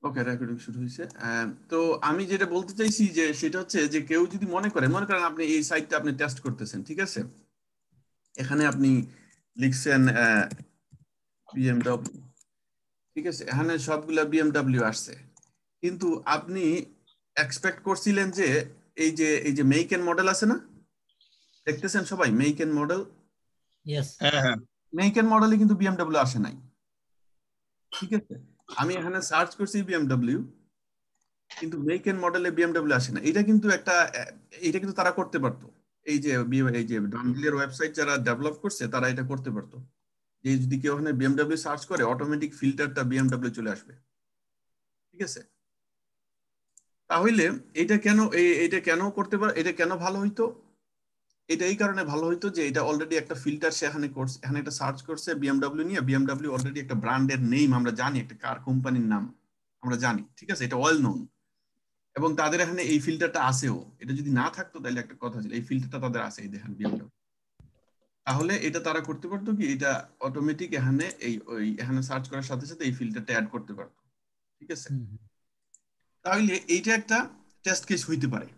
ওকে, recording শুরু হয়েছে। তো আমি যেটা বলতে চাইছি যে সেটা হচ্ছে যে কেউ যদি মনে করেন আপনি এই সাইটটা আপনি টেস্ট করতেছেন, ঠিক আছে? এখানে আপনি লিখছেন বিএমডব্লিউ, ঠিক আছে? এখানে সবগুলা বিএমডব্লিউ আসছে, কিন্তু আপনি এক্সপেক্ট করছিলেন যে এই যে মেক এন্ড মডেল আছে না, দেখতেছেন সবাই মেক এন্ড মডেল? ইয়েস। হ্যাঁ, মেক এন্ড মডেলে কিন্তু বিএমডব্লিউ আসে নাই, ঠিক আছে? আমি এখানে সার্চ করছি বিএমডব্লিউ, কিন্তু মেক এন্ড মডেলে বিএমডব্লিউ আসে না। এটা কিন্তু তারা করতে পারতো। এই যে ডানভিলের ওয়েবসাইট যারা ডেভেলপ করছে তারা এটা করতে পারতো, যে যদি কেউ ওখানে বিএমডব্লিউ সার্চ করে অটোমেটিক ফিল্টারটা বিএমডব্লিউ চলে আসবে, ঠিক আছে? তাহলে এটা কেন করতে পারে, এটা কেন ভালো হইতো? এটা এই কারণে ভালো হইতো যে এটা অলরেডি একটা ফিল্টার সে এখানে করছে, এখানে একটা সার্চ করছে বিএমডব্লিউ নিয়ে। বিএমডব্লিউ অলরেডি একটা ব্র্যান্ডের নেম আমরা জানি, একটা কার কোম্পানির নাম আমরা জানি, ঠিক আছে? এটা ওয়েল নোন, এবং তাদের এখানে এই ফিল্টারটা আছেও। এটা যদি না থাকতো তাহলে একটা কথা ছিল, এই ফিল্টারটা তাদের আছে, এই দেখেন বিএমডব্লিউ। তাহলে এটা তারা করতে পারতো কি, এটা অটোমেটিক এখানে এখানে সার্চ করার সাথে সাথে এই ফিল্টারটা অ্যাড করতে পারতো, ঠিক আছে? তাহলে এইটা একটা টেস্ট কেস হইতে পারে।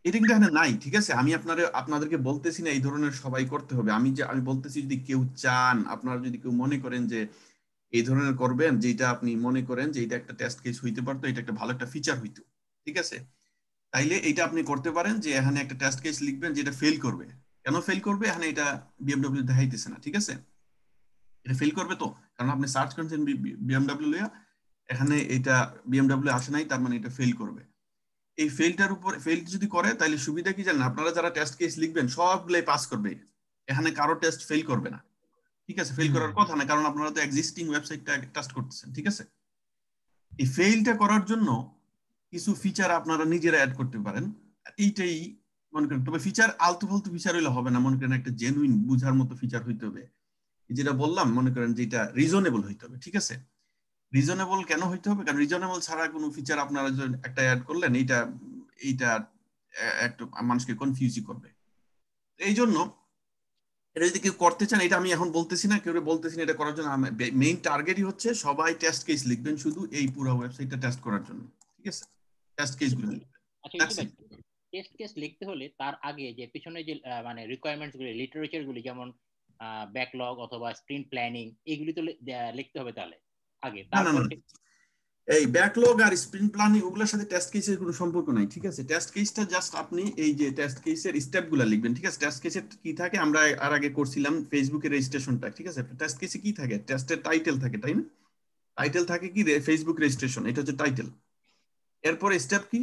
এটা কিন্তু এখানে নাই, ঠিক আছে? আমি আপনাদেরকে বলতেছি না এই ধরনের সবাই করতে হবে। আমি বলতেছি যদি কেউ চান, আপনারা যদি কেউ মনে করেন যে এই ধরনের করবেন, যেটা আপনি মনে করেন যে এটা একটা টেস্ট কেস হইতে পারতো, এটা একটা ভালো একটা ফিচার হইতো, ঠিক আছে? তাইলে এটা আপনি করতে পারেন যে এখানে একটা টেস্ট কেস লিখবেন যেটা ফেল করবে। কেন ফেল করবে? এখানে এটা বিএমডব্লিউ দেখাইতেছে না, ঠিক আছে? এটা ফেল করবে তো, কারণ আপনি সার্চ করছেন বিএমডব্লিউ লইয়া, এখানে এটা বিএমডব্লিউ আসে নাই, তার মানে এটা ফেল করবে। এই ফেল যদি করে তাহলে সুবিধা কি জানেন? আপনারা যারা টেস্ট কেস লিখবেন সবগুলাই পাস করবে, এখানে কারো টেস্ট ফেল করবে না, ঠিক আছে? ফেল করার কথা না, কারণ আপনারা তো এক্সিস্টিং ওয়েবসাইটটা টেস্ট করতেছেন, ঠিক আছে? এই ফেইলটা করার জন্য কিছু ফিচার আপনারা নিজেরা অ্যাড করতে পারেন। এইটাই মনে করেন, তবে ফিচার আলতু ফালতু ফিচার হইলে হবে না, মনে করেন একটা জেনুইন বুঝার মতো ফিচার হইতে হবে। যেটা বললাম, মনে করেন যেটা রিজনেবল হইতে হবে, ঠিক আছে? রিজনেবল কেন হইতে হবে? কারণ রিজনেবল ছাড়া কোনো ফিচার আপনারা একটা অ্যাড করলেন, এইটা এইটা একটু মানুষকে কনফিউজই করবে। এই জন্য এটা যদি কেউ করতে চান, এটা আমি এখন বলতেছি না, কেউ বলতেছি না এটা করার জন্য। মেইন টার্গেটই হচ্ছে সবাই টেস্ট কেস লিখবেন শুধু এই পুরো ওয়েবসাইটটা টেস্ট করার জন্য, ঠিক আছে? টেস্ট কেস গুলো লিখবেন। আচ্ছা ইউসুফ ভাই, টেস্ট কেস লিখতে হলে তার আগে যে পিছনে যে মানে রিকোয়ারমেন্টস গুলি, লিটারেচার গুলি, যেমন ব্যাকলগ অথবা স্প্রিন্ট প্ল্যানিং, এগুলি তো লিখতে হবে তাহলে আগে, না না না, তারপরে এই ব্যাকলগ আর স্প্রিন্ট প্ল্যানিং ওগুলোর সাথে টেস্ট কেসের কোনো সম্পর্ক নাই, ঠিক আছে? টেস্ট কেসটা জাস্ট আপনি এই যে টেস্ট কেসের স্টেপ গুলা লিখবেন, ঠিক আছে? টেস্ট কেসের কি থাকে, আমরা আর আগে করছিলাম ফেসবুকের রেজিস্ট্রেশনটা, ঠিক আছে? টেস্ট কেসে কি থাকে? টেস্টের টাইটেল থাকে, তাই না? টাইটেল থাকে কি, ফেসবুক রেজিস্ট্রেশন, এটা হচ্ছে টাইটেল। এরপরে স্টেপ কি,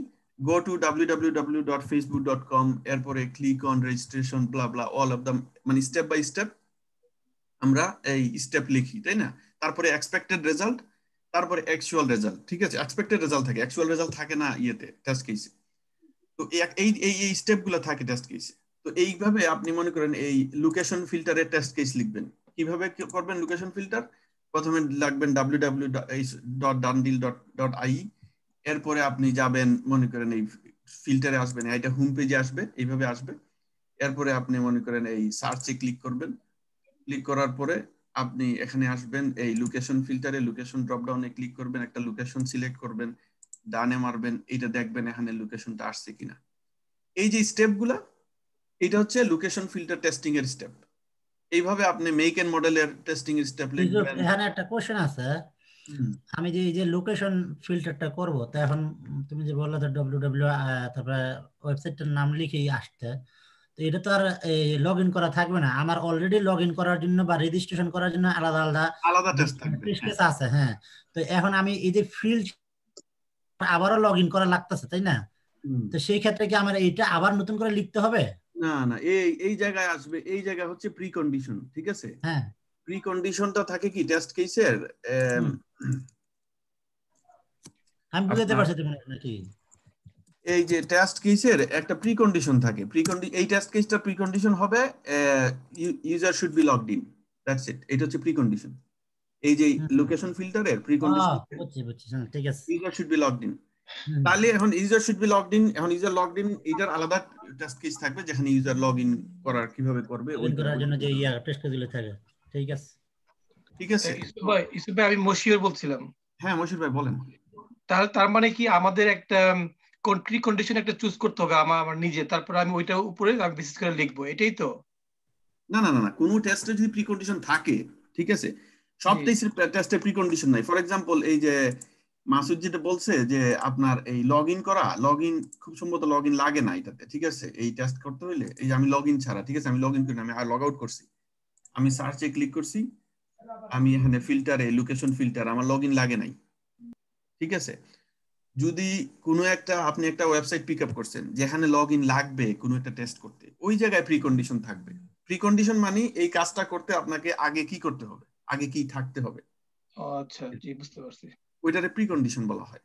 গো টু www.facebook.com, এরপরে click on registration, blah blah, all of the, মানে স্টেপ বাই স্টেপ আমরা এই স্টেপ লিখি, তাই না? তারপরে এক্সপেক্টেড রেজাল্ট, তারপরে অ্যাকচুয়াল রেজাল্ট, ঠিক আছে? এক্সপেক্টেড রেজাল্ট থাকে, অ্যাকচুয়াল রেজাল্ট থাকে না ইয়েতে, টেস্ট কেসে। তো এই এই এই স্টেপ গুলো থাকে টেস্ট কেসে। তো এইভাবে আপনি মনে করেন এই লোকেশন ফিল্টারের টেস্ট কেস লিখবেন। কিভাবে করবেন লোকেশন ফিল্টার? প্রথমে লাগবেন www.dandil.ai, এরপরে আপনি যাবেন, মনে করেন এই ফিল্টারে আসবেন, এটা হোম পেজে আসবে, এইভাবে আসবে। এরপরে আপনি মনে করেন এই সার্চে ক্লিক করবেন। ক্লিক করার পরে আপনি এখানে আসবেন, এই লোকেশন ফিল্টারে লোকেশন ড্রপ ডাউনে ক্লিক করবেন, একটা লোকেশন সিলেক্ট করবেন, ডানে মারবেন, এটা দেখবেন এখানে লোকেশনটা আসছে কিনা। এই যে স্টেপ গুলা, এটা হচ্ছে লোকেশন ফিল্টার টেস্টিং এর স্টেপ। এইভাবে আপনি মেক এন্ড মডেলের টেস্টিং এর স্টেপ লিখবেন। এখানে একটা কোশ্চেন আছে। আমি যে এই যে লোকেশন ফিল্টারটা করব, তো এখন তুমি যে বললে www তারপরে ওয়েবসাইটটার নাম লিখেই আসতে, তো এটা তো আর লগ ইন করা থাকবে না। আমার অলরেডি লগ ইন করার জন্য বা রেজিস্ট্রেশন করার জন্য আলাদা আলাদা আলাদা টেস্ট থাকবে, টেস্ট কেস আছে। হ্যাঁ, তো এখন আমি এই যে ফিল্ড আবারও লগ ইন করা লাগতেছে, তাই না? তো সেই ক্ষেত্রে কি আমার এইটা আবার নতুন করে লিখতে হবে? না না, এই এই জায়গায় আসবে, এই জায়গা হচ্ছে প্রি কন্ডিশন, ঠিক আছে? হ্যাঁ, প্রি কন্ডিশনটা থাকে কি টেস্ট কেসের, আমি বুঝতে পারছি তুমি নাকি। এই যে টেস্ট কেসের একটা প্রি কন্ডিশন থাকে, এই টেস্ট কেসটা প্রি কন্ডিশন হবে user should be logged in, that's it. এটা হচ্ছে প্রি কন্ডিশন। এই যে লোকেশন ফিল্টারের প্রি কন্ডিশন, বুঝছি বুঝছি, ঠিক আছে। User should be logged in. তাহলে এখন user should be logged in, এখন ইউজার লগড ইন, এটার আলাদা টেস্ট কেস থাকবে যেখানে ইউজার লগ ইন করার কিভাবে করবে লগ ইন করার জন্য যে টেস্ট কেসগুলো থাকে, ঠিক আছে? ঠিক আছে ইউসুফ ভাই, আমি মশিউর বলছিলাম। হ্যাঁ মশির ভাই বলেন। তার মানে কি আমাদের একটা প্রি কন্ডিশন একটা চুজ করতে হবে আমার নিজে, তারপর আমি ওইটার উপরে আমি বেসিস করে লিখবো, এটাই তো? না না না না, কোনো টেস্টে যদি প্রি কন্ডিশন থাকে, ঠিক আছে, সব টেস্টে প্রি কন্ডিশন নাই। ফর এক্সাম্পল এই যে মাসুদ যেটা বলছে যে আপনার এই লগ ইন করা, লগ ইন খুব সম্ভবত লগ ইন লাগে না এটাতে, ঠিক আছে, এই টেস্ট করতে হইলে। এই যে আমি লগ ইন ছাড়া, ঠিক আছে, আমি লগ ইন করি না, আমি লগ আউট করছি, আমি সার্চে ক্লিক করছি, আমি এখানে ফিল্টারে লোকেশন ফিল্টার, আমার লগ ইন লাগে নাই, ঠিক আছে। যদি কোনো একটা আপনি একটা ওয়েবসাইট পিক আপ করছেন যেখানে লগ ইন লাগবে কোনো একটা টেস্ট করতে, ওই জায়গায় প্রি কন্ডিশন থাকবে। প্রি কন্ডিশন মানে এই কাজটা করতে আপনাকে আগে কি করতে হবে, আগে কি থাকতে হবে, আচ্ছা জি বুঝতে পারছি, ওইটারে প্রি কন্ডিশন বলা হয়।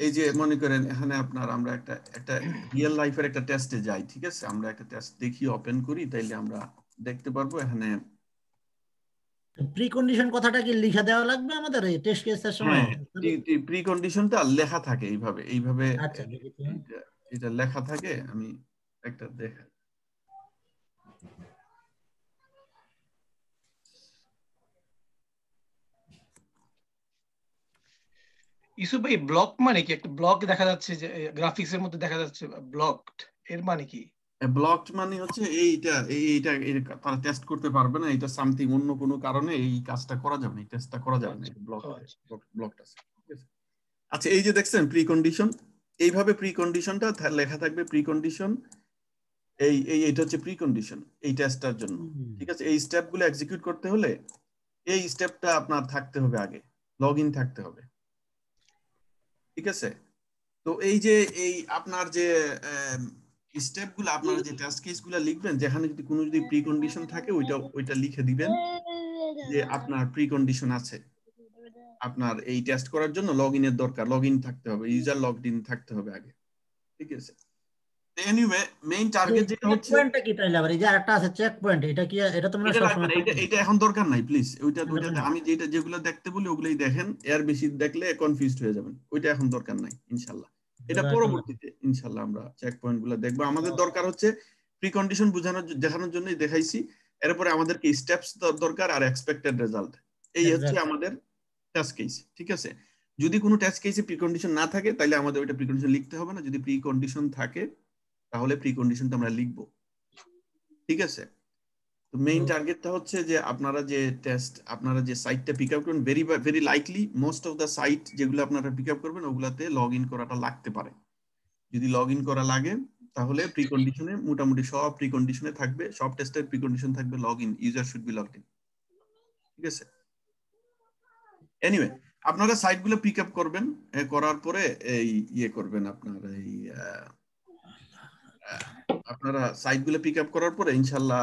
এই যে মনে করেন এখানে আপনার আমরা একটা রিয়েল লাইফের একটা টেস্টে যাই, ঠিক আছে, আমরা একটা টেস্ট দেখি, ওপেন করি, তাইলে আমরা দেখতে পারবো এখানে প্রি কন্ডিশন কথাটা কি লিখে দেওয়া লাগবে আমাদের এই টেস্ট কেসের সময়? প্রি কন্ডিশনটা লেখা থাকে এইভাবে আচ্ছা দেখি তো। এটা লেখা থাকে, আমি একটা দেখা। ইউসুফ ভাই ব্লক মানে কি? একটা ব্লক দেখা যাচ্ছে যে গ্রাফিক্স এর মধ্যে দেখা যাচ্ছে ব্লকড, এর মানে কি? ব্লকড মানে হচ্ছে এইটা তারা টেস্ট করতে পারবে না, এটা সামথিং অন্য কোনো কারণে এই কাজটা করা যাবে না, এই টেস্টটা করা যাবে না, ব্লকড আছে, ঠিক আছে। আচ্ছা এই যে দেখছেন প্রি কন্ডিশন, এইভাবে প্রি কন্ডিশনটা লেখা থাকবে, প্রি কন্ডিশন এটা হচ্ছে প্রি কন্ডিশন এই টেস্টটার জন্য, ঠিক আছে। এই স্টেপগুলো এক্সিকিউট করতে হলে এই স্টেপটা আপনার থাকতে হবে, আগে লগ ইন থাকতে হবে, ঠিক আছে। তো এই যে এই আপনার যে স্টেপগুলো, আপনারা যে টেস্ট কেসগুলো লিখবেন, যেখানে যদি কোনো প্রি কন্ডিশন থাকে ওইটা লিখে দিবেন যে আপনার প্রি কন্ডিশন আছে, আপনার এই টেস্ট করার জন্য লগ ইনের দরকার, লগ ইন থাকতে হবে, ইউজার লগড ইন থাকতে হবে আগে, ঠিক আছে। এনিওয়ে মেইন টার্গেট যেটা হচ্ছে পয়েন্টটা কি তাইলে আবার এই যে আরেকটা আছে চেক পয়েন্ট, এটা কি এটা তোমরা সব সময় এটা এখন দরকার নাই প্লিজ, ওইটাতে আমি যেগুলো দেখতে বলি ওগুলাই দেখেন, এর বেশি দেখলে কনফিউজড হয়ে যাবেন, ওইটা এখন দরকার নাই ইনশাআল্লাহ। এটা পরবর্তীতে ইনশাআল্লাহ আমরা চেক পয়েন্টগুলো দেখবো। আমাদের দরকার হচ্ছে প্রি কন্ডিশন দেখানোর জন্যই দেখাইছি, এরপরে আমাদেরকে স্টেপস দরকার আর এক্সপেক্টেড রেজাল্ট, এই হচ্ছে আমাদের টেস্ট কেস, ঠিক আছে। যদি কোনো টেস্ট কেসে প্রি কন্ডিশন না থাকে তাহলে আমাদের ওইটা প্রি কন্ডিশন লিখতে হবে না, যদি প্রি কন্ডিশন থাকে তাহলে প্রি কন্ডিশনটা আমরা লিখবো, ঠিক আছে। তো মেইন টার্গেটটা হচ্ছে যে আপনারা যে সাইটটা পিক আপ করবেন, very likely most of the site যেগুলো আপনারা পিক আপ করবেন ওগুলাতে লগ ইন করাটা লাগতে পারে। যদি লগ ইন করা লাগে তাহলে প্রি কন্ডিশনে মোটামুটি সব প্রি কন্ডিশনে থাকবে, সব টেস্টের প্রি কন্ডিশন থাকবে log in, user should be logged in, ঠিক আছে। এনিওয়ে আপনারা সাইটগুলো পিক আপ করবেন, করার পরে এই করবেন আপনারা সাইটগুলো পিক আপ করার পরে ইনশাল্লাহ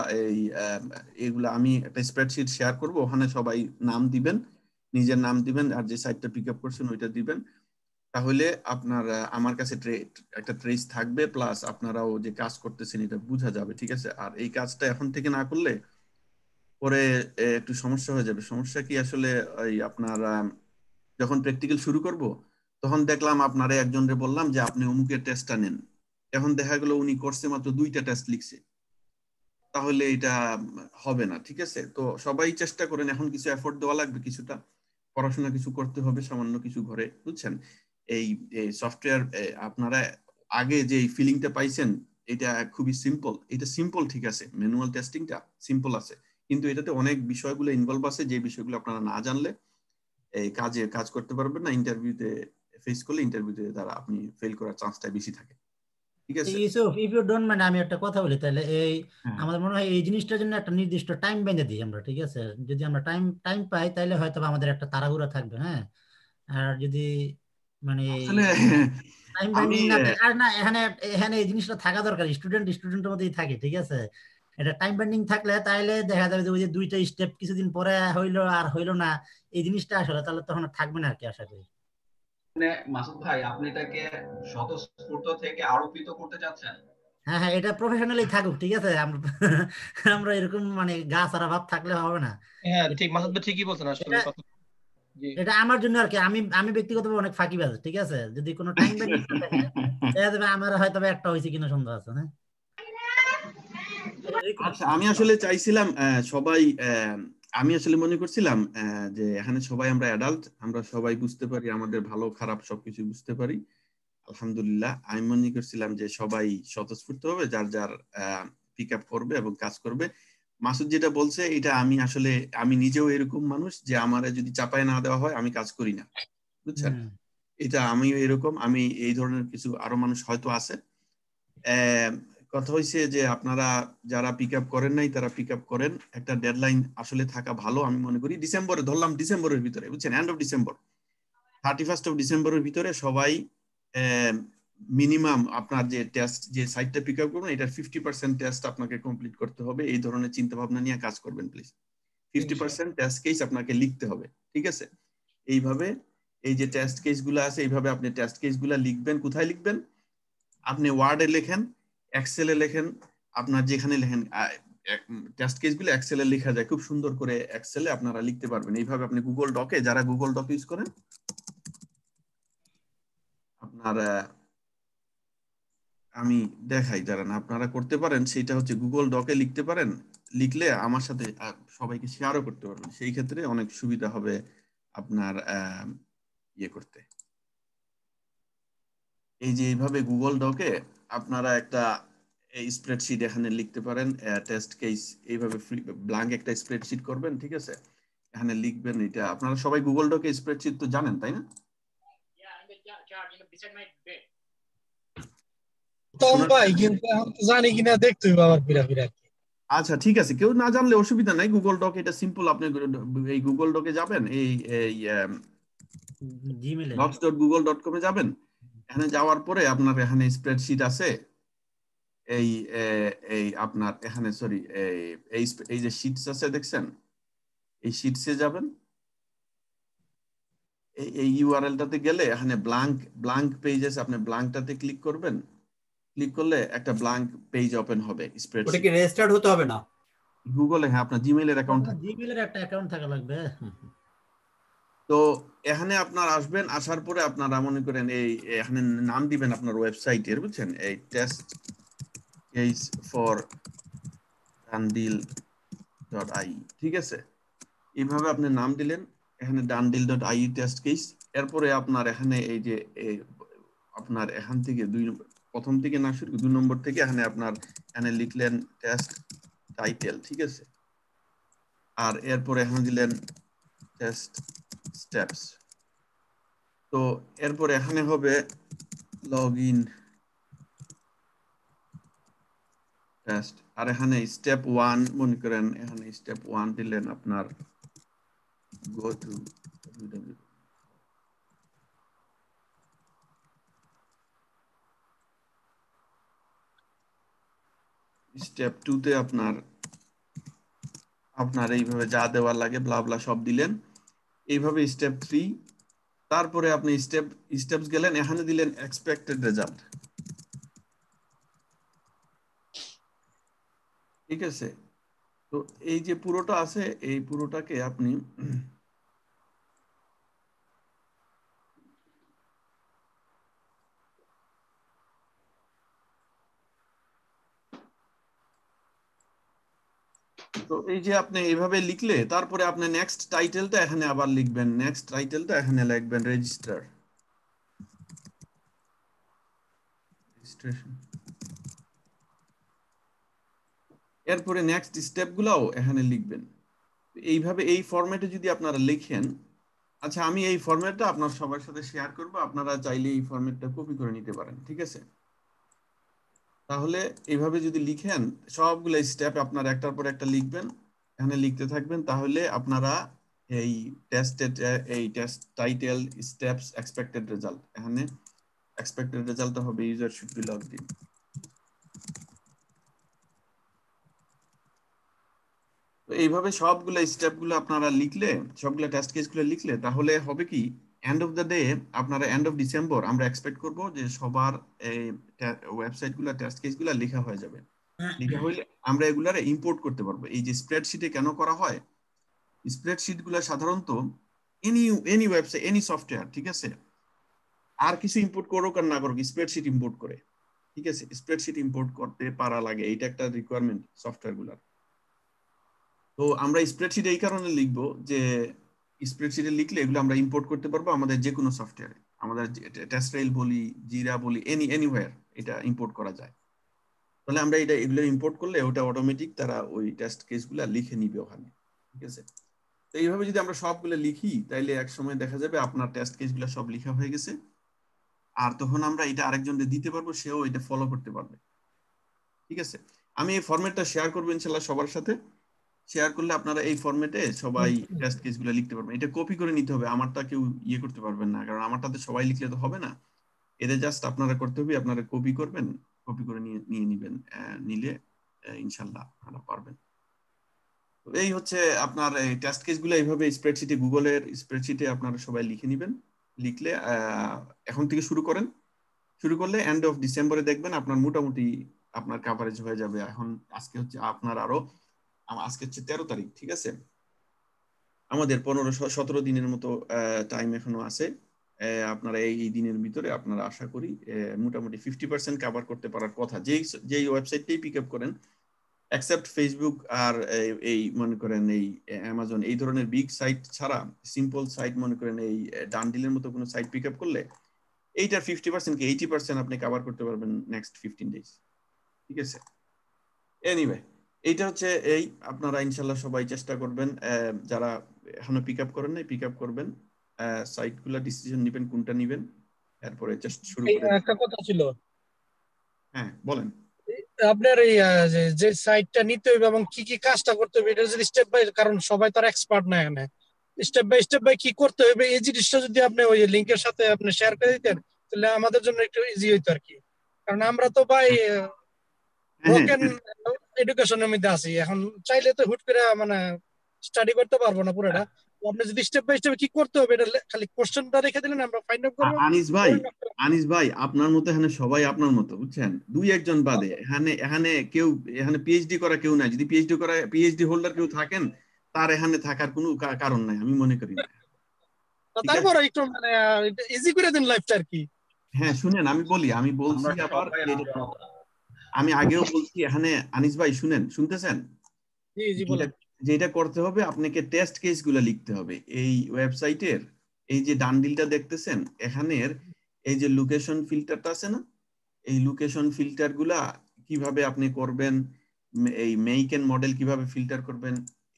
এইগুলো আমি একটা স্প্রেডশিট শেয়ার করব, ওখানে সবাই নাম দিবেন, নিজের নাম দিবেন, আর যে সাইটটা পিক আপ করছেন ওইটা দিবেন, তাহলে আপনার আমার কাছে একটা ট্রেস থাকবে, প্লাস আপনারাও যে কাজ করতেছেন এটা বোঝা যাবে, ঠিক আছে। আর এই কাজটা এখন থেকে না করলে পরে একটু সমস্যা হয়ে যাবে। সমস্যা কি আসলে এই আপনার যখন প্র্যাকটিক্যাল শুরু করব তখন দেখলাম আপনারা একজনরে বললাম যে আপনি অমুকের টেস্টটা নেন, এখন দেখা গেল উনি কোর্সে মাত্র 2টা টেস্ট লিখছে, তাহলে এটা হবে না, ঠিক আছে। তো সবাই চেষ্টা করেন, এখন কিছু এফোর্ট দেওয়া লাগবে, কিছুটা পড়াশোনা কিছু করতে হবে, সামান্য কিছু ঘরে, বুঝছেন। এই সফটওয়্যার আপনারা আগে যে ফিলিংটা পাইছেন এটা খুবই সিম্পল, এটা সিম্পল, ঠিক আছে, ম্যানুয়াল টেস্টিংটা সিম্পল আছে, কিন্তু এটাতে অনেক বিষয়গুলো ইনভলভ আছে যে বিষয়গুলো আপনারা না জানলে এই কাজ করতে পারবেন না, ইন্টারভিউতে ফেস করলে ইন্টারভিউতে তারা আপনি ফেল করার চান্সটা বেশি থাকে, ঠিক আছে। Yusuf if you don't mind আমি একটা কথা বলি তাহলে, এই আমাদের মনে হয় এই জিনিসটার জন্য একটা নির্দিষ্ট টাইম বেঁধে দিই আমরা, ঠিক আছে। যদি আমরা টাইম পাই তাহলে হয়তো আমাদের একটা তাড়াহুড়া থাকবে, হ্যাঁ। আর যদি মানে টাইম বাইন্ডিং না থাকে, আর না এখানে এখানে এই জিনিসটা থাকা দরকার, স্টুডেন্টের মধ্যেই থাকে, ঠিক আছে। এটা টাইম বাইন্ডিং থাকলে তাহলে দেখা যাবে যে ওই যে 2টা স্টেপ কিছুদিন পরে হইলো আর হইলো না, এই জিনিসটা আসলে তাহলে তখন থাকবে না আর কি, আশা করি। মানে মাসুদ ভাই আপনি এটাকে স্বতঃস্ফূর্ত থেকে আরোপিত করতে চাচ্ছেন? হ্যাঁ হ্যাঁ, এটা প্রফেশনালি থাকুক, ঠিক আছে। আমরা এরকম মানে গা সারা ভাব থাকলে হবে না। হ্যাঁ ঠিক, মাসুদ ভাই ঠিকই বলছেন আসলে। এটা আমার জন্য আর কি, আমি ব্যক্তিগতভাবে অনেক ফাঁকিবাজ, ঠিক আছে। যদি কোনো টাইম বাইন্ডিং না থাকে দেখা যাবে আমার হয়তো একটা হয়েছে কিনা সন্দেহ আছে, হ্যাঁ। আচ্ছা আমি আসলে চাইছিলাম সবাই আমি আসলে মনে করছিলাম যে এখানে সবাই আমরা অ্যাডাল্ট, আমরা সবাই বুঝতে পারি, আমাদের ভালো খারাপ সবকিছু বুঝতে পারি আলহামদুলিল্লাহ। আমি মনে করছিলাম যে সবাই স্বতঃস্ফূর্ত হবে, যার যার পিক আপ করবে এবং কাজ করবে। মাসুদ যেটা বলছে এটা আমি আসলে, আমি নিজেও এরকম মানুষ যে আমার যদি চাপায় না দেওয়া হয় আমি কাজ করি না, বুঝছেন? এটা আমিও এরকম, আমি এই ধরনের কিছু আরো মানুষ হয়তো আছে। কথা হয়েছে যে আপনারা যারা পিক আপ করেন নাই তারা পিক আপ করেন, একটা ডেডলাইন আসলে থাকা ভালো আমি মনে করি। ডিসেম্বরে ধরলাম, ডিসেম্বরের ভিতরে, বুঝছেন, এন্ড অফ ডিসেম্বর, 31 অফ ডিসেম্বরের ভিতরে সবাই মিনিমাম আপনার যে টেস্ট, যে সাইটটা পিক আপ করবেন এটার 50% টেস্ট আপনাকে কমপ্লিট করতে হবে। এই ধরনের চিন্তা ভাবনা নিয়ে কাজ করবেন প্লিজ। 50% টেস্ট কেস আপনাকে লিখতে হবে, ঠিক আছে? এইভাবে এই যে টেস্ট কেস গুলো আছে, এইভাবে আপনি টেস্ট কেস গুলা লিখবেন। কোথায় লিখবেন? আপনি ওয়ার্ডে লেখেন, এক্সেলে লেখেন, আপনার যেখানে লেখেন। টেস্ট কেস গুলো এক্সেলে লেখা যায় খুব সুন্দর করে, এক্সেলে আপনারা লিখতে পারবেন। এইভাবে আপনি গুগল ডকে, যারা গুগল ডক ইউজ করেন, আপনার আমি দেখাই, দাঁড়ান, আপনারা করতে পারেন সেটা হচ্ছে গুগল ডকে লিখতে পারেন। লিখলে আমার সাথে সবাইকে শেয়ারও করতে পারবেন, সেই ক্ষেত্রে অনেক সুবিধা হবে আপনার ইয়ে করতে। এই যে এইভাবে গুগল ডকে আপনারা একটা স্প্রেডশিট এখানে লিখতে পারেন, টেস্ট কেস, এইভাবে ব্ল্যাঙ্ক একটা স্প্রেডশিট করবেন, ঠিক আছে? এখানে লিখবেন এটা। আপনারা সবাই গুগল ডকে স্প্রেডশিট তো জানেন, তাই না? জানি কিনা দেখতে হবে আবার বিরা। আচ্ছা ঠিক আছে, কেউ না জানলে অসুবিধা নাই। গুগল ডক এটা সিম্পল, আপনি এই গুগল ডকে যাবেন, এই docs.google.com এ যাবেন। এখানে যাওয়ার পরে আপনার এখানে স্প্রেডশিট আছে, এই এই আপনার এখানে সরি এই যে শিটস আছে দেখছেন, এই শিটসে যাবেন। এই ইউআরএলটাতে গেলে এখানে ব্ল্যাঙ্ক পেজ আছে, আপনি ব্ল্যাঙ্কটাতে ক্লিক করবেন। ক্লিক করলে একটা ব্ল্যাঙ্ক পেজ ওপেন হবে স্প্রেডশিট। ওটা কি রেজিস্টার্ড হতে হবে না গুগলে? হ্যাঁ, আপনার জিমেইলের অ্যাকাউন্ট থাকবে। জিমেইলের একটা অ্যাকাউন্ট থাকা লাগবে। তো এখানে আপনার আসবেন, আসার পরে আপনারা মনে করেন এই এখানে নাম দিবেন আপনার ওয়েবসাইটের, বুঝছেন, এই টেস্ট কেস ফর dandil.ai, ঠিক আছে? এইভাবে আপনি নাম দিলেন, এখানে dandil.ai টেস্ট কেস। এরপরে আপনার এখানে এই যে আপনার এখান থেকে প্রথম থেকে না শুরু, 2 নম্বর থেকে এখানে আপনার এখানে লিখলেন টেস্ট টাইটেল, ঠিক আছে? আর এরপরে এখানে দিলেন টেস্ট স্টেপস। তো এরপরে এখানে হবে লগ ইন টেস্ট। আর এখানে স্টেপ 1 মনে করেন, এখানে স্টেপ 1 দিলেন আপনার গো টু www। স্টেপ 2 তে আপনার এইভাবে যা দেওয়ার লাগে ব্লা ব্লা সব দিলেন। এইভাবে স্টেপ 3, তারপরে আপনি স্টেপস গেলেন, এখানে দিলেন এক্সপেক্টেড রেজাল্ট, ঠিক আছে? তো এই যে পুরোটা আছে, এই পুরোটাকে আপনি তো এই যে আপনি এইভাবে লিখলে, তারপরে আপনি নেক্সট টাইটেলটা এখানে আবার লিখবেন, নেক্সট টাইটেলটা এখানে লিখবেন রেজিস্টার, রেজিস্ট্রেশন। এরপরে নেক্সট স্টেপগুলোও এখানে লিখবেন। এইভাবে এই ফরম্যাটে যদি আপনারা লিখেন, আচ্ছা আমি এই ফরম্যাটটা আপনার সবার সাথে শেয়ার করব, আপনারা চাইলে এই ফরম্যাটটা কপি করে নিতে পারেন, ঠিক আছে? তাহলে এইভাবে যদি লিখেন, সবগুলো স্টেপ আপনারা একটার পর একটা লিখবেন, এখানে লিখতে থাকবেন, তাহলে আপনারা এই test title, steps, expected result, এখানে এক্সপেক্টেড রেজাল্টটা হবে user should be logged in. তো এইভাবে সবগুলো স্টেপগুলো আপনারা লিখলে, সবগুলো টেস্ট কেসগুলো লিখলে, তাহলে হবে কি, এন্ড অফ দ্য ডে আপনারা এন্ড অফ ডিসেম্বর আমরা এক্সপেক্ট করব যে সবার এই ওয়েবসাইটগুলো টেস্ট কেসগুলো লেখা হয়ে যাবে। লেখা হইলে আমরা এগুলারে ইম্পোর্ট করতে পারবো। এই যে স্প্রেডশিটে কেন করা হয়, স্প্রেডশিটগুলো সাধারণত এনি ওয়েবসাইট, এনি সফটওয়্যার, ঠিক আছে, আর কিছু ইম্পোর্ট করুক আর না করুক, স্প্রেডশিট ইম্পোর্ট করে, ঠিক আছে? স্প্রেডশিট ইম্পোর্ট করতে পারা লাগে, এইটা একটা রিকোয়ারমেন্ট সফটওয়্যারগুলোর। তো তো আমরা স্প্রেডশিটে এই কারণে লিখবো যে স্প্রেডশিটে লিখলে এগুলো আমরা ইম্পোর্ট করতে পারবো আমাদের যে কোনো সফটওয়্যারে, আমাদের টেস্টরাইল বলি, জিরা বলি, এনিওয়্যার এটা ইম্পোর্ট করা যায়। তাহলে আমরা এগুলো ইম্পোর্ট করলে ওটা অটোমেটিক তারা ওই টেস্ট কেসগুলো লিখে নিবে ওখানে, ঠিক আছে। তো এইভাবে যদি আমরা সবগুলো লিখি তাইলে এক সময় দেখা যাবে আপনার টেস্ট কেসগুলো সব লেখা হয়ে গেছে, আর তখন আমরা এটা আরেকজনকে দিতে পারবো, সেও এটা ফলো করতে পারবে, ঠিক আছে। আমি এই ফরম্যাটটা শেয়ার করবো ইনশাল্লাহ সবার সাথে। শেয়ার করলে আপনারা এই ফরম্যাটে সবাই টেস্ট কেসগুলো লিখতে পারবেন। এটা কপি করে নিতে হবে, আমারটা কেউ ইয়ে করতে পারবেন না, কারণ আমারটাতে সবাই লিখলে তো হবে না। এটা জাস্ট আপনারা করতে হবে, আপনারা কপি করবেন, কপি করে নিয়ে নিবেন, নিলে ইনশাল্লাহ আপনারা পারবেন। তো এই হচ্ছে আপনার এই টেস্ট কেসগুলো এইভাবে স্প্রেডশিটে, গুগলের স্প্রেডশিটে আপনারা সবাই লিখে নেবেন। লিখলে এখন থেকে শুরু করেন, শুরু করলে এন্ড অফ ডিসেম্বরে দেখবেন আপনার মোটামুটি আপনার কভারেজ হয়ে যাবে। এখন আজকে হচ্ছে আপনার আজকে হচ্ছে 13 তারিখ, ঠিক আছে। আমাদের 15-17 দিনের মতো টাইম এখনো আছে। আপনারা এই দিনের ভিতরে আপনারা আশা করি মোটামুটি 50% কভার করতে পারার কথা। যেই ওয়েবসাইটটাই পিক আপ করেন, এক্সেপ্ট ফেসবুক আর এই মনে করেন এই অ্যামাজন, এই ধরনের বিগ সাইট ছাড়া সিম্পল সাইট মনে করেন এই ডানডিলের মতো কোনো সাইট পিক আপ করলে এইটার 50% কি 80% আপনি কভার করতে পারবেন নেক্সট 15 ডেজ, ঠিক আছে। এনিওয়ে এইটা হচ্ছে এই, আপনারা ইনশাল্লাহ সবাই চেষ্টা করবেন, যারা এখনো পিক আপ করেন নাই পিক আপ করবেন, সাইটগুলো ডিসিশন নেবেন কোনটা নেবেন, এরপরে জাস্ট শুরু করে। একটা কথা ছিল, হ্যাঁ বলেন। আপনার এই যে সাইটটা নিতে হবে এবং কি কি কাজটা করতে হবে এটা যদি স্টেপ বাই, কারণ সবাই তার এক্সপার্ট না এখানে, স্টেপ বাই কি করতে হবে এই জিনিসটা যদি আপনি ওই লিংকের সাথে আপনি শেয়ার করে দিতেন তাহলে আমাদের জন্য একটু ইজি হইতো আর কি। কারণ আমরা তো ভাই ব্রোকেন এডুকেশনের মধ্যে আছি, এখন চাইলে তো হুট করে মানে স্টাডি করতে পারবো না পুরোটা। আপনি যদি স্টেপ বাই স্টেপ কি করতে হবে এটা খালি কোশ্চেনটা রেখে দিলেন আমরা ফাইন্ড আউট করবো। আনিস ভাই আপনার মতো এখানে সবাই আপনার মতো, বুঝছেন, দুই একজন বাদে এখানে কেউ এখানে পিএইচডি করা কেউ নাই। যদি পিএইচডি হোল্ডার কেউ থাকেন তার এখানে থাকার কোনো কারণ নাই আমি মনে করি না। তারপর একটু মানে ইজি করে দিন লাইফটা আর কি। হ্যাঁ শুনেন, আমি বলছি আবার, আমি আগেও বলছি এখানে আনিস ভাই শুনতেছেন, যেটা করতে হবে আপনাকে টেস্ট কেস গুলা লিখতে হবে। এই ওয়েবসাইটের এই যে ডানডিলটা দেখতেছেন এখানের এই যে লোকেশন ফিল্টারটা আছে না, এই লোকেশন ফিল্টার গুলা কিভাবে আপনি করবেন, এই মেক এন্ড মডেল কিভাবে ফিল্টার করবেন,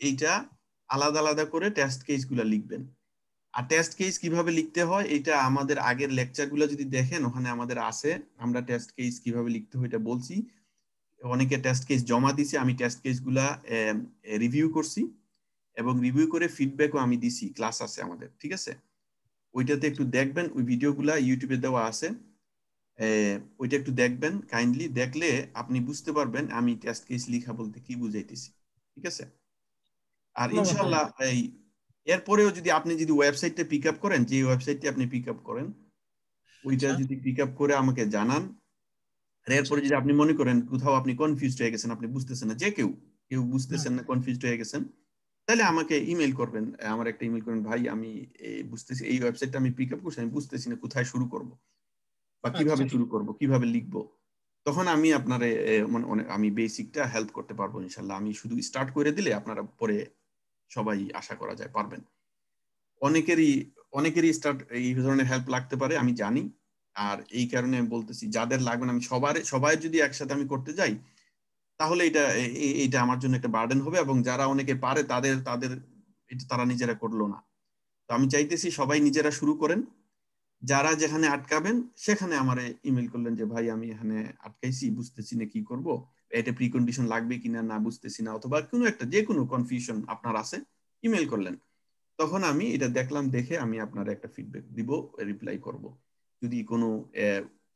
এইটা আলাদা আলাদা করে টেস্ট কেস গুলা লিখবেন। আর টেস্ট কেস কিভাবে লিখতে হয় এটা আমাদের আগের লেকচারগুলো যদি দেখেন ওখানে আমাদের আছে, আমরা টেস্ট কেস কিভাবে লিখতে হয় এটা বলছি। অনেকে টেস্ট কেস জমা দিছে, আমি টেস্ট কেসগুলা রিভিউ করছি এবং রিভিউ করে ফিডব্যাকও আমি দিছি, ক্লাস আছে আমাদের, ঠিক আছে। ওইটাতে একটু দেখবেন, ওই ভিডিওগুলা ইউটিউবে দেওয়া আছে, ওইটা একটু দেখবেন কাইন্ডলি, দেখলে আপনি বুঝতে পারবেন আমি টেস্ট কেস লিখা বলতে কি বুঝাইতেছি, ঠিক আছে। আর ইনশাআল্লাহ এরপরেও আপনি যদি ওয়েবসাইটটা পিক আপ করেন, যে ওয়েবসাইটটি আপনি পিক আপ করেন ওইটা যদি পিক আপ করে আমাকে জানান, আর এরপরে যদি আপনি মনে করেন কোথাও আপনি কনফিউজড হয়ে গেছেন, আপনি বুঝতেছেন না, যে কেউ বুঝতেছেন না, কনফিউজড হয়ে গেছেন, তাহলে আমাকে ইমেল করবেন, আমার একটা ইমেল করেন, ভাই আমি বুঝতেছি এই ওয়েবসাইটটা আমি পিক আপ করছি, আমি বুঝতেছি না কোথায় শুরু করব বা কিভাবে শুরু করব, কিভাবে লিখব। তখন আমি আপনার আমি বেসিকটা হেল্প করতে পারবো ইনশাল্লাহ। আমি শুধু স্টার্ট করে দিলে আপনারা পরে সবাই আশা করা যায় পারবেন। অনেকেরই স্টার্ট এই ধরনের হেল্প লাগতে পারে আমি জানি, আর এই কারণে আমি বলতেছি যাদের লাগবে না, আমি সবাই যদি একসাথে আমি করতে যাই তাহলে এটা আমার জন্য একটা বার্ডেন হবে, এবং যারা অনেকে পারে তাদের এটা তারা নিজেরা করলো না। তো আমি চাইতেছি সবাই নিজেরা শুরু করেন, যারা যেখানে আটকাবেন সেখানে আমারে ইমেল করলেন যে ভাই আমি এখানে আটকাইছি, বুঝতেছি না কি করব, এটা প্রিকন্ডিশন লাগবে কিনা না বুঝতেছি না, অথবা কোনো একটা যে কোনো কনফিউশন আপনার আছে ইমেল করলেন, তখন আমি এটা দেখলাম, দেখে আমি আপনার একটা ফিডব্যাক দিব, রিপ্লাই করব। যদি কোনো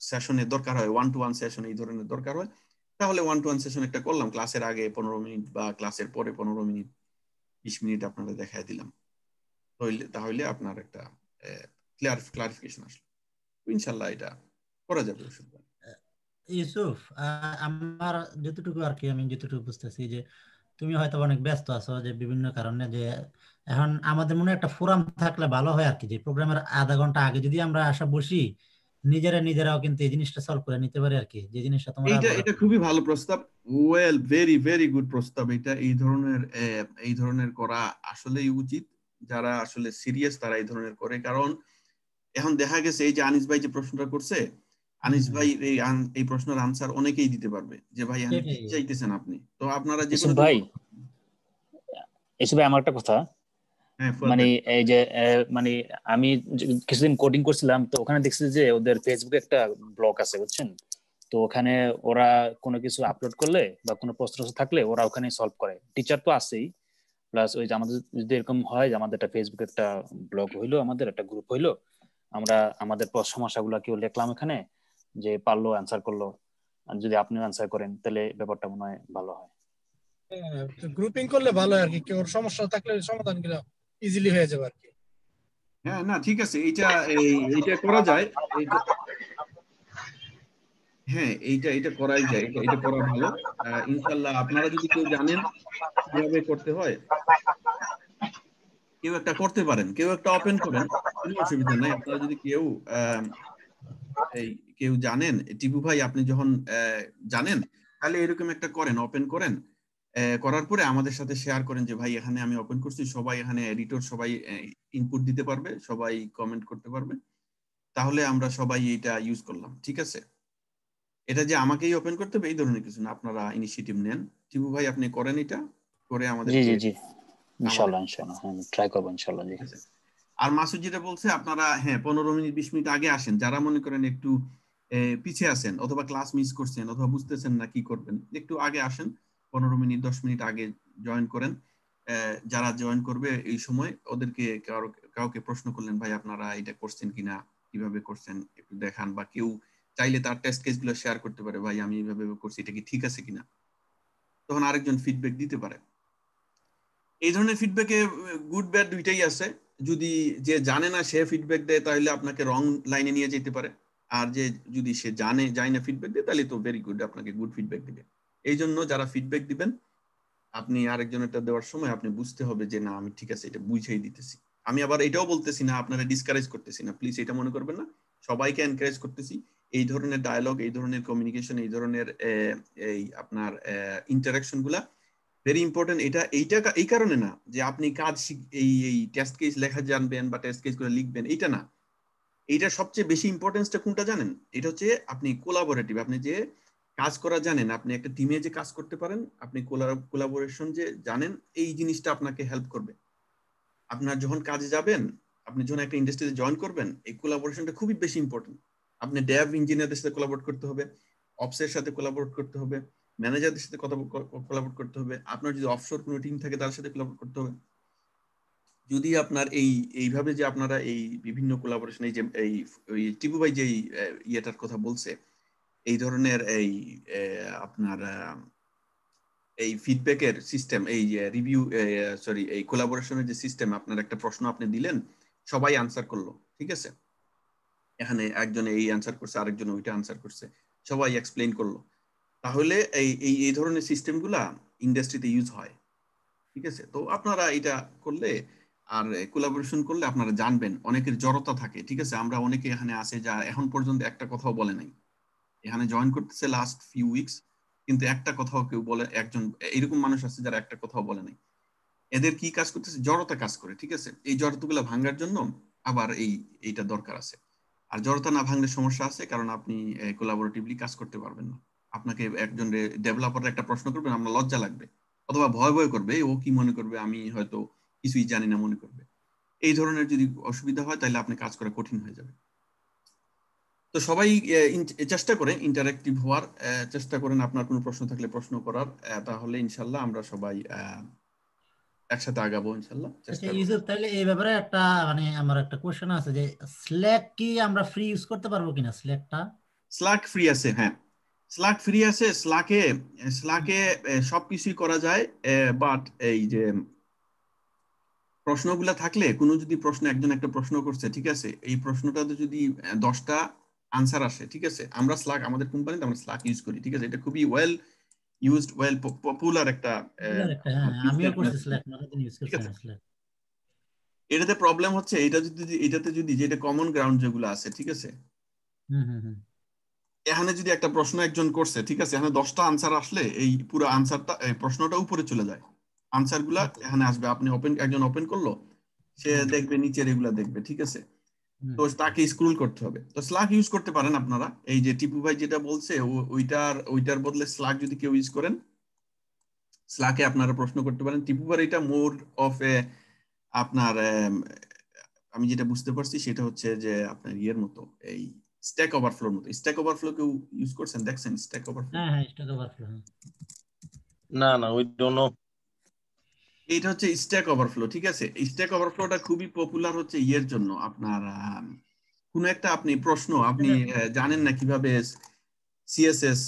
সেশনের দরকার হয়, 1-to-1 সেশন এই ধরনের দরকার হয়, তাহলে 1-to-1 সেশন একটা করলাম, ক্লাসের আগে 15 মিনিট বা ক্লাসের পরে 15 মিনিট 20 মিনিট আপনারা দেখায় দিলাম, তাহলে আপনার একটা ক্লারিফিকেশন আসলো। ইনশাল্লাহ এটা করা যাবে। ইউসুফ, আমার যতটুকু আর কি, আমি যতটুকু বুঝতেছি যে তুমি হয়তো অনেক ব্যস্ত আছো যে বিভিন্ন কারণে, যে এখন আমাদের মনে একটা ফোরাম থাকলে ভালো হয় আর কি, যে প্রোগ্রামের আধা ঘন্টা আগে যদি আমরা আসা বসি নিজেরাও কিন্তু এই জিনিসটা সলভ করে নিতে পারে আর কি, যে জিনিসটা তোমরা এটা খুবই ভালো প্রস্তাব, ওয়েল ভেরি ভেরি গুড প্রস্তাব। এটা এই ধরনের করা আসলেই উচিত। যারা আসলে সিরিয়াস তারা এই ধরনের করে, কারণ এখন দেখা গেছে এই যে আনিস ভাই যে প্রশ্নটা করছে, আনিস ভাই এই প্রশ্নের আনসার অনেকেই দিতে পারবে, যে ভাই আমি কি চাইতেছেন আপনি। তো আপনারা যে কোনো ভাই এসব আমার একটা কথা, মানে এই যে মানে আমি কিছুদিন কোডিং করছিলাম, তো ওখানে দেখছি যে ওদের ফেসবুকে একটা ব্লগ আছে বুঝছেন, তো ওখানে ওরা কোনো কিছু আপলোড করলে বা কোনো প্রশ্ন থাকলে ওরা ওখানে সলভ করে। টিচার তো আছেই, প্লাস ওই যে আমাদের যদি এরকম হয় যে আমাদের একটা ফেসবুকে একটা ব্লগ হইলো, আমাদের একটা গ্রুপ হইলো, আমরা আমাদের সমস্যাগুলো কেউ লিখলাম এখানে, যে পারলো অ্যান্সার করলো, আর যদি আপনিও অ্যান্সার করেন তাহলে ব্যাপারটা মনে হয় ভালো হয়। গ্রুপিং করলে ভালো হয় আর কি, কেউ সমস্যা থাকলে সমাধান গুলো ইজিলি হয়ে যাবে আর কি। হ্যাঁ না ঠিক আছে, এইটা করা যায়। হ্যাঁ এইটা করাই যায়, এটা করা ভালো। ইনশাআল্লাহ আপনারা যদি কেউ জানেন কিভাবে করতে হয়, কেউ একটা করতে পারেন, কেউ একটা ওপেন করেন, কোনো অসুবিধা নাই। আপনারা যদি কেউ জানেন, টিপু ভাই আপনি যখন জানেন, তাহলে এরকম একটা করেন, ওপেন করেন, করার পরে আমাদের সাথে শেয়ার করেন যে ভাই এখানে আমি ওপেন করছি, সবাই এখানে এডিটর সবাই ইনপুট দিতে পারবে, সবাই কমেন্ট করতে পারবে, তাহলে আমরা সবাই এটা ইউজ করলাম। ঠিক আছে, এটা যে আমাকেই ওপেন করতে হবে এই ধরনের কিছু না, আপনারা ইনিশিয়েটিভ নেন। টিপু ভাই আপনি করেন এটা, করে আমাদের ইনশাআল্লাহ আমি ট্রাই করব ইনশাআল্লাহ। জি আর মাসুদ যেটা বলছে, আপনারা 15 মিনিট 20 মিনিট আগে আসেন, যারা মনে করেন একটু পিছিয়ে আছেন অথবা ক্লাস মিস করছেন অথবা বুঝতেছেন না কি করবেন, একটু আগে আসেন, 15 মিনিট 10 মিনিট আগে জয়েন করেন। যারা জয়েন করবে এই সময় ওদেরকে কাউকে প্রশ্ন করলেন, ভাই আপনারা এটা করছেন কিনা, কিভাবে করছেন একটু দেখান, বা কেউ চাইলে তার টেস্ট কেস গুলো শেয়ার করতে পারে, ভাই আমি এইভাবে করছি, এটা কি ঠিক আছে কিনা, তখন আরেকজন ফিডব্যাক দিতে পারে। এই ধরনের ফিডব্যাকে গুড ব্যাড দুইটাই আছে। যদি যে জানে না সে ফিডব্যাক দেয় তাহলে আপনাকে রং লাইনে নিয়ে যেতে পারে, আর যদি সে যায় না ফিডব্যাক দেয় তাহলে তো ভেরি গুড, আপনাকে গুড ফিডব্যাক দিবে। এই জন্য যারা ফিডব্যাক দিবেন, আপনি আরেকজনেরটা দেওয়ার সময় আপনি বুঝতে হবে যে না আমি ঠিক আছে এটা বুঝেই দিতেছি। আমি আবার এটাও বলতেছি না আপনারা ডিসকারেজ করতেছি না, প্লিজ এটা মনে করবেন না, সবাইকে এনকারেজ করতেছি। এই ধরনের ডায়ালগ, এই ধরনের কমিউনিকেশন, এই ধরনের আপনার ইন্টারাকশন গুলা ভেরি ইম্পর্টেন্ট। এইটা এই কারণে না যে আপনি কাজ এই টেস্ট কেস লেখা জানবেন বা টেস্ট কেস গুলো লিখবেন, এইটা না। এইটা সবচেয়ে বেশি ইম্পর্টেন্সটা কোনটা জানেন? এটা হচ্ছে আপনি কোলাবোরেটিভ, আপনি যে কাজ করা জানেন, আপনি একটা টিমে যে কাজ করতে পারেন, আপনি কোলাবোরেশন যে জানেন, এই জিনিসটা আপনাকে হেল্প করবে। আপনার যখন কাজে যাবেন, আপনি যখন একটা ইন্ডাস্ট্রিতে জয়েন করবেন, এই কোলাবোরেশনটা খুবই বেশি ইম্পর্টেন্ট। আপনি ডেভ ইঞ্জিনিয়ারদের সাথে কোলাবোরেট করতে হবে, অপসের সাথে কোলাবোরেট করতে হবে, ম্যানেজারদের সাথে কোলাবোরেট করতে হবে, আপনার যদি অফশোর কোনো টিম থাকে তার সাথে কোলাবোরেট করতে হবে। যদি আপনার এইভাবে যে আপনারা এই বিভিন্ন কোলাবোরেশন, এই যে ওই টিপু ভাই যে ইয়েটার কথা বলছে, এই ধরনের আপনার এই ফিডব্যাকের সিস্টেম, এই রিভিউ এই কোলাবোরেশনের যে সিস্টেম, আপনার একটা প্রশ্ন আপনি দিলেন, সবাই আনসার করলো, ঠিক আছে, এখানে একজন এই আনসার করছে, আরেকজন ওইটা আনসার করছে, সবাই এক্সপ্লেইন করলো, তাহলে এই ধরনের সিস্টেমগুলা ইন্ডাস্ট্রিতে ইউজ হয়। ঠিক আছে, তো আপনারা এটা করলে আর কোলাবোরেশন করলে আপনারা জানবেন অনেকের জড়তা থাকে। ঠিক আছে, আমরা অনেকে এখানে আছে যা এখন পর্যন্ত একটা কথাও বলে নাই, এখানে জয়েন করতেছে লাস্ট ফিউ উইকস, কিন্তু একটা কথাও কেউ বলে, একজন এরকম মানুষ আছে যারা একটা কথাও বলে নাই। এদের কি কাজ করতেছে? জড়তা কাজ করে। ঠিক আছে, এই জড়তাগুলো ভাঙার জন্য আবার এইটা দরকার আছে। আর জড়তা না ভাঙলে সমস্যা আছে, কারণ আপনি কোলাবোরেটিভলি কাজ করতে পারবেন না। আপনাকে একজন ডেভেলপার একটা প্রশ্ন করবেন, আমরা লজ্জা লাগবে অথবা ভয় করবে, ও কি মনে করবে, আমি হয়তো কিছুই জানি না মনে করবে। এই ধরনের যদি অসুবিধা হয় তাহলে আপনি কাজ করা কঠিন হয়ে যাবে। তো সবাই চেষ্টা করেন ইন্টারেক্টিভ হওয়ার, চেষ্টা করেন আপনার কোনো প্রশ্ন থাকলে প্রশ্ন করার, তাহলে ইনশাল্লাহ আমরা সবাই একসাথে আগাবো ইনশাল্লাহ। আচ্ছা ইউসুফ, তাহলে এই ব্যাপারে একটা মানে আমার একটা কোশ্চেন আছে যে স্ল্যাক কি আমরা ফ্রি ইউজ করতে পারবো কিনা? স্ল্যাক ফ্রি আছে, হ্যাঁ স্ল্যাক ফ্রি আছে। স্ল্যাকে সবকিছুই করা যায়, বাট এই যে প্রশ্নগুলা থাকলে, কোনো যদি প্রশ্ন একজন একটা প্রশ্ন করছে, ঠিক আছে, এই প্রশ্নটাতে যদি 10টা আনসার আসে, ঠিক আছে, আমরা স্ল্যাক, আমাদের কোম্পানিতে আমরা স্ল্যাক ইউজ করি। ঠিক আছে, এটা খুবই ওয়েল ইউজড, ওয়েল পপুলার একটা আমিও করছি স্ল্যাক, মাঝে ইউজ করছি স্ল্যাক। এটাতে প্রবলেম হচ্ছে এটাতে যদি যেটা কমন গ্রাউন্ড যেগুলো আছে, ঠিক আছে, এখানে যদি একটা প্রশ্ন একজন করছে, ঠিক আছে, এখানে 10টা আনসার আসলে এই পুরো আনসারটা প্রশ্নটা উপরে চলে যায়, আনসার গুলা এখানে আসবে। আপনি একজন ওপেন করলো, সে দেখবে নিচের এগুলা দেখবে, ঠিক আছে। তো তাকে স্ক্রল করতে হবে। তো স্লাক ইউজ করতে পারেন আপনারা, এই যে টিপু ভাই যেটা বলছে ওইটার বদলে স্লাক যদি কেউ ইউজ করেন, স্লাকে আপনারা প্রশ্ন করতে পারেন। টিপু ভাই এটা মোর অফ এ আপনার আমি যেটা বুঝতে পারছি সেটা হচ্ছে যে আপনার ইয়ের মতো, এই স্ট্যাক ওভারফ্লোর মতো। স্ট্যাক ওভারফ্লো কেউ ইউজ করছেন, দেখছেন স্ট্যাক ওভারফ্লো? হ্যাঁ স্ট্যাক ওভারফ্লো। না উই ডোন্ট নো। এটা হচ্ছে স্ট্যাক ওভারফ্লো, ঠিক আছে। স্ট্যাক ওভারফ্লোটা খুবই পপুলার হচ্ছে ইয়ের জন্য, আপনার কোনো একটা আপনি প্রশ্ন আপনি জানেন না কিভাবে সিএসএস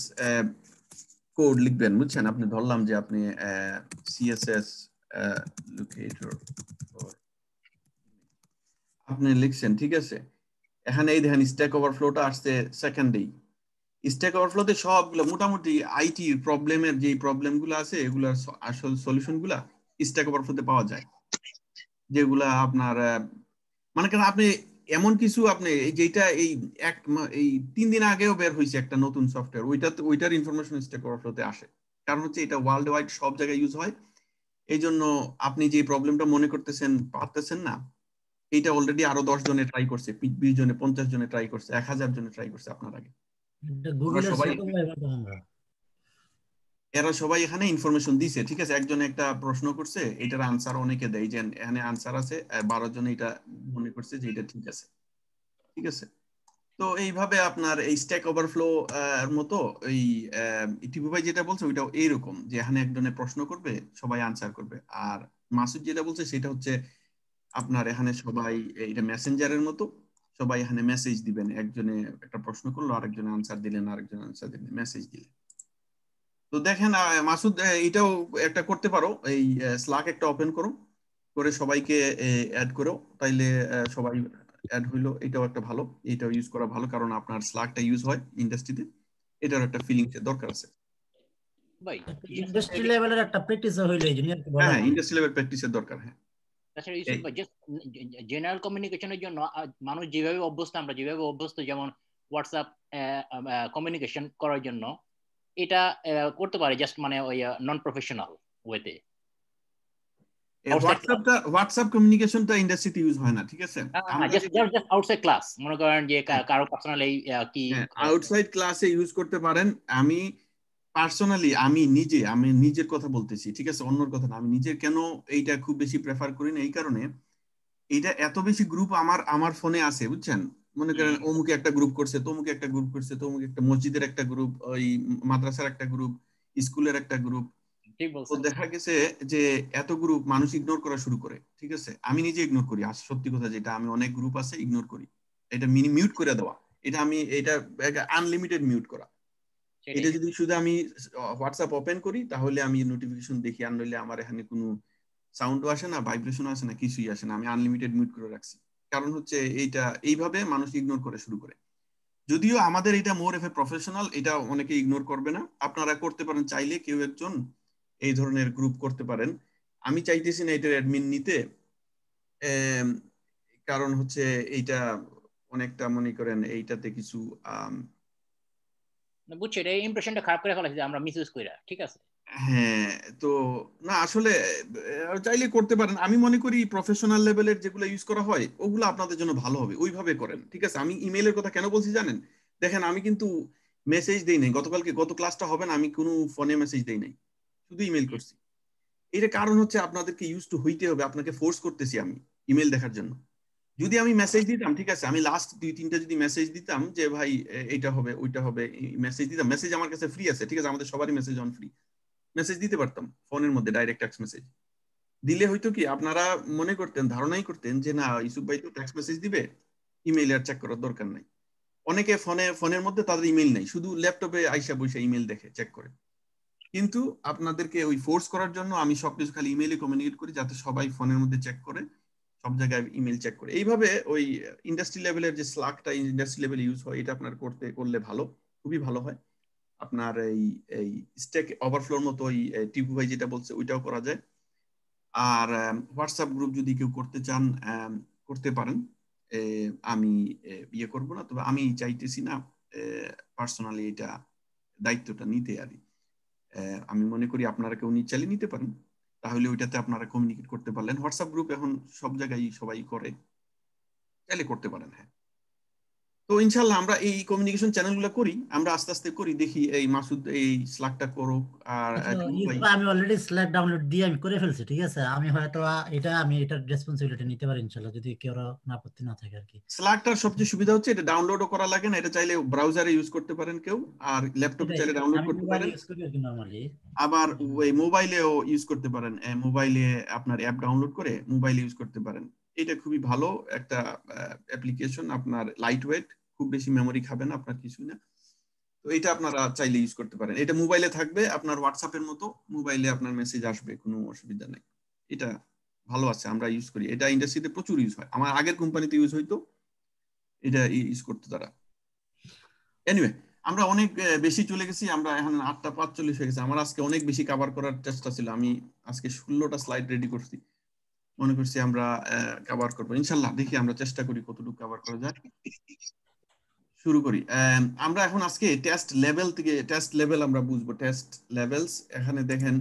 কোড লিখবেন, বুঝছেন। আপনি ধরলাম যে আপনি সিএসএস লোকেটর আপনি লিখছেন, ঠিক আছে। এখানে এই দেখেন স্ট্যাক ওভারফ্লোটা আসছে সেকেন্ডেই। স্ট্যাক ওভারফ্লোতে সবগুলো মোটামুটি আইটি প্রবলেমের যে প্রবলেমগুলো আছে এগুলার আসল সলিউশনগুলা স্ট্যাক ওভারফ্লোতে পাওয়া যায়, যেগুলা আপনার মানে কেন আপনি এমন কিছু আপনি যেটা এই 3 দিন আগেও বের হয়েছে একটা নতুন সফটওয়্যার, ওইটার ইনফরমেশন স্ট্যাক ওভারফ্লোতে আসে। কারণ হচ্ছে এটা ওয়ার্ল্ড ওয়াইড সব জায়গায় ইউজ হয়, এই জন্য আপনি যে প্রবলেমটা মনে করতেছেন পারতেছেন না, এইটা অলরেডি আরো 10 জনে ট্রাই করছে, 20 জনে, 50 জনে ট্রাই করছে, 1000 জনে ট্রাই করছে আপনার আগে। এরা সবাই এখানে ইনফরমেশন দিছে, ঠিক আছে। একজনে একটা প্রশ্ন করছে, এটার আনসার অনেকে দেয়, যে এখানে আনসার আছে, 12 জনে এটা মনে করছে যে এটা ঠিক আছে, ঠিক আছে। তো এইভাবে আপনার এই স্ট্যাক ওভারফ্লো এর মতো এই টিপু ভাই যেটা বলছে ওইটাও এইরকম, যে এখানে একজনে প্রশ্ন করবে, সবাই আনসার করবে। আর মাসুদ যেটা বলছে সেটা হচ্ছে আপনার এখানে সবাই এটা মেসেঞ্জারের মতো, সবাই এখানে মেসেজ দিবেন, একজনে একটা প্রশ্ন করলো, আরেকজনে আনসার দিলেন, আরেকজন আনসার দিলেন, মেসেজ দিলেন। তো দেখেন মাসুদ এটাও একটা করতে পারো, এই স্লাক একটা ওপেন করো, করে সবাইকে অ্যাড করো, তাইলে সবাই অ্যাড হইলো। এটাও একটা ভালো, এটাও ইউজ করা ভালো, কারণ আপনার স্লাকটা ইউজ হয় ইন্ডাস্ট্রিতে, এটার একটা ফিলিংস দরকার আছে ভাই। ইন্ডাস্ট্রি লেভেলের একটা প্র্যাকটিস হইলো, এই জন্য কি বলা। হ্যাঁ ইন্ডাস্ট্রি লেভেল প্র্যাকটিসের দরকার। হ্যাঁ তাছাড়া ইউসুফ ভাই জাস্ট জেনারেল কমিউনিকেশনের জন্য মানুষ যেভাবে অভ্যস্ত, আমরা যেভাবে অভ্যস্ত, যেমন হোয়াটসঅ্যাপ কমিউনিকেশন করার জন্য এটা করতে পারে, জাস্ট মানে ওই নন প্রফেশনাল ওয়েতে। হোয়াটসঅ্যাপ কমিউনিকেশনটা ইন্ডাস্ট্রিতে ইউজ হয় না, ঠিক আছে। জাস্ট আউটসাইড ক্লাস, মনে করেন যে কারো পার্সোনাল এই কি আউটসাইড ক্লাসে ইউজ করতে পারেন। আমি পার্সোনালি আমি নিজের কথা বলতেছি, ঠিক আছে, অন্যর কথা না। আমি নিজের কেন এইটা খুব বেশি প্রেফার করি না, এই কারণে এইটা এত বেশি গ্রুপ আমার ফোনে আছে, বুঝছেন। মনে করেন অমুকে একটা গ্রুপ করছে, তমুকে একটা গ্রুপ করছে, তমুকে একটা মসজিদের একটা গ্রুপ, ওই মাদ্রাসার একটা গ্রুপ, স্কুলের একটা গ্রুপ। তো দেখা গেছে যে এত গ্রুপ মানুষ ইগনোর করা শুরু করে, ঠিক আছে। আমি নিজে ইগনোর করি, সত্যি কথা যেটা, আমি অনেক গ্রুপ আছে ইগনোর করি। এটা মিউট করে দেওয়া, এটা আনলিমিটেড মিউট করা। এটা যদি শুধু আমি হোয়াটসঅ্যাপ ওপেন করি তাহলে আমি নোটিফিকেশন দেখি, আর নইলে আমার এখানে কোনো সাউন্ডও আসে না, ভাইব্রেশন আসে না, কিছুই আসে না। আমি আনলিমিটেড মিউট করে রাখছি, কারণ হচ্ছে এইভাবে মানুষ ইগনোর করে শুরু করে। যদিও আমাদের এটা মোর এফ এ প্রফেশনাল, এটা অনেকে ইগনোর করবে না। আপনারা করতে পারেন, চাইলে কেউ একজন এই ধরনের গ্রুপ করতে পারেন। আমি চাইতেছি না এটার অ্যাডমিন নিতে, কারণ হচ্ছে এইটা অনেকটা মনে করেন এইটাতে কিছু বুঝছি, এটা ইমপ্রেশনটা খারাপ করে ফেলাছে আমরা মিসইউজ কইরা, ঠিক আছে। হ্যাঁ, তো না আসলে চাইলে করতে পারেন। আমি মনে করি প্রফেশনাল লেভেলের যেগুলো ইউজ করা হয় ওগুলো আপনাদের জন্য ভালো হবে, ওইভাবে করেন, ঠিক আছে। আমি ইমেইলের কথা কেন বলছি জানেন? দেখেন আমি কিন্তু মেসেজ দেই নাই, গত ক্লাসটা হবে না, আমি কোনো ফোনে মেসেজ দেই নাই, শুধু ইমেইল করছি। এর কারণ হচ্ছে আপনাদেরকে ইউজ টু হইতে হবে, আপনাকে ফোর্স করতেছি আমি ইমেইল দেখার জন্য। যদি আমি মেসেজ দিতাম, ঠিক আছে, আমি লাস্ট 2-3টা যদি মেসেজ দিতাম যে ভাই এইটা হবে ওইটা হবে, মেসেজ দিতাম, মেসেজ আমার কাছে ফ্রি আছে, ঠিক আছে, আমাদের সবারই মেসেজ অন ফ্রি, মেসেজ দিতে পারতাম ফোনের মধ্যে, ডাইরেক্ট টেক্সট মেসেজ দিলে হয়তো কি আপনারা মনে করতেন, ধারণাই করতেন যে না ইউসুফ ভাই তো টেক্সট মেসেজ দিবে, ইমেইল আর চেক করার দরকার নাই। অনেকে ফোনের মধ্যে তাদের ইমেইল নাই, শুধু ল্যাপটপে আইসা বসে ইমেইল দেখে, চেক করে। কিন্তু আপনাদেরকে ওই ফোর্স করার জন্য আমি সবকিছু খালি ইমেইলে কমিউনিকেট করি, যাতে সবাই ফোনের মধ্যে চেক করে, সব জায়গায় ইমেইল চেক করে। এইভাবে ওই ইন্ডাস্ট্রি লেভেলের যে স্লাকটা ইন্ডাস্ট্রি লেভেলে ইউজ হয়, এটা আপনার করলে ভালো, খুবই ভালো হয়। আপনার এই স্ট্যাক ওভারফ্লোর মতো ওই টিপু ভাই যেটা বলছে ওইটাও করা যায়। আর হোয়াটসঅ্যাপ গ্রুপ যদি কেউ করতে চান করতে পারেন, আমি ইয়ে করব না, তবে আমি চাইতেছি না পার্সোনালি এটা দায়িত্বটা নিতে আর আমি মনে করি আপনারা কেউ চালিয়ে নিতে পারেন, তাহলে ওইটাতে আপনারা কমিউনিকেট করতে পারলেন। হোয়াটসঅ্যাপ গ্রুপ এখন সব জায়গায় সবাই করে, চাইলে করতে পারেন। হ্যাঁ, তো ইনশাআল্লাহ আমরা এই কমিউনিকেশন চ্যানেলগুলো করি, আমরা আস্তে আস্তে করি, দেখি এই মাসুদ এই স্ল্যাকটা করুক। আর আমি অলরেডি স্ল্যাক ডাউনলোড দিয়ে আমি করে ফেলছি, ঠিক আছে। আমি হয়তো আমি এটার রেসপন্সিবিলিটি নিতে পারি ইনশাআল্লাহ, যদি কেউ আপত্তি না থাকে আর কি। স্ল্যাকটার সবচেয়ে সুবিধা হচ্ছে এটা ডাউনলোডও করা লাগে না, এটা চাইলে ব্রাউজারে ইউজ করতে পারেন কেউ, আর ল্যাপটপে চাইলে ডাউনলোড করতে পারেন, আবার ওই মোবাইলেও ইউজ করতে পারেন। মোবাইলে আপনার অ্যাপ ডাউনলোড করে মোবাইলে ইউজ করতে পারেন। এটা খুবই ভালো একটা অ্যাপ্লিকেশন, আপনার লাইট ওয়েট, খুব বেশি মেমোরি খাবে না আপনার, কিছুই না। তো এটা আপনারা চাইলে ইউজ করতে পারেন। এটা মোবাইলে থাকবে আপনার হোয়াটসঅ্যাপের মতো, মোবাইলে আপনার মেসেজ আসবে, কোনো অসুবিধা নেই। এটা ভালো আছে, আমরা ইউজ করি। এটা ইন্ডাস্ট্রিতে প্রচুর ইউজ হয়, আমার আগের কোম্পানিতে ইউজ হইতো, এটা ইউজ করতো তারা। এনিওয়ে, আমরা অনেক বেশি চলে গেছি, আমরা এখন 8:45 হয়ে গেছে। আমার আজকে অনেক বেশি কভার করার চেষ্টা ছিল, আমি আজকে 16টা স্লাইড রেডি করছি, মনে করছি আমরা কভার করবো ইনশাল্লাহ। দেখি আমরা চেষ্টা করি কতটুকু কভার করা যায়। শুরু করি। আমরা এখন আজকে টেস্ট লেভেল থেকে, টেস্ট লেভেল আমরা বুঝবো, টেস্ট লেভেলস। এখানে দেখেন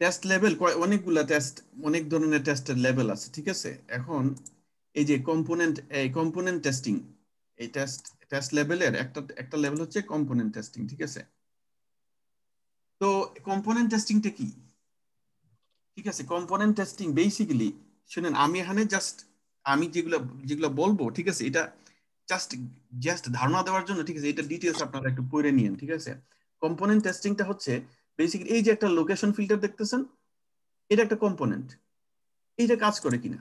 টেস্ট লেভেল অনেকগুলা টেস্ট, অনেক ধরনের টেস্টের লেভেল আছে, ঠিক আছে। এখন এই যে কম্পোনেন্ট টেস্টিং, এই টেস্ট লেভেলের একটা লেভেল হচ্ছে কম্পোনেন্ট টেস্টিং, ঠিক আছে। তো কম্পোনেন্ট টেস্টিংটা কি? ঠিক আছে, কম্পোনেন্ট টেস্টিং বেসিক্যালি, শুনেন আমি এখানে জাস্ট আমি যেগুলো বলবো, ঠিক আছে, এটা জাস্ট ধারণা দেওয়ার জন্য, ঠিক আছে। এটা ডিটেইলস আপনারা একটু পড়ে নিয়েন, ঠিক আছে। কম্পোনেন্ট টেস্টিংটা হচ্ছে বেসিক্যালি এই যে একটা লোকেশন ফিল্টার দেখতেছেন, এটা একটা কম্পোনেন্ট, এইটা কাজ করে কিনা,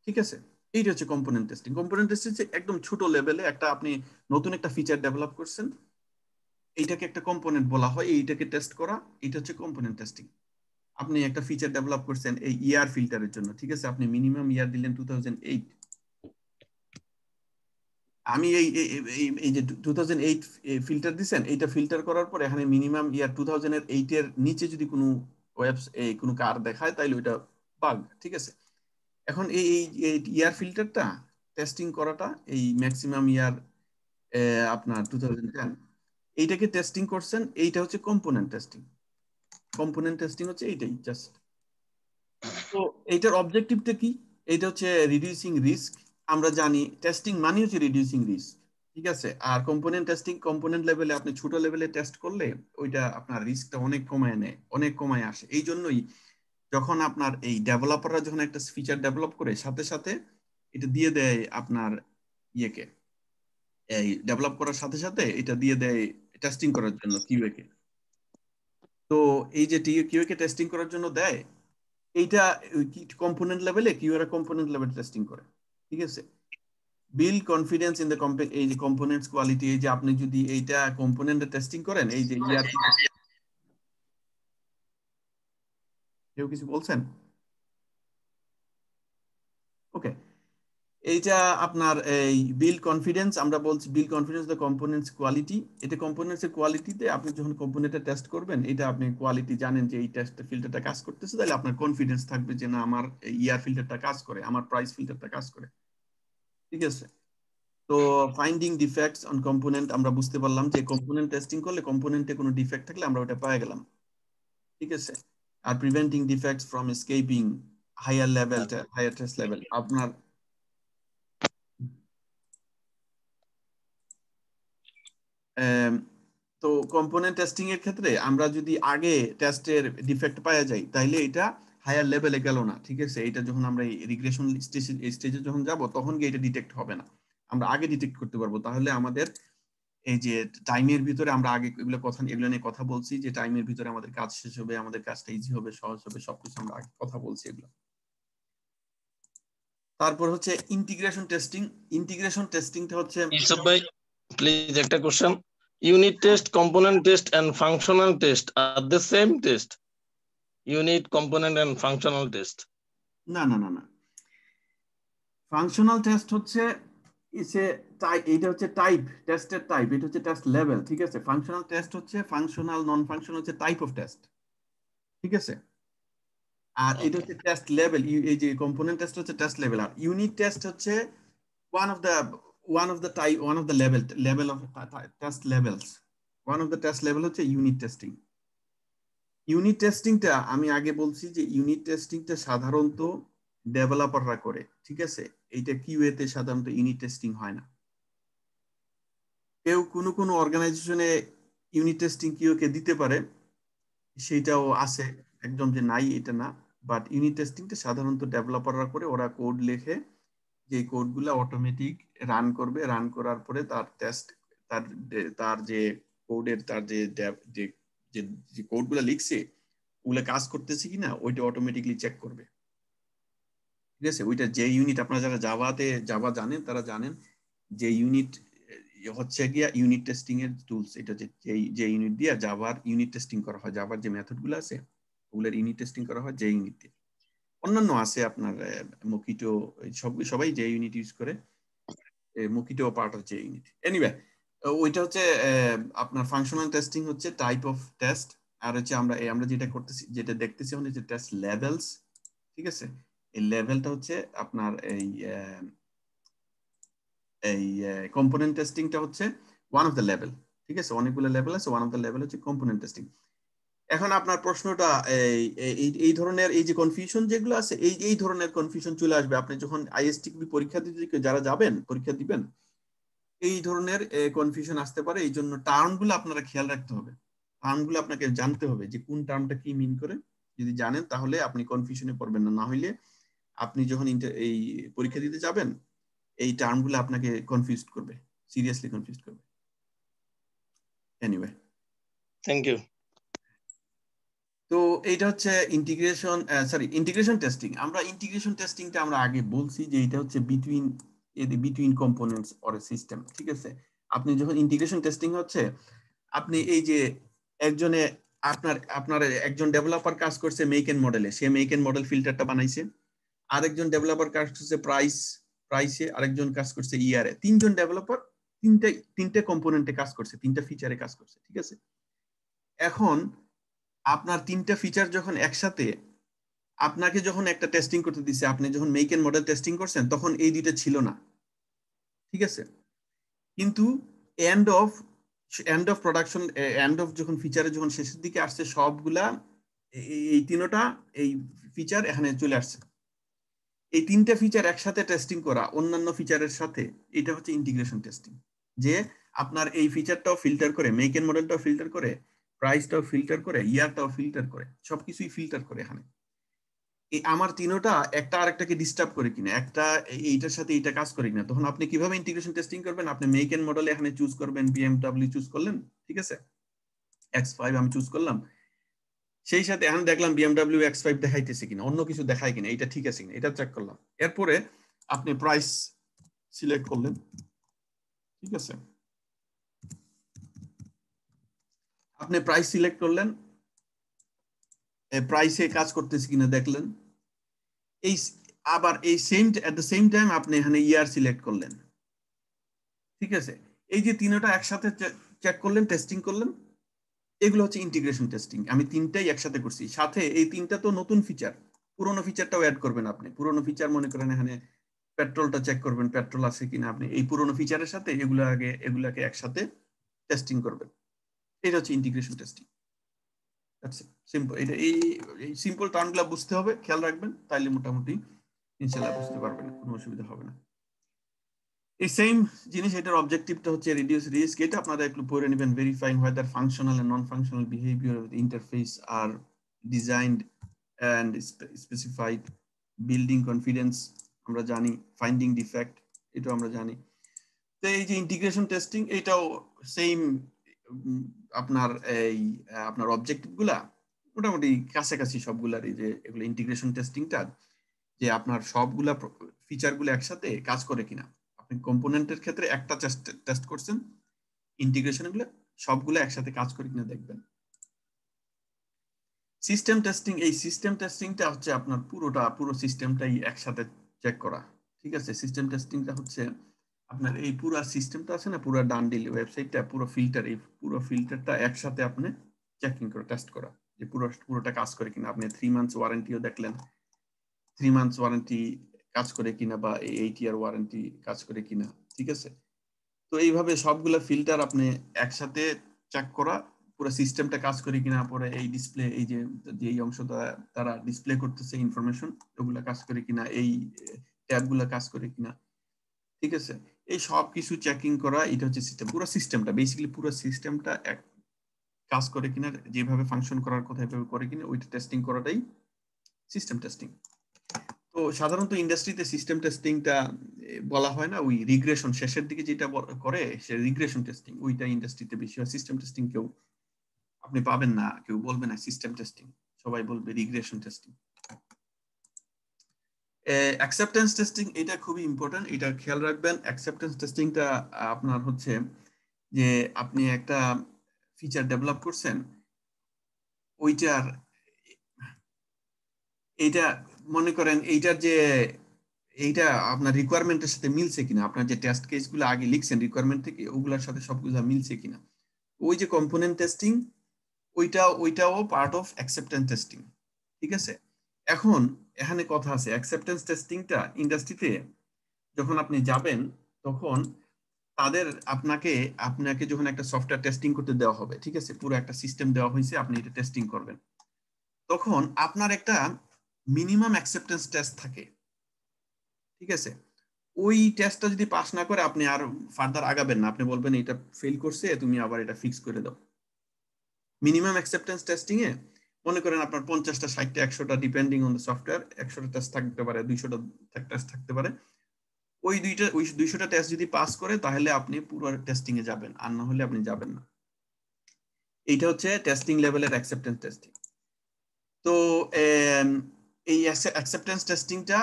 ঠিক আছে। এইটা হচ্ছে কম্পোনেন্ট টেস্টিং। কম্পোনেন্ট টেস্টিং হচ্ছে একদম ছোট লেভেলে একটা আপনি নতুন একটা ফিচার ডেভেলপ করছেন, এইটাকে একটা কম্পোনেন্ট বলা হয়, এইটাকে টেস্ট করা, এটা হচ্ছে কম্পোনেন্ট টেস্টিং। আপনি একটা ফিচার ডেভেলপ করছেন এই ইয়ার ফিল্টারের জন্য, ঠিক আছে, আপনি মিনিমাম ইয়ার দিলেন 2008। আমি এই যে 2008 ফিল্টার দিছেন, এইটা ফিল্টার করার পর এখানে মিনিমাম ইয়ার 2008 এর নিচে যদি কোনো কোনো কার দেখায়, তাইলে ওইটা বাগ, ঠিক আছে। এখন এই ইয়ার ফিল্টারটা টেস্টিং করাটা, এই ম্যাক্সিমাম ইয়ার আপনার 2010, এইটাকে টেস্টিং করছেন, এইটা হচ্ছে কম্পোনেন্ট টেস্টিং। কম্পোনেন্ট টেস্টিং হচ্ছে এইটাই জাস্ট। তো এইটার অবজেক্টিভটা কি? এটা হচ্ছে রিডিউসিং রিস্ক। আমরা জানি টেস্টিং মানে হচ্ছে রিডিউসিং রিস্ক, ঠিক আছে। আর কম্পোনেন্ট টেস্টিং, কম্পোনেন্ট লেভেলে আপনি ছোট লেভেলে টেস্ট করলে ওইটা আপনার রিস্কটা অনেক কমায় নেয়, অনেক কমায় আসে। এই জন্যই যখন আপনার এই ডেভেলপাররা যখন একটা ফিচার ডেভেলপ করে, সাথে সাথে এটা দিয়ে দেয় আপনার ইয়েকে, এই ডেভেলপ করার সাথে সাথে এটা দিয়ে দেয় টেস্টিং করার জন্য কিউএ কে। তো এই যে কিউএ কে টেস্টিং করার জন্য দেয়, এইটা কম্পোনেন্ট লেভেলে কিউআর কম্পোনেন্ট লেভেল টেস্টিং করে, ঠিক আছে। বিল্ড কনফিডেন্স ইন দ্য এই যে কম্পোনেন্টস কোয়ালিটি, এই যে আপনি যদি এইটা কম্পোনেন্টে টেস্টিং করেন, এই যে কেউ কিছু বলছেন? ওকে, এইটা আপনার এই বিল্ড কনফিডেন্স, আমরা বলছি build confidence the components quality. এটা কম্পোনেন্টস এর কোয়ালিটিতে আপনি যখন কম্পোনেন্টে টেস্ট করবেন, এটা আপনি কোয়ালিটি জানেন যে এই টেস্ট ফিল্টারটা কাজ করতেছে, তাহলে আপনার কনফিডেন্স থাকবে যে না, আমার ইয়ার ফিল্টারটা কাজ করে, আমার প্রাইস ফিল্টারটা কাজ করে, ঠিক আছে। তো ফাইন্ডিং ডিফেক্টস অন কম্পোনেন্ট, আমরা বুঝতে পারলাম যে কম্পোনেন্ট টেস্টিং করলে কম্পোনেন্টে কোনো ডিফেক্ট থাকলে আমরা ওটা পেয়ে গেলাম, ঠিক আছে। আর preventing defects from escaping higher level, higher test level. আপনার তো কম্পোনেন্ট টেস্টিং এর ক্ষেত্রে আমরা যদি আগে টেস্টের ডিফেক্ট পাওয়া যায়, তাইলে এটা হায়ার লেভেলে গেল না, ঠিক আছে। এটা যখন আমরা রিগ্রেশন স্টেজে যখন যাব, তখন গিয়ে এটা ডিটেক্ট হবে না, আমরা আগে ডিটেক্ট করতে পারবো। তাহলে আমাদের এই যে টাইমের ভিতরে, আমরা আগে এগুলো নিয়ে কথা বলছি, যে টাইমের ভিতরে আমাদের কাজ শেষ হবে, আমাদের কাজটা ইজি হবে, সহজ হবে, সবকিছু আমরা আগে কথা বলছি এগুলো। তারপর হচ্ছে ইন্টিগ্রেশন টেস্টিং। ইন্টিগ্রেশন টেস্টিংটা হচ্ছে, ইসব ভাই প্লিজ একটা question, unit test, component test and functional test are the same test? Unit, component and functional test? না না না না, ফাংশনাল টেস্ট হচ্ছে এটা হচ্ছে টাইপ, টেস্টের টাইপ, এটা হচ্ছে টেস্ট লেভেল, ঠিক আছে। ফাংশনাল টেস্ট হচ্ছে ফাংশনাল, নন ফাংশনাল হচ্ছে টাইপ অফ টেস্ট, ঠিক আছে। আর এটা হচ্ছে টেস্ট লেভেল, এই যে কম্পোনেন্ট টেস্ট হচ্ছে টেস্ট লেভেল, আর ইউনিট টেস্ট হচ্ছে one of the level of test levels. One of the test level হচ্ছে ইউনিট টেস্টিং। ইউনিট টেস্টিংটা আমি আগে বলছি যে ইউনিট টেস্টিংটা সাধারণত ডেভেলপাররা করে, ঠিক আছে? এইটা কিউএ তে সাধারণত ইউনিট টেস্টিং হয় না। কেউ কোনো অর্গানাইজেশনে ইউনিট টেস্টিং কিউএ কে দিতে পারে, সেটাও আছে, একদম যে নাই এটা না, বাট ইউনিট টেস্টিংটা সাধারণত ডেভেলপাররা করে। ওরা কোড লেখে, যে কোডগুলো অটোমেটিক রান করবে, রান করার পরে তার টেস্ট, তার যে কোডের তার যে কোডগুলো লিখছে ওগুলো কাজ করতেছে কিনা ওইটা অটোমেটিকলি চেক করবে, ঠিক আছে? ওইটা যে ইউনিট, আপনারা যারা জাভা জানেন তারা জানেন যে ইউনিট হচ্ছে গিয়া ইউনিট টেস্টিং এর টুলস। এটা যে ইউনিট দিয়ে জাভার ইউনিট টেস্টিং করা হয়, জাভার যে মেথডগুলো আছে ওগুলোর ইউনিট টেস্টিং করা হয় যে ইউনিট দিয়ে। অন্যান্য আছে আপনার মকিটো, সবাই যে ইউনিট ইউজ করে, মকিটো পার্ট অফ যে ইউনিট। এনিওয়ে, ওইটা হচ্ছে আপনার ফাংশনাল টেস্টিং হচ্ছে টাইপ অফ টেস্ট, আর হচ্ছে আমরা যেটা করতেছি, যেটা দেখতেছি আমাদের যে টেস্ট লেভেলস, ঠিক আছে? এই লেভেলটা হচ্ছে আপনার এই কম্পোনেন্ট টেস্টিংটা হচ্ছে ওয়ান অফ দ্য লেভেল, ঠিক আছে? অনেকগুলো লেভেল আছে, ওয়ান অফ দ্য লেভেল হচ্ছে কম্পোনেন্ট টেস্টিং। এখন আপনার প্রশ্নটা এই ধরনের এই যে কনফিউশন যেগুলো আছে, এই ধরনের কনফিউশন চলে আসবে আপনি যখন আইএসটিপি পরীক্ষা দিতে যারা যাবেন, পরীক্ষা দিবেন, এই ধরনের কনফিউশন আসতে পারে। এই জন্য টার্মগুলো আপনারা খেয়াল রাখতে হবে, টার্মগুলো আপনাকে জানতে হবে যে কোন টার্মটা কি মিন করে। যদি জানেন তাহলে আপনি কনফিউশনে পড়বেন না, না হইলে আপনি যখন এই পরীক্ষা দিতে যাবেন এই টার্মগুলো আপনাকে কনফিউজ করবে, সিরিয়াসলি কনফিউজ করবে। Anyway, thank you. তো এইটা হচ্ছে ইন্টিগ্রেশন টেস্টিং। আমরা ইন্টিগ্রেশন টেস্টিংটা আমরা আগে বলছি যে এটা হচ্ছে between components or a system, ঠিক আছে? আপনি যখন ইন্টিগ্রেশন টেস্টিং হচ্ছে, আপনি এই যে আপনার একজন ডেভেলপার কাজ করছে মেক এন্ড মডেলে, সে মেক এন্ড মডেল ফিল্টারটা বানাইছে। আরেকজন ডেভেলপার কাজ করছে প্রাইসে, আরেকজন কাজ করছে ইয়ারে। তিনজন ডেভেলপার তিনটে কম্পোনেন্টে কাজ করছে, তিনটা ফিচারে কাজ করছে, ঠিক আছে? এখন আপনার তিনটা ফিচার যখন একসাথে, আপনাকে যখন একটা টেস্টিং করতে দিছে, আপনি যখন মেক এন্ড মডেল টেস্টিং করছেন তখন এই দুইটা ছিল না, ঠিক আছে? কিন্তু end of production, end of যখন ফিচারে যখন শেষের দিকে আসছে, সবগুলা এই তিনটা এই ফিচার এখানে চলে আসছে। এই তিনটা ফিচার একসাথে টেস্টিং করা অন্যান্য ফিচারের সাথে, এটা হচ্ছে ইন্টিগ্রেশন টেস্টিং। যে আপনার এই ফিচারটাও ফিল্টার করে, মেক এন্ড মডেলটাও ফিল্টার করে, প্রাইসটাও ফিল্টার করে, ইয়ারটাও ফিল্টার করে, সবকিছুই ফিল্টার করে এখানে। এই আমার তিনটা একটা আরেকটাকে ডিস্টার্ব করে কিনা, একটা এইটার সাথে এইটা কাজ করে কিনা, তখন আপনি কিভাবে ইন্টিগ্রেশন টেস্টিং করবেন? আপনি মেক এন্ড মডেল এখানে চুজ করবেন, BMW চুজ করলেন, ঠিক আছে? X5 আমি চুজ করলাম, সেই সাথে এখন দেখলাম BMW X5 দেখাইতেছে কিনা, অন্য কিছু দেখায় কিনা, এটা ঠিক আছে কিনা, এটা চেক করলাম। এরপরে আপনি প্রাইস সিলেক্ট করলেন, ঠিক আছে? আপনি প্রাইস সিলেক্ট করলেন, প্রাইসে কাজ করতেছে কিনা দেখলেন। আবার এট দ্য সেম টাইম আপনি এখানে ইয়ার সিলেক্ট করলেন, ঠিক আছে? এই যে তিনটা একসাথে চেক করলেন, টেস্টিং করলেন, এগুলো হচ্ছে ইন্টিগ্রেশন টেস্টিং। আমি তিনটাই একসাথে করছি। সাথে এই তিনটা তো নতুন ফিচার, পুরোনো ফিচারটাও অ্যাড করবেন আপনি। পুরোনো ফিচার মনে করেন এখানে পেট্রোলটা চেক করবেন, পেট্রোল আছে কিনা, আপনি এই পুরোনো ফিচারের সাথে এগুলাকে একসাথে টেস্টিং করবেন। এটা হচ্ছে ইন্টিগ্রেশন টেস্টিং। সিম্পল। এটা এই সিম্পল টার্মগুলো বুঝতে হবে, খেয়াল রাখবেন, তাইলে মোটামুটি ইনশাআল্লাহ বুঝতে পারবেন, কোনো অসুবিধা হবে না। এই সেম জিনিস, এটার অবজেক্টিভটা হচ্ছে রিডিউস রিস্ক। এটা আপনারা একটু পড়ে নেবেন। Verifying whether functional and non-functional behavior of the interface are designed and specified, building confidence আমরা জানি, ফাইন্ডিং ডিফেক্ট এটাও আমরা জানি। তো এই যে ইন্টিগ্রেশন টেস্টিং, এটাও সেম। আপনার অবজেক্টিভ গুলা মোটামুটি কাছাকাছি সবগুলার। এই যে এগুলো ইন্টিগ্রেশন টেস্টিংটা, যে আপনার সবগুলা ফিচার গুলো একসাথে কাজ করে কিনা। আপনি কম্পোনেন্টের ক্ষেত্রে একটা টেস্ট করছেন, ইন্টিগ্রেশন গুলো সবগুলো একসাথে কাজ করে কিনা দেখবেন। সিস্টেম টেস্টিং, এই সিস্টেম টেস্টিংটা হচ্ছে আপনার পুরো সিস্টেমটাই একসাথে চেক করা, ঠিক আছে? সিস্টেম টেস্টিংটা হচ্ছে আপনার এই পুরো সিস্টেমটা আছে না, পুরো ডান্ডিল ওয়েবসাইটটা, পুরো ফিল্টার, এই পুরো ফিল্টারটা একসাথে আপনি চেকিং করে টেস্ট করা, যে পুরোটা কাজ করে কিনা। আপনি 3 মান্থস ওয়ারেন্টিও দেখলেন, 3 মান্থস ওয়ারেন্টি কাজ করে কিনা, বা 8 ইয়ার ওয়ারেন্টি কাজ করে কিনা, ঠিক আছে। তো এইভাবে সবগুলা ফিল্টার আপনি একসাথে চেক করা, পুরো সিস্টেমটা কাজ করে কিনা, পরে এই ডিসপ্লে, এই যে এই অংশটা তারা ডিসপ্লে করতেছে ইনফরমেশন, ওগুলা কাজ করে কিনা, এই ট্যাবগুলা কাজ করে কিনা, ঠিক আছে। এই সব কিছু চেকিং করা, এটা হচ্ছে সিস্টেম। পুরো সিস্টেমটা বেসিক্যালি পুরো সিস্টেমটা কাজ করে কিনা, যেভাবে ফাংশন করার কথা এভাবে করে কিনা, ওইটা টেস্টিং করাটাই সিস্টেম টেস্টিং। তো সাধারণত ইন্ডাস্ট্রিতে সিস্টেম টেস্টিংটা বলা হয় না, ওই রিগ্রেশন শেষের দিকে যেটা করে সে রিগ্রেশন টেস্টিং, ওইটা ইন্ডাস্ট্রিতে বেশি হয়। সিস্টেম টেস্টিং কেউ আপনি পাবেন না, কেউ বলবে না সিস্টেম টেস্টিং, সবাই বলবে রিগ্রেশন টেস্টিং। অ্যাকসেপ্টেন্স টেস্টিং, এটা খুবই ইম্পর্টেন্ট, এটা খেয়াল রাখবেন। অ্যাকসেপ্টেন্স টেস্টিংটা আপনার হচ্ছে যে আপনি একটা ফিচার ডেভেলপ করছেন, ওইটার এইটা মনে করেন এইটার যে এইটা আপনার রিকোয়ারমেন্টের সাথে মিলছে কিনা, আপনার যে টেস্ট কেসগুলো আগে লিখছেন রিকোয়ারমেন্ট থেকে, ওগুলোর সাথে সবগুলো মিলছে কিনা, ওই যে কম্পোনেন্ট টেস্টিং, ওইটাও পার্ট অফ অ্যাকসেপ্টেন্স টেস্টিং, ঠিক আছে। এখন এখানে কথা আছে, অ্যাকসেপ্টেন্স টেস্টিংটা ইন্ডাস্ট্রিতে যখন আপনি যাবেন, তখন আপনাকে যখন একটা সফটওয়্যার টেস্টিং করতে দেওয়া হবে, ঠিক আছে, পুরো একটা সিস্টেম দেওয়া হয়েছে, আপনি এটা টেস্টিং করবেন, তখন আপনার একটা মিনিমাম অ্যাকসেপ্টেন্স টেস্ট থাকে, ঠিক আছে। ওই টেস্টটা যদি পাস না করে, আপনি আর ফার্দার আগাবেন না, আপনি বলবেন এটা ফেল করছে, তুমি আবার এটা ফিক্স করে দাও। মিনিমাম অ্যাকসেপ্টেন্স টেস্টিং এ মনে করেন আপনার 50টা 60টা 100টা ডিপেন্ডিং অন দ্য সফটওয়্যার, 100টা টেস্ট থাকতে পারে, 200টা টেস্ট থাকতে পারে। ওই 200টা টেস্ট যদি পাস করে, তাহলে আপনি পুরো টেস্টিং এ যাবেন, আর না হলে আপনি যাবেন না। এইটা হচ্ছে টেস্টিং লেভেলের অ্যাকসেপ্টেন্স টেস্টিং। তো এই অ্যাকসেপ্টেন্স টেস্টিংটা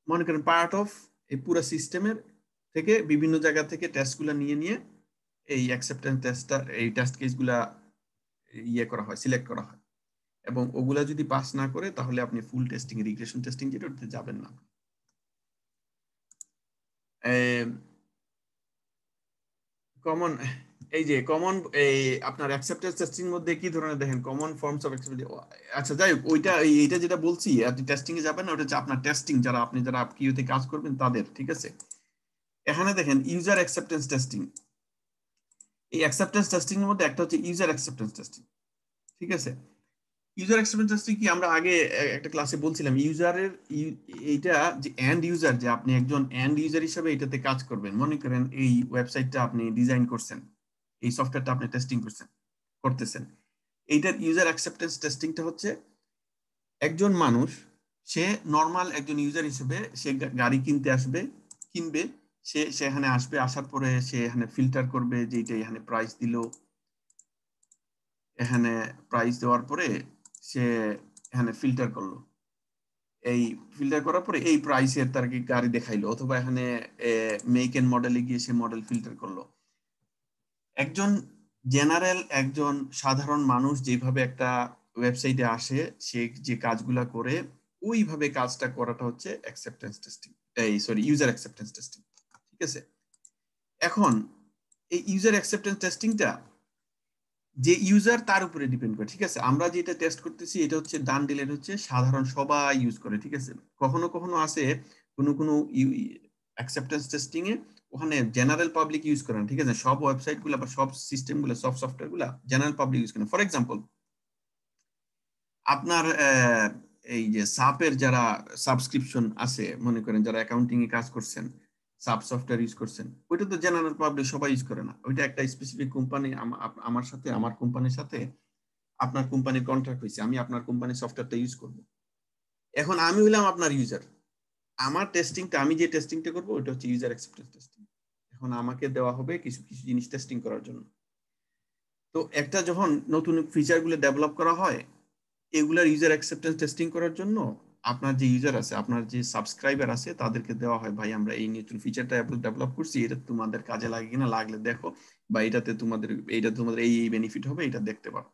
মনে করেন পার্ট অফ এই পুরো সিস্টেমের থেকে বিভিন্ন জায়গা থেকে টেস্টগুলো নিয়ে এই অ্যাকসেপ্টেন্স টেস্টটা, এই টেস্ট কেসগুলা করা হয়, সিলেক্ট করা হয়, এবং ওগুলা যদি পাস না করে, তাহলে আপনি ফুল টেস্টিং, রিগ্রেশন টেস্টিং যেটা, ওটাতে যাবেন না। কমন এই যে কমন এই আপনার অ্যাকসেপ্টেন্স টেস্টিং মধ্যে কি ধরনের দেখেন কমন ফর্মস অফ অ্যাকসেপ্টেন্স। আচ্ছা যাই হোক, এইটা যেটা বলছি, আপনি টেস্টিং এ যাবেন না, ওটা হচ্ছে আপনার টেস্টিং, যারা কিউতে কাজ করবেন তাদের, ঠিক আছে। এখানে দেখেন ইউজার অ্যাকসেপ্টেন্স টেস্টিং। এই অ্যাকসেপ্টেন্স টেস্টিং এর মধ্যে একটা হচ্ছে ইউজার অ্যাকসেপ্টেন্স টেস্টিং, ঠিক আছে। ইউজার অ্যাকসেপ্টেন্স টেস্টিং কি, আমরা আগে একটা ক্লাসে বলছিলাম, ইউজারের এইটা যে এন্ড ইউজার, যে আপনি একজন এন্ড ইউজার হিসেবে এটাতে কাজ করবেন। মনে করেন এই ওয়েবসাইটটা আপনি ডিজাইন করছেন, এই সফটওয়্যারটা আপনি টেস্টিং করতেছেন, এইটার ইউজার অ্যাকসেপ্টেন্স টেস্টিংটা হচ্ছে একজন মানুষ, সে নর্মাল একজন ইউজার হিসেবে সে গাড়ি কিনবে, সে এখানে আসবে, আসার পরে সে এখানে ফিল্টার করবে, যে এটা এখানে প্রাইস দিল, এখানে প্রাইস দেওয়ার পরে সে এখানে ফিল্টার করলো, এই ফিল্টার করার পরে এই প্রাইসের তার কি গাড়ি দেখাইলো, অথবা এখানে মেক এন্ড মডেলে গিয়ে সে মডেল ফিল্টার করলো। একজন সাধারণ মানুষ যেভাবে একটা ওয়েবসাইটে আসে, সে যে কাজগুলা করে, ওইভাবে কাজটা করাটা হচ্ছে acceptance testing, user acceptance testing, ঠিক আছে। এখন এই ইউজার অ্যাকসেপ্টেন্স টেস্টিংটা যে ইউজার তার উপরে ডিপেন্ড করে, ঠিক আছে। আমরা যেটা টেস্ট করতেছি, এটা হচ্ছে ডান ডিলেট হচ্ছে সাধারণ সবাই ইউজ করে, ঠিক আছে। কখনো কখনো আছে কোনো অ্যাকসেপ্টেন্স টেস্টিং এ ওখানে জেনারেল পাবলিক ইউজ করে না, ঠিক আছে। সব ওয়েবসাইট গুলা বা সব সিস্টেম গুলা, সব সফটওয়্যার গুলা জেনারেল পাবলিক ইউজ করে। ফর এক্সাম্পল, আপনার এই যে সাপের যারা সাবস্ক্রিপশন আছে, মনে করেন যারা অ্যাকাউন্টিং এ কাজ করছেন, সাব সফটওয়্যার ইউজ করছেন, ওইটা তো জেনারেল পাবলিক সবাই ইউজ করে না, ওইটা একটা স্পেসিফিক কোম্পানি, আমার কোম্পানির সাথে আপনার কোম্পানির কন্ট্রাক্ট হয়েছে, আমি আপনার কোম্পানির সফটওয়্যারটা ইউজ করব। এখন আমি হইলাম আপনার ইউজার, আমার টেস্টিংটা, আমি যে টেস্টিংটা করবো ওটা হচ্ছে ইউজার অ্যাকসেপ্টেন্স টেস্টিং। এখন আমাকে দেওয়া হবে কিছু কিছু জিনিস টেস্টিং করার জন্য। তো একটা যখন নতুন ফিচার গুলো ডেভেলপ করা হয়, এগুলার ইউজার অ্যাকসেপ্টেন্স টেস্টিং করার জন্য আপনার যে ইউজার আছে, আপনার যে সাবস্ক্রাইবার আছে, তাদেরকে দেওয়া হয়, ভাই আমরা এই নতুন ফিচারটা ডেভেলপ করছি, এটা তোমাদের কাজে লাগে কিনা, লাগলে দেখো, বা এইটা তোমাদের এই বেনিফিট হবে, এটা দেখতে পারো।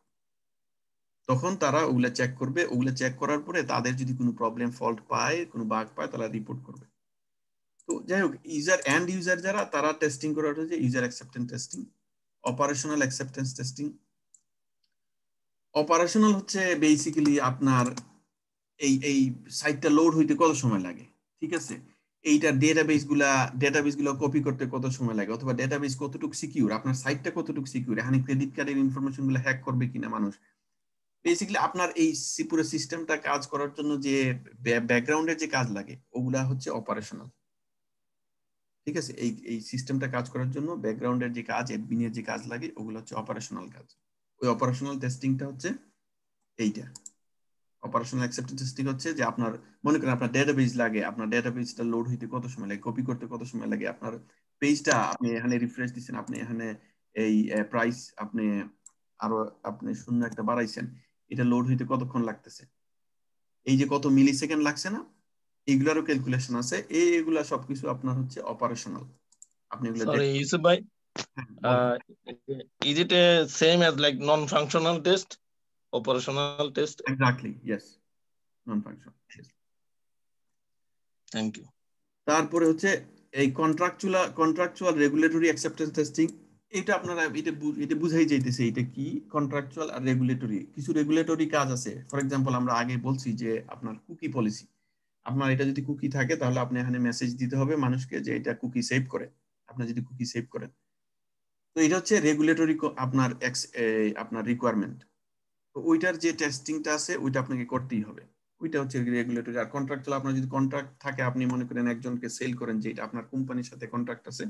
তখন তারা ওগুলা চেক করবে, ওগুলা চেক করার পরে তাদের যদি কোনো প্রবলেম ফল্ট পায়, কোনো বাগ পায়, তারা রিপোর্ট করবে। তো যাই হোক, ইউজার যারা, তারা টেস্টিং করার হচ্ছে user acceptance testing. Operational acceptance testing, operational হচ্ছে বেসিক্যালি আপনার এই সাইটটা লোড হইতে কত সময় লাগে, ঠিক আছে, এইটা ডেটাবেস গুলা কপি করতে কত সময় লাগে, অথবা ডেটাবেস কতটুকু সিকিউর, আপনার সাইটটা কতটুকু সিকিউর, এখানে ক্রেডিট কার্ডের ইনফরমেশন গুলো হ্যাক করবে কিনা মানুষ। বেসিক্যালি আপনার এই পুরো সিস্টেমটা কাজ করার জন্য যে ব্যাকগ্রাউন্ডের যে কাজ লাগে ওগুলা হচ্ছে অপারেশনাল, ঠিক আছে। এই সিস্টেমটা কাজ করার জন্য ব্যাকগ্রাউন্ডের যে কাজ, অ্যাডমিনের যে কাজ লাগে ওগুলো হচ্ছে অপারেশনাল কাজ। ওই অপারেশনাল টেস্টিংটা হচ্ছে এইটা। অপারেশনাল অ্যাকসেপ্টেন্স টেস্টিং হচ্ছে যে আপনার মনে করেন আপনার ডেটাবেস লাগে, আপনার ডেটাবেসটা লোড হইতে কত সময় লাগে, কপি করতে কত সময় লাগে, আপনার পেজটা আপনি এখানে রিফ্রেশ দিচ্ছেন, আপনি এখানে এই প্রাইস আপনি আরো আপনি শূন্য একটা বাড়াইছেন, এটা লোড হইতে কতক্ষণ লাগতেছে, এই যে কত মিলি সেকেন্ড লাগছে না, এইগুলারও ক্যালকুলেশন আছে। এইগুলা সবকিছু আপনার হচ্ছে অপারেশনাল। আপনি এগুলা সরি ইউসুফ ভাই, is it same as like non-functional test, operational test? Exactly, yes, non-functional. Yes. Thank you. তারপরে হচ্ছে এই কন্ট্রাকচুয়াল রেগুলেটরি অ্যাকসেপ্টেন্স টেস্টিং। এটা আপনারা এটা বুঝাই যাইতেছে এটা কি কন্ট্রাকচুয়াল আর রেগুলেটরি। কিছু রেগুলেটরি কাজ আছে, ফর এক্সাম্পল আমরা আগে বলছি যে আপনার কুকি পলিসি, আপনার এটা যদি কুকি থাকে তাহলে আপনি এখানে মেসেজ দিতে হবে মানুষকে যে এটা কুকি সেভ করে, আপনার যদি কুকি সেভ করেন। তো এটা হচ্ছে রেগুলেটরি আপনার রিকোয়ারমেন্ট। তো ওইটার যে টেস্টিংটা আছে ওইটা আপনাকে করতেই হবে, ওইটা হচ্ছে রেগুলেটরি। আর কন্ট্রাকচুয়াল আপনার যদি কন্ট্রাক্ট থাকে, আপনি মনে করেন একজনকে সেল করেন যে এটা আপনার কোম্পানির সাথে কন্ট্রাক্ট আছে,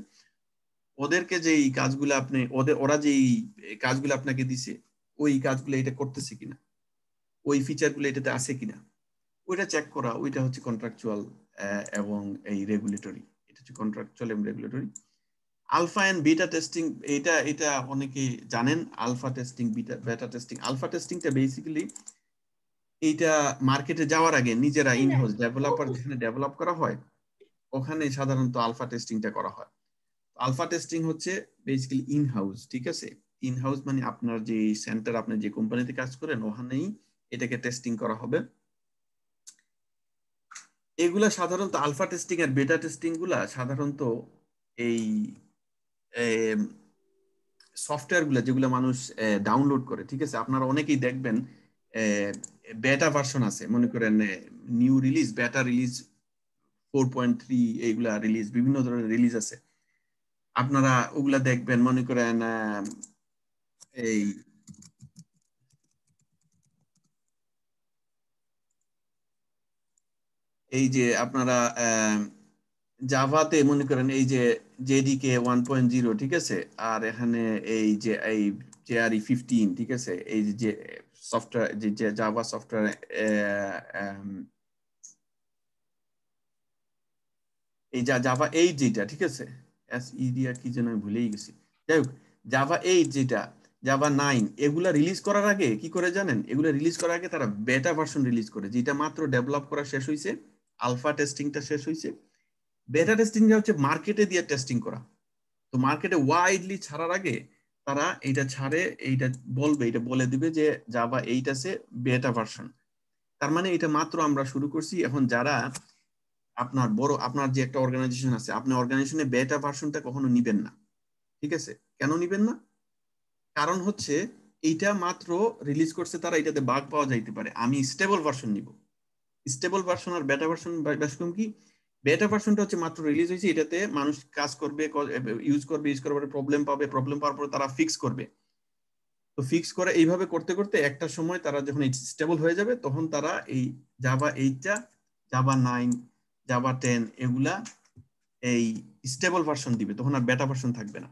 ওদেরকে যে কাজগুলো আপনি ওরা যে কাজগুলো আপনাকে দিছে ওই কাজগুলো এটা করতেছে কিনা, ওই ফিচারগুলো এটাতে আছে কিনা ওইটা চেক করা, ওইটা হচ্ছে কন্ট্রাকচুয়াল এবং এই রেগুলেটরি। এটা হচ্ছে কন্ট্রাকচুয়াল এবং regulatory. Alpha and beta testing, এটা অনেকে জানেন। Alpha testing, beta testing. Alpha টেস্টিংটা বেসিক্যালি এইটা মার্কেটে যাওয়ার আগে নিজেরা ইনহাউস ডেভেলপার যেখানে ডেভেলপ করা হয় ওখানে সাধারণত আলফা টেস্টিংটা করা হয়। আলফা টেস্টিং হচ্ছে বেসিক্যালি ইনহাউস, ঠিক আছে। ইনহাউস মানে আপনার যে সেন্টার, আপনি যে কোম্পানিতে কাজ করেন ওখানেই এটাকে টেস্টিং করা হবে। এগুলা সাধারণত আলফা টেস্টিং আর বেটা টেস্টিং গুলা সাধারণত এই সফটওয়্যার গুলা যেগুলো মানুষ ডাউনলোড করে, ঠিক আছে। আপনারা অনেকেই দেখবেন বেটা ভার্সন আছে, মনে করেন নিউ রিলিজ, বেটা রিলিজ 4.3, এইগুলা রিলিজ, বিভিন্ন ধরনের রিলিজ আছে। আপনারা ওগুলা দেখবেন, মনে করেন এই যে আপনারা জাভাতে মনে করেন এই যে জেডিকে 1.0, ঠিক আছে, আর এখানে এই যে এই জেআরই 15, ঠিক আছে, এই যে সফটওয়্যার যে জাভা সফটওয়্যার এই জাভা 8 যেটা, ঠিক আছে, এসইডি আর কি যেন আমি ভুলেই গেছি। যাই হোক, জাভা 8 যেটা, জাভা 9, এগুলা রিলিজ করার আগে কি করে জানেন? এগুলা রিলিজ করার আগে তারা বেটা ভার্সন রিলিজ করে, যেটা মাত্র ডেভেলপ করা শেষ হয়েছে, আলফা টেস্টিংটা শেষ হয়েছে। বেটা টেস্টিংটা হচ্ছে মার্কেটে দিয়ে টেস্টিং করা। তো মার্কেটে ওয়াইডলি ছাড়ার আগে তারা এইটা ছাড়ে, এইটা বলবে, এটা বলে দিবে যে জাভা 8 আছে, বেটা ভার্সন। তার মানে এটা মাত্র আমরা শুরু করছি। এখন যারা আপনার যে একটা অর্গানাইজেশন আছে, আপনি অর্গানাইজেশনে বেটা ভার্সনটা কখনো নিবেন না, ঠিক আছে। কেন নিবেন না? কারণ হচ্ছে এইটা মাত্র রিলিজ করছে তারা, এটাতে বাগ পাওয়া যাইতে পারে, আমি স্টেবল ভার্সন নিব। স্টেবল ভার্সন আর বেটা ভার্সন বেশকম কি? বেটা ভার্সনটা হচ্ছে মাত্র রিলিজ হয়েছে, এটাতে মানুষ কাজ করবে, ইউজ করার পরে প্রবলেম পাওয়ার পরে তারা ফিক্স করবে। তো ফিক্স করে এইভাবে করতে করতে একটা সময় তারা যখন স্টেবল হয়ে যাবে তখন তারা এই জাভা 8টা, জাভা 9, জাভা 10 এগুলা এই স্টেবল ভার্সন দিবে, তখন আর বেটা ভার্সন থাকবে না।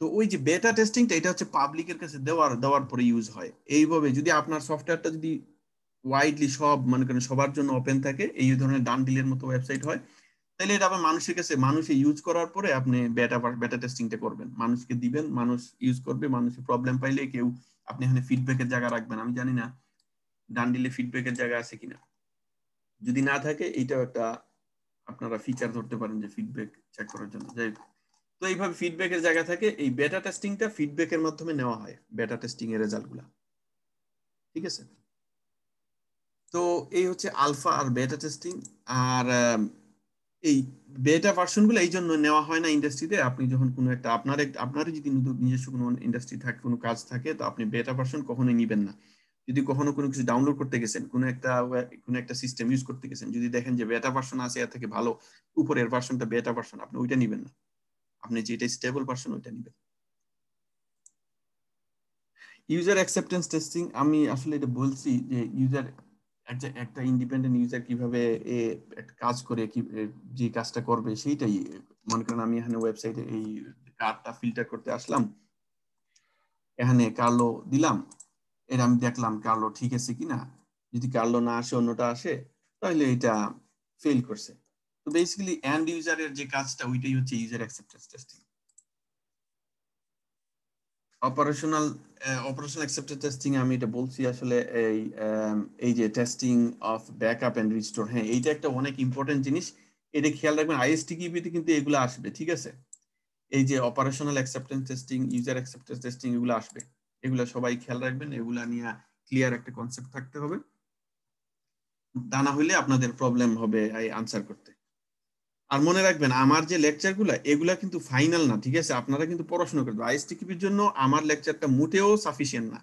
তো ওই যে বেটা টেস্টিংটা এটা হচ্ছে পাবলিকের কাছে দেওয়ার পরে ইউজ হয়। এইভাবে যদি আপনার সফটওয়্যারটা যদি ওয়াইডলি সব মনে করেন সবার জন্য ওপেন থাকে, এই ধরনের ডানডিলের মতো ওয়েবসাইট হয়, তাহলে এটা আবার মানুষের কাছে মানুষে ইউজ করার পরে আপনি বেটা টেস্টিংটা করবেন, মানুষকে দিবেন, মানুষ ইউজ করবে, মানুষের প্রবলেম পাইলে কেউ আপনি এখানে ফিডব্যাকের জায়গা রাখবেন। আমি জানি না ডানডিলে ফিডব্যাকের জায়গা আছে কিনা, যদি না থাকে এইটাও একটা আপনারা ফিচার ধরতে পারেন যে ফিডব্যাক চেক করার জন্য। যাই হোক, তো এইভাবে ফিডব্যাকের জায়গা থাকে। এই বেটা টেস্টিংটা ফিডব্যাকের মাধ্যমে নেওয়া হয়, বেটা টেস্টিং এর রেজাল্টগুলো, ঠিক আছে। তো এই হচ্ছে আলফা আর বেটা টেস্টিং। আর এই বেটা ভার্সন গুলো এই জন্য নেওয়া হয় না ইন্ডাস্ট্রিতে। আপনি যখন কোনো একটা আপনারই যদি নিজস্ব কোনো ইন্ডাস্ট্রি থাকে, কোনো কাজ থাকে, তো আপনি বেটা ভার্সন কখনোই নিবেন না। যদি কখনো কোনো কিছু ডাউনলোড করতে গেছেন, কোনো একটা সিস্টেম ইউজ করতে গেছেন, যদি দেখেন যে বেটা ভার্সন আছে এর থেকে ভালো, উপরের ভার্সনটা বেটা ভার্সন, আপনি ওইটা নিবেন না। আপনি যেটা স্টেবল ভার্সন ওইটা নিবেন। ইউজার অ্যাকসেপ্টেন্স টেস্টিং, আমি আসলে এটা বলছি যে ইউজার একটা ইন্ডিপেন্ডেন্ট ইউজার কিভাবে একটা কাজ করে, কি যে কাজটা করবে সেইটাই। মনে করেন আমি এখানে ওয়েবসাইটে এই কার্ডটা ফিল্টার করতে আসলাম, এখানে কার্লো দিলাম, এটা আমি দেখলাম কার্লো ঠিক আছে কিনা। যদি কার্লো না আসে, অন্যটা আসে, তাহলে এটা ফেল করছে। তো বেসিক্যালি এন্ড ইউজারের যে কাজটা ওইটাই হচ্ছে user acceptance testing. Operational acceptance testing আমি এটা বলছি আসলে এই যে testing of backup and restore, হ্যাঁ এইটা একটা অনেক ইম্পর্টেন্ট জিনিস। এটা খেয়াল রাখবেন, আইএসটিকিউবিতে কিন্তু এগুলো আসবে, ঠিক আছে? এই যে operational acceptance testing, user acceptance testing, এগুলো আসবে। এগুলো সবাই খেয়াল রাখবেন, এগুলা নিয়ে ক্লিয়ার একটা কনসেপ্ট থাকতে হবে। তা না হইলে আপনাদের প্রবলেম হবে এই আনসার করতে। আর মনে রাখবেন, আমার যে লেকচারগুলো এগুলা কিন্তু ফাইনাল না, ঠিক আছে? আপনারা কিন্তু পড়াশোনা করবেন। আইএসটিকিউবির জন্য আমার লেকচারটা মোটেও সাফিসিয়েন্ট না,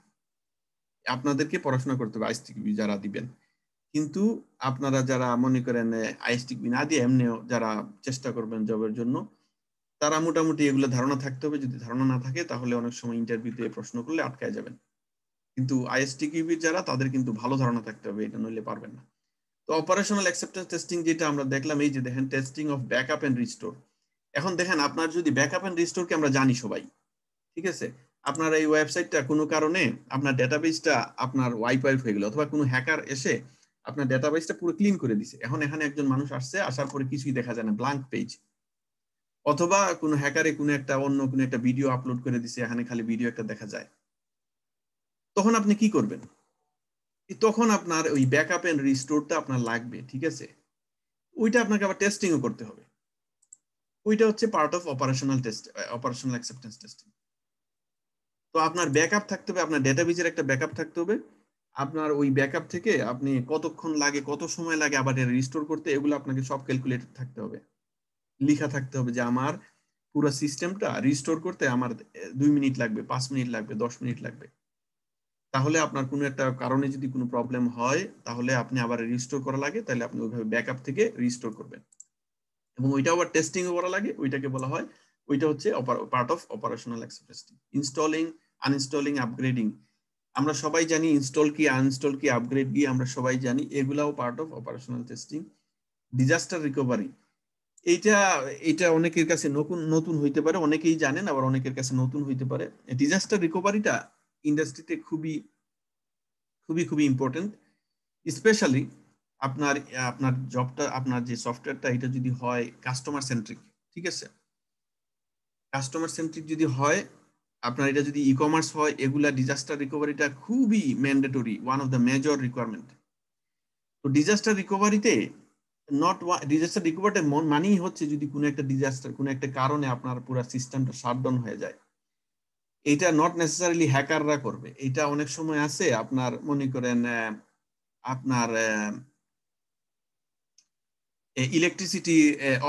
আপনাদেরকে পড়াশোনা করতে হবে আইএসটিকিউবি যারা দিবেন। কিন্তু আপনারা যারা মনে করেন আইএসটিকিউবি না দিয়ে এমনিও যারা চেষ্টা করবেন জবের জন্য, তারা মোটামুটি এগুলো ধারণা থাকতে হবে। যদি ধারণা না থাকে তাহলে অনেক সময় ইন্টারভিউতে প্রশ্ন করলে আটকায় যাবেন। কিন্তু আইএসটিকিউবি যারা, তাদের কিন্তু ভালো ধারণা থাকতে হবে, এটা নইলে পারবেন না। তো অপারেশনাল অ্যাকসেপ্টেন্স টেস্টিং যেটা আমরা দেখলাম, এই যে দেখেন testing of backup and restore. এখন দেখেন, আপনার যদি ব্যাকআপ এন্ড রিস্টোরকে আমরা জানি সবাই, ঠিক আছে? আপনার এই ওয়েবসাইটটা কোনো কারণে আপনার ডেটাবেসটা আপনার ওয়াইপ হয়ে গেল, অথবা কোনো হ্যাকার এসে আপনার ডেটাবেসটা পুরো ক্লিন করে দিছে। এখন এখানে একজন মানুষ আসছে, আসার পরে কিছুই দেখা যায় না, ব্ল্যাঙ্ক পেজ। অথবা কোনো হ্যাকারে কোনো একটা ভিডিও আপলোড করে দিছে, এখানে খালি ভিডিও একটা দেখা যায়। তখন আপনি কি করবেন? তখন আপনার ওই ব্যাকআপ এন্ড রিস্টোরটা আপনার লাগবে, ঠিক আছে? ওইটা আপনাকে আবার টেস্টিংও করতে হবে। ওইটা হচ্ছে part of operational acceptance testing. তো আপনার ব্যাকআপ থাকতে হবে, আপনার ডেটাবেজের একটা ব্যাকআপ থাকতে হবে। আপনার ওই ব্যাকআপ থেকে আপনি কতক্ষণ লাগে, কত সময় লাগে আবার রিস্টোর করতে, এগুলো আপনাকে সব ক্যালকুলেটেড থাকতে হবে, লেখা থাকতে হবে যে আমার পুরো সিস্টেমটা রিস্টোর করতে আমার 2 মিনিট লাগবে, 5 মিনিট লাগবে, 10 মিনিট লাগবে। তাহলে আপনার কোনো একটা কারণে যদি কোনো প্রবলেম হয়, তাহলে আপনি আবার রিস্টোর করা লাগে, তাহলে আপনি ওইভাবে ব্যাকআপ থেকে রিস্টোর করবেন। এবং ওইটা আবার টেস্টিংও করা লাগে, ওইটাকে বলা হয়, ওইটা হচ্ছে part of operational acceptance testing. Installing, uninstalling, upgrading, আমরা সবাই জানি। ইনস্টল কি, আনইনস্টল কি, আপগ্রেড কি, আমরা সবাই জানি। এগুলাও part of operational testing. Disaster recovery, এটা অনেকের কাছে নতুন হইতে পারে, অনেকেই জানেন, আবার অনেকের কাছে নতুন হইতে পারে। ডিজাস্টার রিকভারিটা ইন্ডাস্ট্রিতে খুবই খুবই খুবই ইম্পর্টেন্ট। স্পেশালি আপনার আপনার জবটা, আপনার যে সফটওয়্যারটা, এটা যদি হয় কাস্টমার সেন্ট্রিক, ঠিক আছে? কাস্টমার সেন্ট্রিক যদি হয়, আপনার এটা যদি ই কমার্স হয়, এগুলা ডিজাস্টার রিকভারিটা খুবই mandatory, one of the major requirement. তো ডিজাস্টার রিকভারিতে ডিজাস্টার রিকভারিটা মানেই হচ্ছে, যদি কোনো একটা ডিজাস্টার, কোনো একটা কারণে আপনার পুরো সিস্টেমটা শাটডাউন হয়ে যায়, এটা নট নেসেসারিলি হ্যাকাররা করবে। এটা অনেক সময় আছে, আপনার মনে করেন আপনার ইলেকট্রিসিটি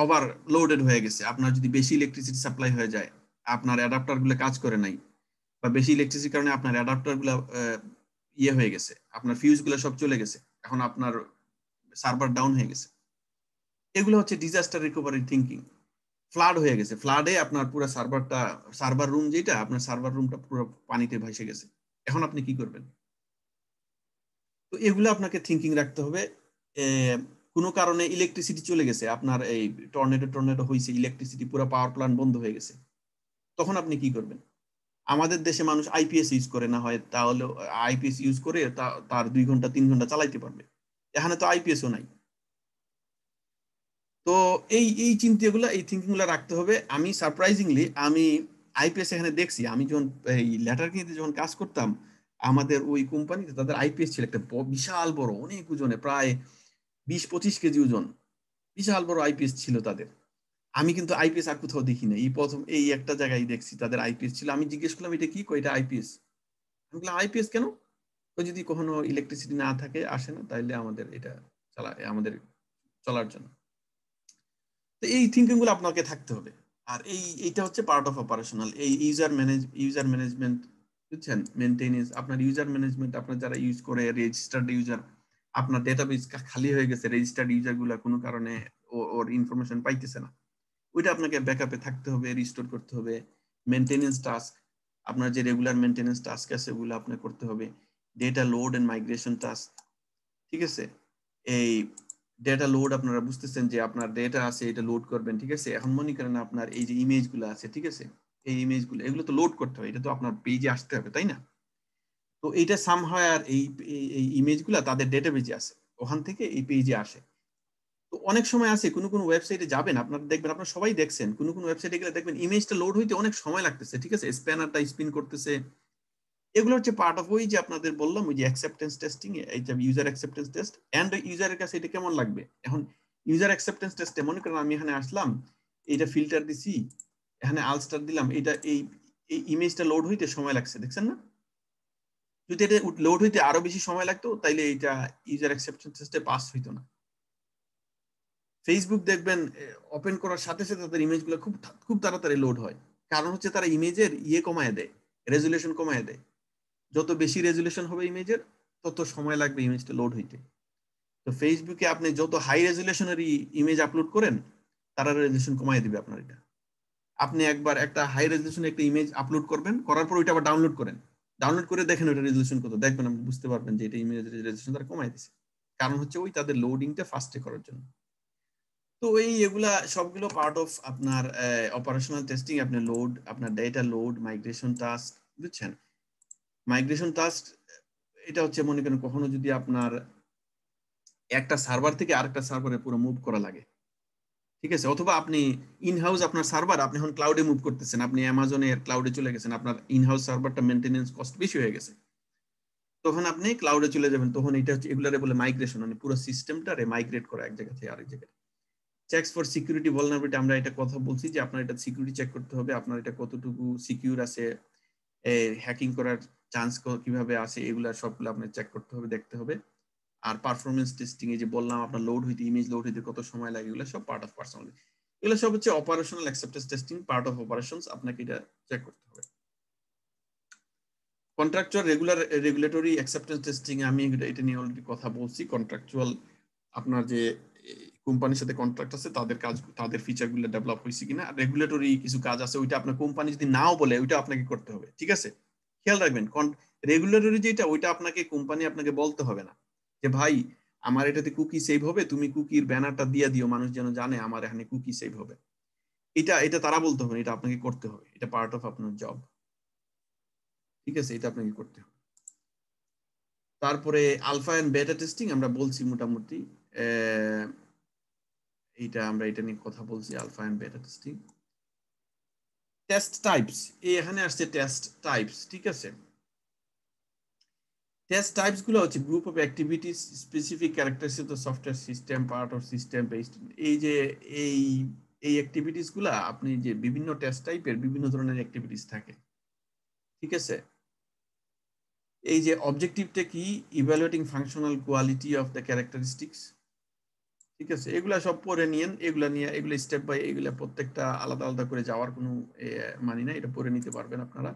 ওভারলোডেড হয়ে গেছে, আপনার যদি বেশি ইলেকট্রিসিটি সাপ্লাই হয়ে যায়, আপনার অ্যাডাপ্টার গুলো কাজ করে নাই, বা বেশি ইলেকট্রিসিটির কারণে আপনার অ্যাডাপ্টার গুলো হয়ে গেছে, আপনার ফিউজ গুলো সব চলে গেছে, এখন আপনার সার্ভার ডাউন হয়ে গেছে। এগুলো হচ্ছে ডিজাস্টার রিকভারি থিঙ্কিং। ফ্লাড হয়ে গেছে, ফ্লাডে আপনার পুরো সার্ভার রুম যেটা, আপনার সার্ভার রুমটা পুরো পানিতে ভেসে গেছে, এখন আপনি কি করবেন? তো এগুলো আপনাকে থিঙ্কিং রাখতে হবে। কোনো কারণে ইলেকট্রিসিটি চলে গেছে, আপনার এই টর্নেডো হয়েছে, ইলেকট্রিসিটি পুরো পাওয়ার প্ল্যান্ট বন্ধ হয়ে গেছে, তখন আপনি কি করবেন? আমাদের দেশে মানুষ আইপিএস ইউজ করে না হয়, তাহলে আইপিএস ইউজ করে তার 2 ঘন্টা 3 ঘন্টা চালাইতে পারবে। এখানে তো আইপিএসও নাই। তো এই চিন্তাগুলো, এই থিঙ্কিং গুলো রাখতে হবে। আমি সারপ্রাইজিংলি আইপিএস এখানে দেখছি, আমি যখন এই লেটার কিনতে যখন কাজ করতাম, আমাদের ওই কোম্পানিতে তাদের আইপিএস ছিল একটা বিশাল বড়, অনেক ওজনে, প্রায় 20-25 কেজি ওজন, বিশাল বড় আইপিএস ছিল তাদের। আমি কিন্তু আইপিএস আর কোথাও দেখি না, এই প্রথম এই একটা জায়গায় দেখছি তাদের আইপিএস ছিল। আমি জিজ্ঞেস করলাম, এটা কি? এটা আইপিএস। আমি বললাম আইপিএস কেন? তো যদি কখনো ইলেকট্রিসিটি না থাকে, আসে না, তাইলে আমাদের এটা আমাদের চলার জন্য। তো এই থিঙ্কিং গুলো আপনাকে থাকতে হবে। আর এইটা হচ্ছে পার্ট অফ অপারেশনাল। এই ইউজার ম্যানেজমেন্ট বুঝছেন, মেইনটেনেন্স, আপনার ইউজার ম্যানেজমেন্ট, আপনার যারা ইউজ করে রেজিস্টার্ড ইউজার, আপনার ডেটাবেস খালি হয়ে গেছে, রেজিস্টার্ড ইউজার গুলা কোনো কারণে ওর ইনফরমেশন পাইতেছে না, ওইটা আপনাকে ব্যাকআপে থাকতে হবে, রিস্টোর করতে হবে। মেইনটেনেন্স টাস্ক, আপনার যে রেগুলার মেইনটেনেন্স টাস্ক আছে ওগুলো আপনার করতে হবে। Data load and migration task, ঠিক আছে। এই ডেটা লোড আপনারা বুঝতেছেন যে আপনার ডেটা আছে, এটা লোড করবেন, ঠিক আছে। এখন মনে করেন আপনার এই যে ইমেজগুলো আছে, ঠিক আছে, এই ইমেজগুলো এগুলো তো লোড করতে হয়, এটা তো আপনার পেজে আসতে হবে, তাই না? তো এইটা সামহাউ আর এই ইমেজগুলো তাদের ডেটাবেজে আছে, ওখান থেকে এই পেজে আসে। তো অনেক সময় আছে কোনো কোনো ওয়েবসাইটে যাবেন, আপনারা দেখবেন, আপনারা সবাই দেখছেন, কোনো কোনো ওয়েবসাইটে গেলে দেখবেন ইমেজটা লোড হইতে অনেক সময় লাগতেছে, ঠিক আছে, স্প্যানারটা স্পিন করতেছে। এগুলো হচ্ছে পার্ট অফ ওই যে আপনাদের বললাম ওই যে অ্যাকসেপ্টেন্স টেস্টিং, এই যে ইউজার অ্যাকসেপ্টেন্স টেস্ট এন্ড ইউজারের কাছে এটা কেমন লাগবে। এখন ইউজার অ্যাকসেপ্টেন্স টেস্টে মনে করেন আমি এখানে আসলাম, এটা ফিল্টার দিছি, এখানে আলস্টার দিলাম, এটা এই ইমেজটা লোড হইতে সময় লাগছে, দেখছেন না? যদি এটা লোড হইতে আরো বেশি সময় লাগতো তাইলে এটা ইউজার অ্যাকসেপ্টেন্স টেস্টে পাস হইতো না। ফেসবুক দেখবেন ওপেন করার সাথে সাথে তাদের ইমেজগুলো খুব খুব তাড়াতাড়ি লোড হয়, কারণ হচ্ছে তারা ইমেজের কমায় দেয়, রেজুলেশন কমায় দেয়। যত বেশি রেজুলেশন হবে ইমেজের তত সময় লাগবে ইমেজটা লোড হইতে। তো ফেসবুকে আপনি যত হাই রেজুলেশনের ইমেজ আপলোড করেন তারা রেজুলেশন কমায় দিবে আপনার। এটা আপনি একবার একটা হাই রেজুলেশনের একটা ইমেজ আপলোড করবেন, করার পর ওইটা আবার ডাউনলোড করেন, ডাউনলোড করে দেখেন ওইটা রেজুলেশন কত, দেখবেন আপনি বুঝতে পারবেন যে এটা ইমেজ রেজুলেশন তারা কমায় দিছে, কারণ হচ্ছে ওই তাদের লোডিংটা ফাস্টে করার জন্য। তো এগুলা সবগুলো পার্ট অফ আপনার অপারেশনাল টেস্টিং। আপনি লোড, আপনার ডেটা লোড, মাইগ্রেশন টাস্ক, বুঝছেন। মাইগ্রেশন টাস্ক এটা হচ্ছে মনে করেন কখনো যদি আপনার একটা সার্ভার থেকে আরেকটা সার্ভারে পুরো মুভ করা লাগে, ঠিক আছে, অথবা আপনি ইনহাউস আপনার সার্ভার আপনি এখন ক্লাউডে মুভ করতেছেন, আপনি অ্যামাজনের ক্লাউডে চলে গেছেন, আপনার ইনহাউস সার্ভারটা মেইনটেনেন্স কস্ট বেশি হয়ে গেছে, তখন আপনি ক্লাউডে চলে যাবেন। তখন এটা হচ্ছে এগুলারে বলে মাইগ্রেশন, মানে পুরো সিস্টেমটারে মাইগ্রেট করা এক জায়গা থেকে আরেক জায়গায়। চেকস ফর সিকিউরিটি ভালনারেবিলিটি, আমরা এটা কথা বলছি যে আপনার এটা সিকিউরিটি চেক করতে হবে, আপনার এটা কতটুকু সিকিউর আছে, হ্যাকিং করার চান্স কিভাবে আছে, এগুলা সবগুলো আপনার চেক করতে হবে, দেখতে হবে। আর পারফরমেন্স টেস্টিং, এই যে বললাম আপনার লোড হইতে, ইমেজ লোড হইতে কত সময় লাগে, এগুলো সব পার্ট অফ পার্সোনাল, এগুলো সব হচ্ছে operational acceptance testing, part of operations, আপনাকে এটা চেক করতে হবে। কন্ট্রাকচুয়াল রেগুলেটরি অ্যাকসেপ্টেন্স টেস্টিং, আমি এটা নিয়ে অলরেডি কথা বলছি। কন্ট্রাকচুয়াল আপনার যে কোম্পানির সাথে কন্ট্রাক্ট আছে তাদের কাজ, তাদের ফিচারগুলো ডেভেলপ হয়েছে কিনা, রেগুলেটরি কিছু কাজ আছে ওইটা আপনার কোম্পানি যদি নাও বলে ওইটা আপনাকে করতে হবে, ঠিক আছে। খেয়াল রাখবেন রেগুলেটরি যেটা ওইটা আপনাকে কোম্পানি আপনাকে বলতে হবে না যে ভাই আমার এটাতে কুকি সেভ হবে, তুমি কুকির ব্যানারটা দিয়ে দিও, মানুষ যেন জানে আমার এখানে কুকি সেভ হবে। এটা তারা বলতে হবে, এটা আপনাকে করতে হবে, এটা পার্ট অফ আপনার জব, ঠিক আছে, এটা আপনাকে করতে হবে। তারপরে আলফা এন্ড বেটা টেস্টিং আমরা বলছি মোটামুটি, আমরা এটা নিয়ে কথা বলছি, আলফা এন্ড বেটা টেস্টিং। টেস্ট টাইপস, এখানে আসছে টেস্ট টাইপস, ঠিক আছে। টেস্ট টাইপস গুলো হচ্ছে group of activities specific characteristic of software system, part of system based. এই যে এই অ্যাক্টিভিটিস গুলা আপনি যে বিভিন্ন টেস্ট টাইপের বিভিন্ন ধরনের অ্যাক্টিভিটিস থাকে, ঠিক আছে। এই যে অবজেক্টিভটা কি, evaluating functional quality of the characteristics, ঠিক আছে। এগুলা সব পড়ে নিয়েন, এগুলা নিয়ে এগুলো স্টেপ বাই, এগুলা প্রত্যেকটা আলাদা আলাদা করে যাওয়ার কোনো মানি না, এটা পড়ে নিতে পারবেন আপনারা।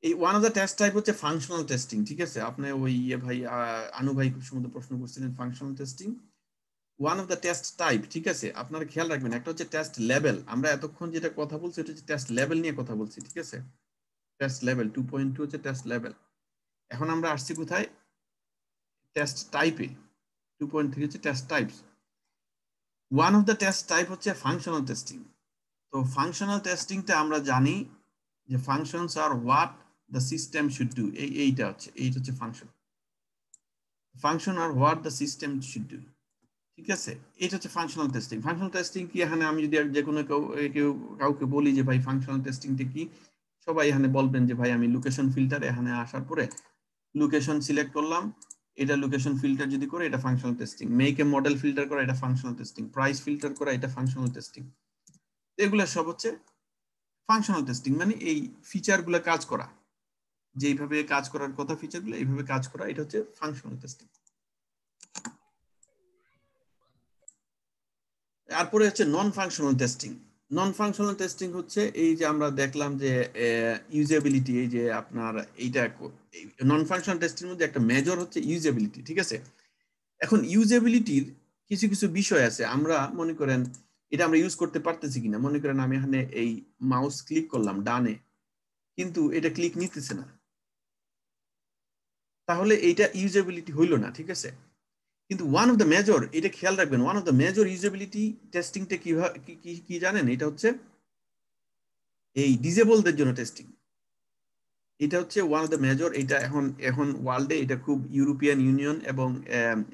এই one of the test type হচ্ছে ফাংশনাল টেস্টিং, ঠিক আছে। আপনি ওই ভাই আনু ভাই খুব সুন্দর প্রশ্ন করছিলেন, functional testing one of the test type, ঠিক আছে। আপনারা খেয়াল রাখবেন, একটা হচ্ছে টেস্ট লেভেল, আমরা এতক্ষণ যেটা কথা বলছি এটা হচ্ছে টেস্ট লেভেল নিয়ে কথা বলছি, ঠিক আছে। টেস্ট লেভেল 2.2 হচ্ছে টেস্ট লেভেল। এখন আমরা আসছি কোথায়, টেস্ট টাইপে। 2.3 হচ্ছে test types. One of the test type হচ্ছে ফাংশনাল টেস্টিং। তো ফাংশনাল টেস্টিংটা আমরা জানি যে functions are what the system should do, এইটা হচ্ছে function are what the system should do, ঠিক আছে। এটা হচ্ছে ফাংশনাল টেস্টিং। ফাংশনাল টেস্টিং কি, এখানে আমি যদি যে কোনো কাউকে বলি যে ভাই ফাংশনাল টেস্টিংটা কি, সবাই এখানে বলবেন যে ভাই আমি লোকেশন ফিল্টার, এখানে আসার পরে লোকেশন সিলেক্ট করলাম, এটা লোকেশন ফিল্টার যদি করে এটা functional testing, make a model filter করা এটা ফাংশনাল টেস্টিং, প্রাইস ফিল্টার করা এটা ফাংশনাল টেস্টিং। এগুলো সব হচ্ছে ফাংশনাল টেস্টিং, মানে এই ফিচারগুলো কাজ করা, যেইভাবে কাজ করার কথা ফিচারগুলো এইভাবে কাজ করা, এটা হচ্ছে ফাংশনাল টেস্টিং। তারপরে হচ্ছে নন ফাংশনাল টেস্টিং। নন ফাংশনাল টেস্টিং হচ্ছে এই যে আমরা দেখলাম যে ইউজেবিলিটি, এই যে আপনার এইটা নন ফাংশনাল টেস্টিং মধ্যে একটা মেজর হচ্ছে ইউজেবিলিটি, ঠিক আছে। এখন ইউজেবিলিটির কিছু কিছু বিষয় আছে, আমরা মনে করেন এটা আমরা ইউজ করতে পারতেছি কিনা। মনে করেন আমি এখানে এই মাউস ক্লিক করলাম ডানে, কিন্তু এটা ক্লিক নিতেছে না, তাহলে এইটা ইউজেবিলিটি হইল না, ঠিক আছে। কিন্তু ওয়ান অফ দ্য মেজর, এটা খেয়াল রাখবেন, one of the major usability টেস্টিংটা কিভাবে কি জানেন, এটা হচ্ছে এই ডিজেবলদের জন্য টেস্টিং। এটা হচ্ছে ওয়ান অফ দ্য মেজর। এটা এখন ওয়ার্ল্ডে এটা খুব, ইউরোপিয়ান ইউনিয়ন এবং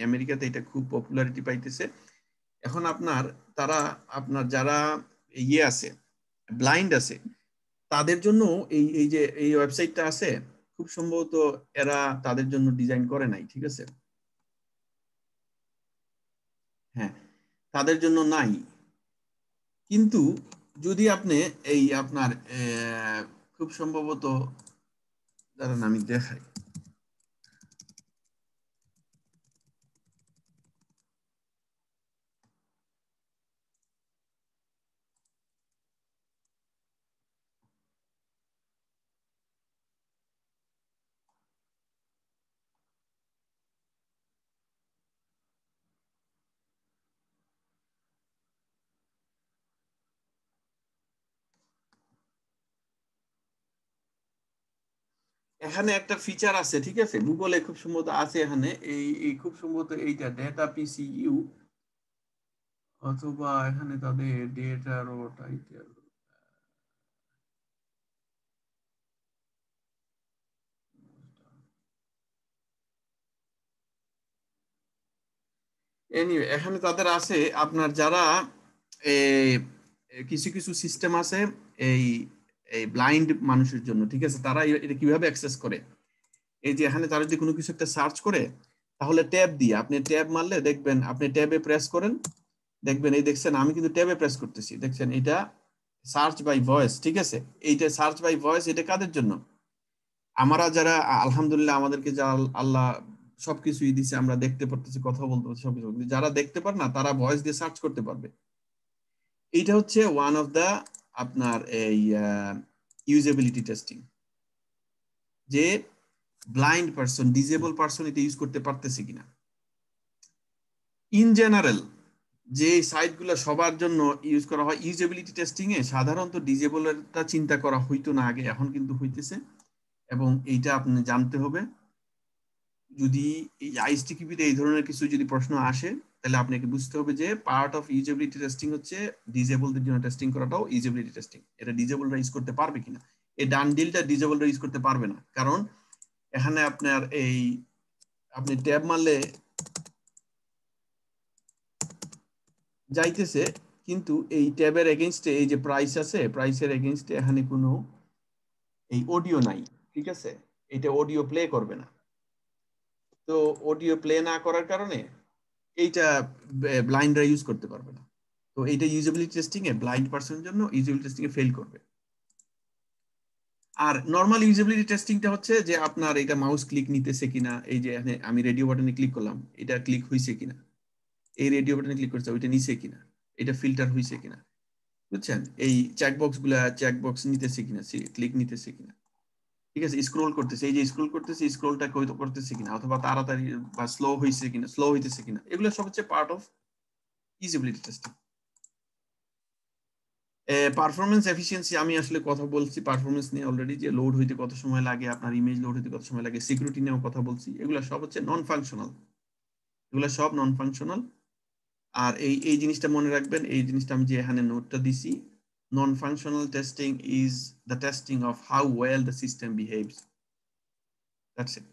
আমেরিকাতে এটা খুব পপুলারিটি পাইতেছে। এখন আপনার যারা ইয়ে আছে, ব্লাইন্ড আছে, তাদের জন্য এই যে এই ওয়েবসাইটটা আছে, খুব সম্ভবত এরা তাদের জন্য ডিজাইন করে নাই, ঠিক আছে। হ্যাঁ, তাদের জন্য নাই। কিন্তু যদি আপনি এই আপনার খুব সম্ভবত, দাঁড়ান আমি দেখাই, এখানে একটা ফিচার আছে, ঠিক আছে, গুগলে খুব সম্ভবত আছে এখানে, এই খুব সম্ভবত এইটা ডেটা পিসিইউ, অথবা এখানে তাদের ডেটারও টাইটেল, এনিওয়ে এখানে তাদের আছে আপনার যারা কিছু কিছু সিস্টেম আছে এই এই ব্লাইন্ড মানুষের জন্য, ঠিক আছে। তারা এটা কিভাবে অ্যাক্সেস করে, এই যে এখানে তারা যদি কোনো কিছু একটা সার্চ করে, তাহলে ট্যাব দিয়ে, আপনি ট্যাব মারলে দেখবেন, আপনি ট্যাবে প্রেস করেন, দেখবেন এই দেখছেন আমি কিন্তু ট্যাবে প্রেস করতেছি, দেখছেন এটা সার্চ বাই ভয়েস, ঠিক আছে। এইটা সার্চ বাই ভয়েস, এটা কাদের জন্য? আমরা যারা আলহামদুলিল্লাহ আমাদেরকে যা আল্লাহ সবকিছুই দিছে, আমরা দেখতে পারতেছি, কথা বলতে পারছি, সবকিছু। যারা দেখতে পারে না, তারা ভয়েস দিয়ে সার্চ করতে পারবে। এইটা হচ্ছে ওয়ান অফ দা আপনার এই ইউজেবিলিটি টেস্টিং, যে ব্লাইন্ড পারসন, ডিজেবল পারসন এটা ইউজ করতে পারতেছে কিনা। ইন জেনারেল যে সাইটগুলো সবার জন্য ইউজ করা হয় ইউজেবিলিটি টেস্টিং এ, সাধারণত ডিজেবলটা চিন্তা করা হইতো না আগে, এখন কিন্তু হইতেছে। এবং এইটা আপনি জানতে হবে, যদি এই আইএসটিকিপিতে এই ধরনের কিছু যদি প্রশ্ন আসে, তাহলে আপনাকে বুঝতে হবে যে পার্ট অফ ইউজেবিলিটি টেস্টিং হচ্ছে ডিজেবলদের জন্য টেস্টিং করাটাও ইউজেবিলিটি টেস্টিং। এটা ডিজেবলরা ইউজ করতে পারবে কিনা, এই ডান ডিলটা ডিজেবলরা ইউজ করতে পারবে না, কারণ এখানে আপনার আপনি ট্যাব মারলে যাইতেছে, কিন্তু এই ট্যাবের এগেইনস্টে এই যে প্রাইস আছে, প্রাইসের এগেইনস্টে এখানে কোনো এই অডিও নাই, ঠিক আছে। এটা অডিও প্লে করবে না, তো অডিও প্লে না করার কারণে এইটা ব্লাইন্ডরা ইউজ করতে পারবে না। তো এইটা ইউজেবিলিটি টেস্টিং এ ব্লাইন্ড পারসনের জন্য ইউজেবিলিটি টেস্টিং এ ফেল করবে। আর নরমাল ইউজেবিলিটি টেস্টিংটা হচ্ছে যে আপনার এটা মাউস ক্লিক নিতেছে কিনা, এই যে আমি রেডিও বাটনে ক্লিক করলাম, এটা ক্লিক হইছে কিনা, এই রেডিও বাটনে ক্লিক করছে ওইটা নিছে কিনা, এটা ফিল্টার হইছে কিনা, বুঝছেন। এই চেকবক্স নিতেছে কিনা, ক্লিক নিতেছে কিনা, ঠিক আছে। স্ক্রল করতেছে, এই যে স্ক্রল করতেছে, স্ক্রলটা করতেছে কিনা, অথবা তাড়াতাড়ি বা স্লো হইছে কিনা, স্লো হইতেছে কিনা, এগুলো সব হচ্ছে part of usability testing. Performance efficiency আমি আসলে কথা বলছি পারফরমেন্স নিয়ে অলরেডি, যে লোড হইতে কত সময় লাগে, আপনার ইমেজ লোড হইতে কত সময় লাগে, সিকিউরিটি নিয়েও কথা বলছি, এগুলো সব হচ্ছে নন ফাংশনাল, এগুলো সব নন ফাংশনাল। আর এই জিনিসটা মনে রাখবেন, এই জিনিসটা আমি যে এখানে নোটটা দিছি, নন functional testing is the testing of how well the system behaves, that's it.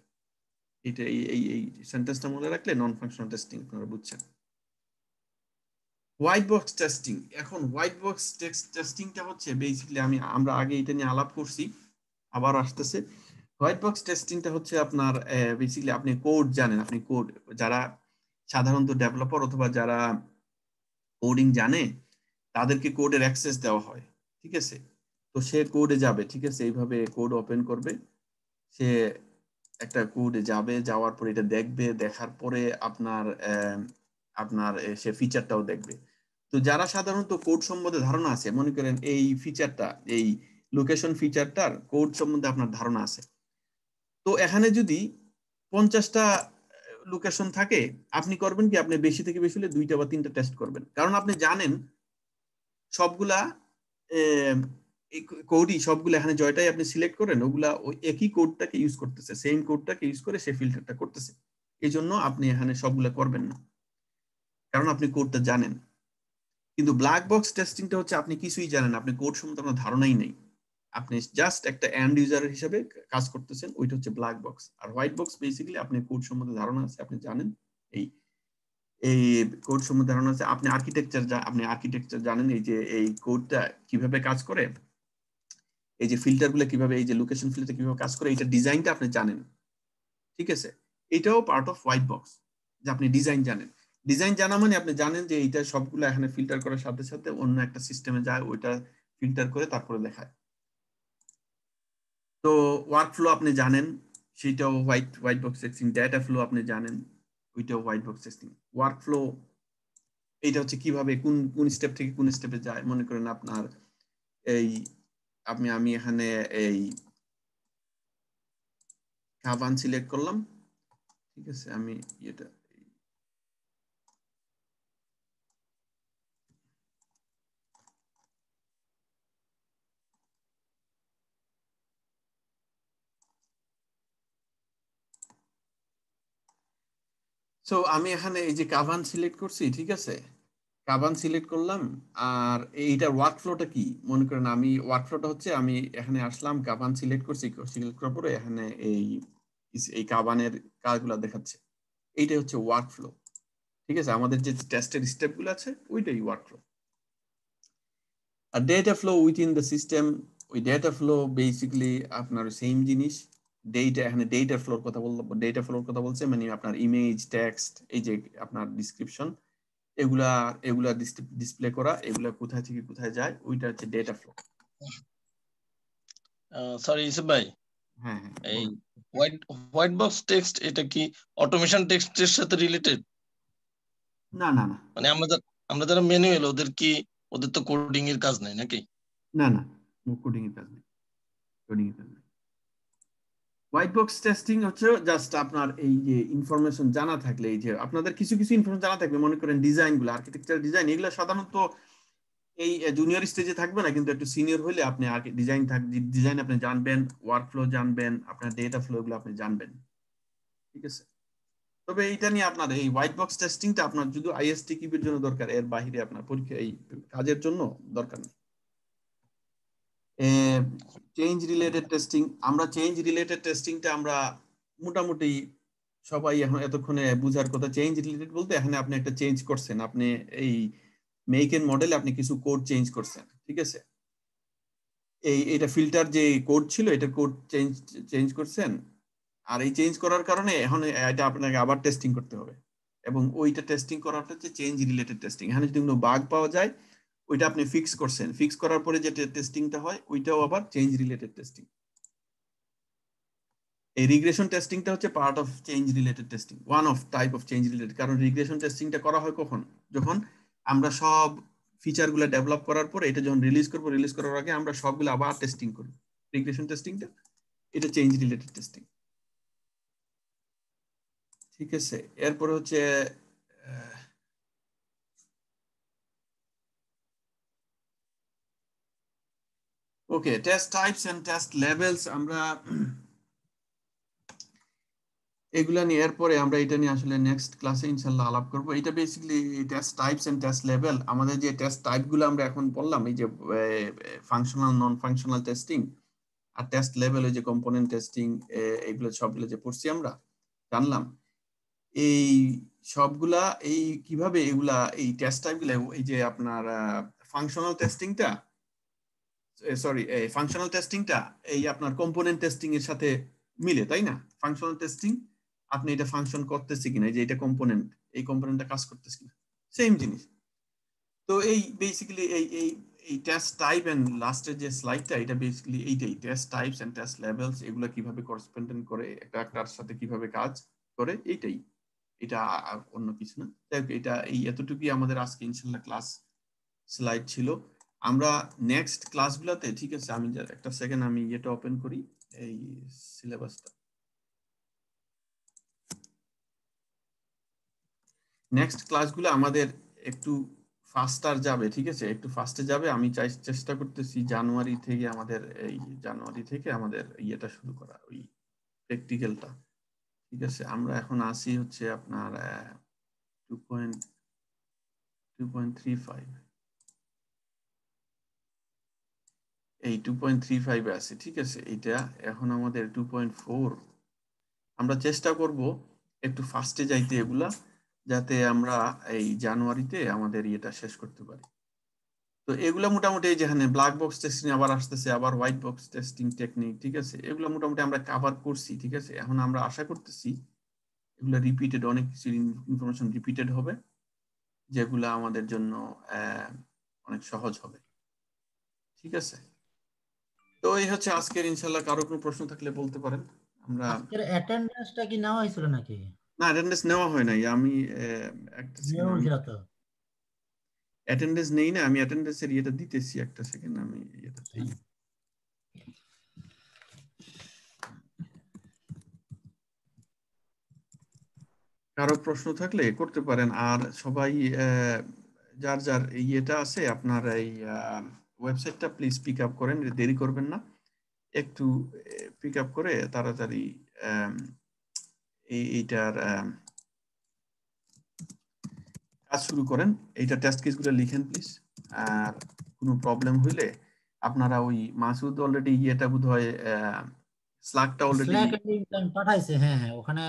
এটা এই সেন্টেন্সটা মনে রাখলে নন ফাংশনাল টেস্টিং আপনারা বুঝছেন। হোয়াইট বক্স টেস্টিং, এখন হোয়াইট বক্স টেস্টিংটা হচ্ছে বেসিক্যালি আমরা আগে এটা নিয়ে আলাপ করছি, আবার আসতেছে। হোয়াইট বক্স টেস্টিংটা হচ্ছে আপনার বেসিক্যালি আপনি কোড জানেন, আপনি কোড, যারা সাধারণত ডেভেলপার অথবা যারা কোডিং জানে, তাদেরকে কোডের অ্যাক্সেস দেওয়া হয়, ঠিক আছে। তো সে কোডে যাবে, ঠিক আছে, এইভাবে কোড ওপেন করবে, সে একটা কোডে যাবে, যাওয়ার পরে এটা দেখবে, দেখার পরে আপনার সে ফিচারটাও দেখবে। তো যারা সাধারণত কোড সম্বন্ধে ধারণা আছে, মনে করেন এই ফিচারটা, এই লোকেশন ফিচারটার কোড সম্বন্ধে আপনার ধারণা আছে, তো এখানে যদি 50টা লোকেশন থাকে, আপনি করবেন কি, আপনি বেশি থেকে বেশি হলে 2টা বা 3টা টেস্ট করবেন, কারণ আপনি জানেন সবগুলা কোডই, সবগুলো এখানে জয়টাই আপনি সিলেক্ট করেন, ওগুলা ওই একই কোডটাকে ইউজ করতেছে, সেম কোডটাকে ইউজ করে সে ফিল্টারটা করতেছে। এই জন্য আপনি এখানে সবগুলা করবেন না, কারণ আপনি কোডটা জানেন। কিন্তু ব্ল্যাক বক্স টেস্টিংটা হচ্ছে আপনি কিছুই জানেন, আপনি কোড সম্বন্ধে আপনার ধারণাই নেই, আপনি জাস্ট একটা এন্ড ইউজারের হিসেবে কাজ করতেছেন, ওইটা হচ্ছে ব্ল্যাক বক্স। আর হোয়াইট বক্স বেসিক্যালি আপনি কোড সম্বন্ধে ধারণা আছে, আপনি জানেন এই এই কোড সম্বন্ধে ধারণা আছে, আপনি আর্কিটেকচার জানেন, এই যে এই কোডটা কিভাবে কাজ করে, এই যে ফিল্টারগুলো কিভাবে, এই যে লোকেশন ফিল্টার কিভাবে কাজ করে, এটা ডিজাইনটা আপনি জানেন, ঠিক আছে। এটাও পার্ট অফ হোয়াইট বক্স, যে আপনি ডিজাইন জানেন। ডিজাইন জানা মানে আপনি জানেন যে এইটা সবগুলো এখানে ফিল্টার করার সাথে সাথে অন্য একটা সিস্টেমে যায়, ওইটা ফিল্টার করে তারপরে দেখায়। তো ওয়ার্ক ফ্লো আপনি জানেন, সেটাও white box testing. Data flow আপনি জানেন, ওইটাও white box testing. Work flow এইটা হচ্ছে কিভাবে কোন স্টেপ থেকে কোন স্টেপে যায়, মনে করেন আপনার এই আমি এখানে এই কাভান সিলেক্ট করলাম, ঠিক আছে, আমি এটা সো আমি এখানে এই যে কাভান সিলেক্ট করছি, ঠিক আছে, কাভান সিলেক্ট করলাম। আর এইটার ওয়ার্ক ফ্লোটা কি, মনে করেন আমি ওয়ার্ক ফ্লোটা হচ্ছে আমি এখানে আসলাম, কাভান সিলেক্ট করছি, সিলেক্ট করার পরে এখানে এই কাভানের কাজগুলো দেখাচ্ছে, এইটাই হচ্ছে ওয়ার্ক ফ্লো, ঠিক আছে। আমাদের যে টেস্টের স্টেপগুলো আছে ওইটাই ওয়ার্ক ফ্লো। আর data flow within the system, ওই ডেটা ফ্লো বেসিক্যালি আপনার সেম জিনিস। ডেটা, এখানে ডেটা ফ্লোর কথা বলবো, ডেটা ফ্লোর কথা বলছে মানে আপনার ইমেজ, টেক্সট, এই যে আপনার ডিসক্রিপশন, এগুলা ডিসপ্লে করা, এগুলা কোথায় থেকে কোথায় যায়, ওইটা হচ্ছে ডেটা ফ্লো। সরি ইসুফ ভাই, হ্যাঁ এই হোয়াইট বক্স টেক্সট এটা কি অটোমেশন টেক্সটের সাথে রিলেটেড? না না না, মানে আমরা যারা ম্যানুয়াল, ওদের তো কোডিং এর কাজ নাই নাকি? না না, কোডিং এর কাজ নেই, কোডিং এর কাজ নেই। হোয়াইট বক্স টেস্টিং হচ্ছে জাস্ট আপনার এই যে ইনফরমেশন জানা থাকলে, এই যে আপনাদের কিছু কিছু ইনফরমেশন জানা থাকবে, মনে করেন ডিজাইন গুলো, আর্কিটেকচার ডিজাইন, এগুলো সাধারণত এই জুনিয়র স্টেজে থাকবে না, কিন্তু একটু সিনিয়র হলে আপনি ডিজাইন আপনি জানবেন, ওয়ার্ক ফ্লো জানবেন, আপনার ডেটা ফ্লো গুলো আপনি জানবেন, ঠিক আছে। তবে এইটা নিয়ে আপনার এই হোয়াইট বক্স টেস্টিংটা আপনার যদি আইএসটি কিউবের জন্য দরকার, এর বাইরে আপনার পরীক্ষা এই কাজের জন্য দরকার নেই। চেঞ্জ রিলেটেড টেস্টিং, আমরা চেঞ্জ রিলেটেড টেস্টিংটা আমরা মোটামুটি সবাই এখন এতক্ষণে বুঝার কথা। চেঞ্জ রিলেটেড বলতে এখানে আপনি একটা চেঞ্জ করছেন, আপনি এই মেক এন্ড মডেলে আপনি কিছু কোড চেঞ্জ করছেন, ঠিক আছে। এটা ফিল্টার যে কোড ছিল, এটা কোড চেঞ্জ করছেন, আর এই চেঞ্জ করার কারণে এখন এটা আপনাকে আবার টেস্টিং করতে হবে, এবং ওইটা টেস্টিং করাটা হচ্ছে চেঞ্জ রিলেটেড টেস্টিং। এখানে যদি কোনো বাগ পাওয়া যায়, ওইটা আপনি ফিক্স করছেন, ফিক্স করার পরে যে টেস্টিংটা হয় ওইটাও আবার চেঞ্জ রিলেটেড টেস্টিং। এই রিগ্রেশন টেস্টিংটা হচ্ছে part of change related testing, one of type of change related. কারণ রিগ্রেশন টেস্টিংটা করা হয় কখন, যখন আমরা সব ফিচারগুলো ডেভেলপ করার পরে এটা যখন রিলিজ করব, রিলিজ করার আগে আমরা সবগুলো আবার টেস্টিং করি। রিগ্রেশন টেস্টিংটা এটা চেঞ্জ রিলেটেড টেস্টিং, ঠিক আছে। এরপরে হচ্ছে okay, test types and test levels, আমরা এগুলা নিয়ে এরপরে আমরা এটা নিয়ে আসলে নেক্সট ক্লাসে ইনশাআল্লাহ আলাপ করব। এটা basically test types and test level. আমাদের যে টেস্ট টাইপগুলো আমরা এখন বললাম, এই যে ফাংশনাল, নন ফাংশনাল টেস্টিং, আর টেস্ট লেভেল, এই যে কম্পোনেন্ট টেস্টিং, এইগুলো সবগুলো যে পড়ছি আমরা, জানলাম এই সবগুলা এই কিভাবে এগুলা এই টেস্ট টাইপগুলো, এই যে আপনার ফাংশনাল টেস্টিংটা, সরি ফাংশনাল টেস্টিংটা এই আপনার কম্পোনেন্ট টেস্টিং এর সাথে মিলে, তাই না? ফাংশনাল টেস্টিং আপনি এটা ফাংশন করতেছে কিনা, যে এটা কম্পোনেন্ট, এই কম্পোনেন্টটা কাজ করতেছে কিনা, সেম জিনিস। তো এই বেসিক্যালি এই টেস্ট টাইপ এন্ড লাস্টের যে স্লাইডটা, এটা বেসিক্যালি এইটাই, test types and test levels, এগুলো কিভাবে করেসপন্ডেন্ট করে একটা একটার সাথে কিভাবে কাজ করে, এইটাই, এটা অন্য কিছু না। এটা এই এতটুকুই আমাদের আজকে ইনশাআল্লাহ ক্লাস স্লাইড ছিল। আমরা নেক্সট ক্লাসগুলোতে, ঠিক আছে, আমি একটা সেকেন্ড আমি এটা ওপেন করি, এই সিলেবাসটা। নেক্সট ক্লাসগুলো আমাদের একটু ফাস্টার যাবে, ঠিক আছে, একটু ফাস্টে যাবে। আমি চেষ্টা করতেছি জানুয়ারি থেকে আমাদের ইয়েটা শুরু করা, ওই প্র্যাকটিক্যালটা, ঠিক আছে। আমরা এখন আসি হচ্ছে আপনার 2.35, এই 2.35 আছে, ঠিক আছে। এটা এখন আমাদের 2.4। আমরা চেষ্টা করব একটু ফাস্টে যাইতে এগুলা, যাতে আমরা এই জানুয়ারিতে আমাদের ইয়েটা শেষ করতে পারি। তো এগুলা মোটামুটি যেখানে ব্ল্যাক বক্স টেস্টিং আবার আসতেছে, আবার হোয়াইট বক্স টেস্টিং টেকনিক, ঠিক আছে, এগুলো মোটামুটি আমরা কভার করছি, ঠিক আছে। এখন আমরা আশা করতেছি এগুলো রিপিটেড, অনেক কিছু ইনফরমেশন রিপিটেড হবে, যেগুলা আমাদের জন্য অনেক সহজ হবে, ঠিক আছে। তো এই হচ্ছে আজকের, ইনশাল্লাহ কারো কোনো প্রশ্ন থাকলে বলতে পারেন। আমরা আজকের অ্যাটেন্ডেন্সটা কি নেওয়া হয়েছিল নাকি? না, অ্যাটেন্ডেন্স নেওয়া হয় নাই। আমি একটা সেকেন্ড, আমি অ্যাটেন্ডেন্স নেই না, আমি অ্যাটেন্ডেন্সের ইয়েটা দিতেছি, একটা সেকেন্ড আমি ইয়েটা দেই। কারো প্রশ্ন থাকলে করতে পারেন। আর সবাই যার যার ইয়েটা আছে আপনার এই ওয়েবসাইটটা প্লিজ পিক আপ করেন, দেরি করবেন না, একটু পিক আপ করে তাড়াতাড়ি এইটার কাজ শুরু করেন। এইটা টেস্ট কেসগুলো লিখেন প্লিজ। আর কোনো প্রবলেম হইলে আপনারা ওই মাসুদ অলরেডি ইয়েটা বোধহয় স্ল্যাকটা অলরেডি পাঠাইছে, হ্যাঁ হ্যাঁ, ওখানে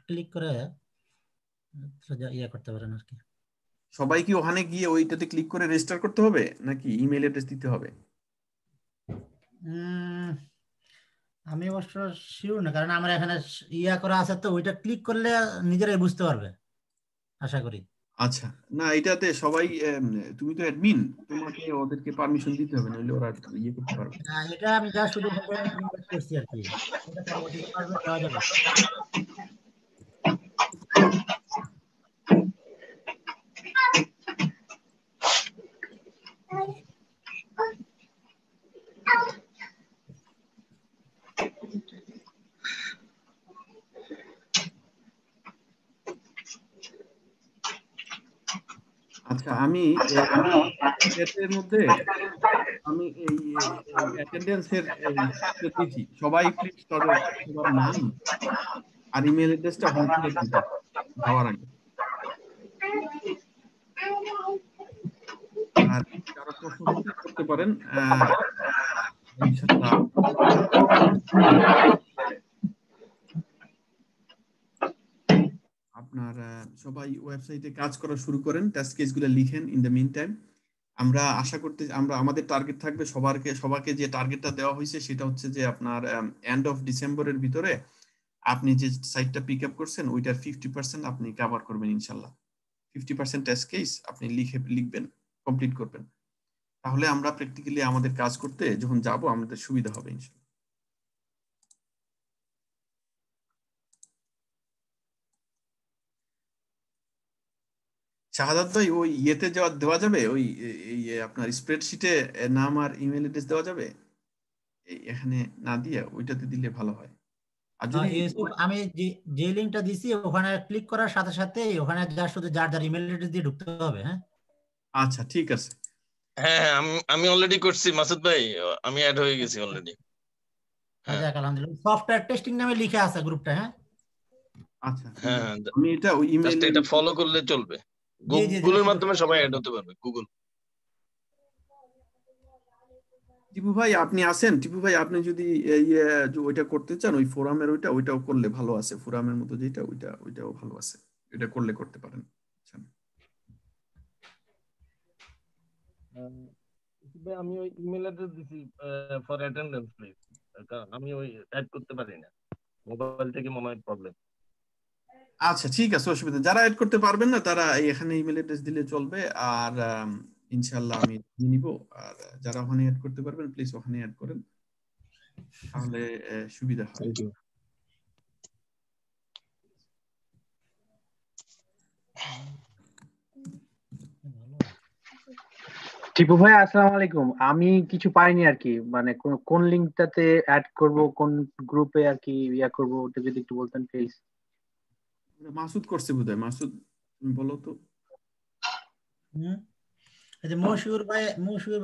ক্লিক করে ইয়ে করতে পারেন আর কি। সবাই কি ওখানে গিয়ে ওইটাতে ক্লিক করে রেজিস্টার করতে হবে নাকি ইমেল অ্যাড্রেস দিতে হবে? আমি অবশ্য শিওর না, কারণ আমার এখানে ইয়া করা আছে, তো ওইটা ক্লিক করলে নিজেরাই বুঝতে পারবে আশা করি। আচ্ছা, না এটাতে সবাই, তুমি তো অ্যাডমিন, তোমাকে ওদেরকে পারমিশন দিতে হবে, নাহলে ওরা ইয়ে করতে পারবে না। এটা আমি যা শুধু ইনভাইট করছি আর কি, এটা পরবর্তীতে পারমিট দেওয়া যাবে। আচ্ছা, আমি এর মধ্যে আমি এই অ্যাটেন্ডেন্সের দিচ্ছি, সবাই প্লিজ সবার নাম আর ইমেল অ্যাড্রেসটা ওখানে ফিরে দিতে যাওয়ার আগে। আর কারো প্রশ্ন থাকলে করতে পারেন, ইনশাআল্লাহ। আপনার সবাই ওয়েবসাইটে কাজ করা শুরু করেন, টেস্ট কেসগুলো লিখেন। ইন দ্য মিন টাইম আমরা আশা করতে, আমাদের টার্গেট থাকবে সবাইকে যে টার্গেটটা দেওয়া হয়েছে সেটা হচ্ছে যে আপনার এন্ড অফ ডিসেম্বরের ভিতরে আপনি যে সাইটটা পিক আপ করছেন ওইটার 50% আপনি কভার করবেন ইনশাল্লাহ। 50% টেস্ট কেস আপনি লিখবেন, কমপ্লিট করবেন। তাহলে আমরা প্র্যাকটিক্যালি আমাদের কাজ করতে যখন যাব আমাদের সুবিধা হবে ইনশাল্লাহ। শাহাদাত ভাই, ওই ইয়েতে দেওয়া যাবে, ওই আপনার স্প্রেডশিটে নাম আর ইমেল অ্যাড্রেস দেওয়া যাবে? এখানে না দিয়ে ওইটাতে দিলে ভালো হয়। আর যদি আমি যে লিংকটা দিছি ওখানে ক্লিক করার সাথে সাথে ওখানে শুধু যার যার ইমেল অ্যাড্রেস দিয়ে ঢুকতে হবে। হ্যাঁ, আচ্ছা ঠিক আছে। হ্যাঁ হ্যাঁ, আমি অলরেডি করছি মাসুদ ভাই, আমি অ্যাড হয়ে গেছি অলরেডি। হ্যাঁ, আলহামদুলিল্লাহ। সফটওয়্যার টেস্টিং নামে লিখে আছে গ্রুপটা। হ্যাঁ আচ্ছা, হ্যাঁ, আমি এটা ওই ইমেল, এটা ফলো করলে চলবে। গুগলের মাধ্যমে সবাই অ্যাড হতে পারবে। গুগল। টিপু ভাই আপনি আছেন? টিপু ভাই আপনি যদি ওইটা করতে চান, ওই ফোরামের ওইটাও করলে ভালো আছে, ফোরামের মতো যেটা ওইটাও ভালো আছে, এটা করতে পারেন। আমি ওই ইমেল অ্যাড্রেস দিছি ফর অ্যাটেন্ডেন্স প্লিজ, কারণ আমি ওই অ্যাড করতে পারি না, মোবাইল থেকে মনে হয় প্রবলেম। আচ্ছা ঠিক আছে, অসুবিধা। যারা অ্যাড করতে পারবেন না তারা এখানে ইমেল অ্যাড্রেস দিলে চলবে, আর ইনশাআল্লাহ আমি নিব। আর যারা ওখানে অ্যাড করতে পারবেন প্লিজ ওখানে অ্যাড করেন, তাহলে সুবিধা হয়। Thank you. টিপু ভাই আসসালামু আলাইকুম। আমি কিছু পাইনি আর কি, মানে কোন লিংকটাতে অ্যাড করব, কোন গ্রুপে আর কি ইয়া করব, ওটা যদি একটু বলতেন প্লিজ। মাসুদ করছে বোধহয়। মাসুদ তুমি বলো তো। এই যে মশহুর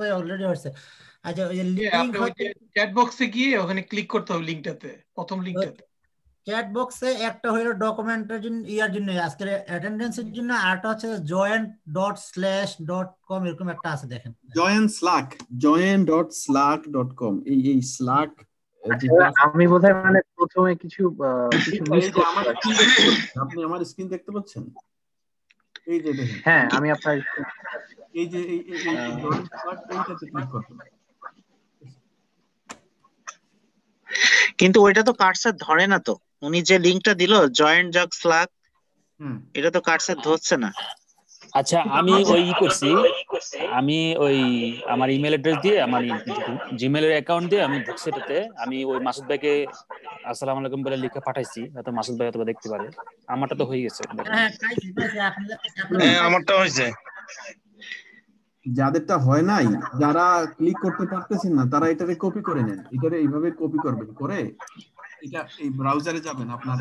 ভাই অলরেডি হচ্ছে। আচ্ছা ওই যে লিংক আপনি ওই যে চ্যাট বক্সে গিয়ে ওখানে ক্লিক করতে হবে লিংকটাতে, প্রথম লিংকটাতে। চ্যাট বক্সে একটা হলো ডকুমেন্টের জন্য ইয়ার জন্য, আজকের অ্যাটেন্ডেন্সের জন্য, আরটা হচ্ছে join.slash.com এরকম একটা আছে দেখেন। join.slack.com এই স্ল্যাক। আমি বোধহয় মানে প্রথমে কিছু মিস করছি। আপনি আমার স্ক্রিন দেখতে পাচ্ছেন? এই যে দেখেন। হ্যাঁ আমি আপনার এই যে এই join slack এইটাতে ক্লিক করবেন। কিন্তু ওইটা তো কার্সার ধরে না তো, উনি যে লিংকটা দিল join.slack, এটা তো কার্সার ধরছে না। আচ্ছা আমি ওই করছি, আমি ওই আমার ইমেল অ্যাড্রেস দিয়ে আমার জিমেলের অ্যাকাউন্ট দিয়ে আমি ঢুকছি এটাতে। আমি ওই মাসুদ ভাইকে আসসালামু আলাইকুম বলে লিখে পাঠাইছি, হয়তো মাসুদ ভাই অথবা দেখতে পারে। আমারটা তো হয়ে গেছে। আমারটা হয়েছে। যাদেরটা হয় নাই, যারা ক্লিক করতে পারতেছেন না, তারা এটারে কপি করে নেন। এটারে এইভাবে কপি করবেন, করে এটা এই ব্রাউজারে যাবেন, আপনার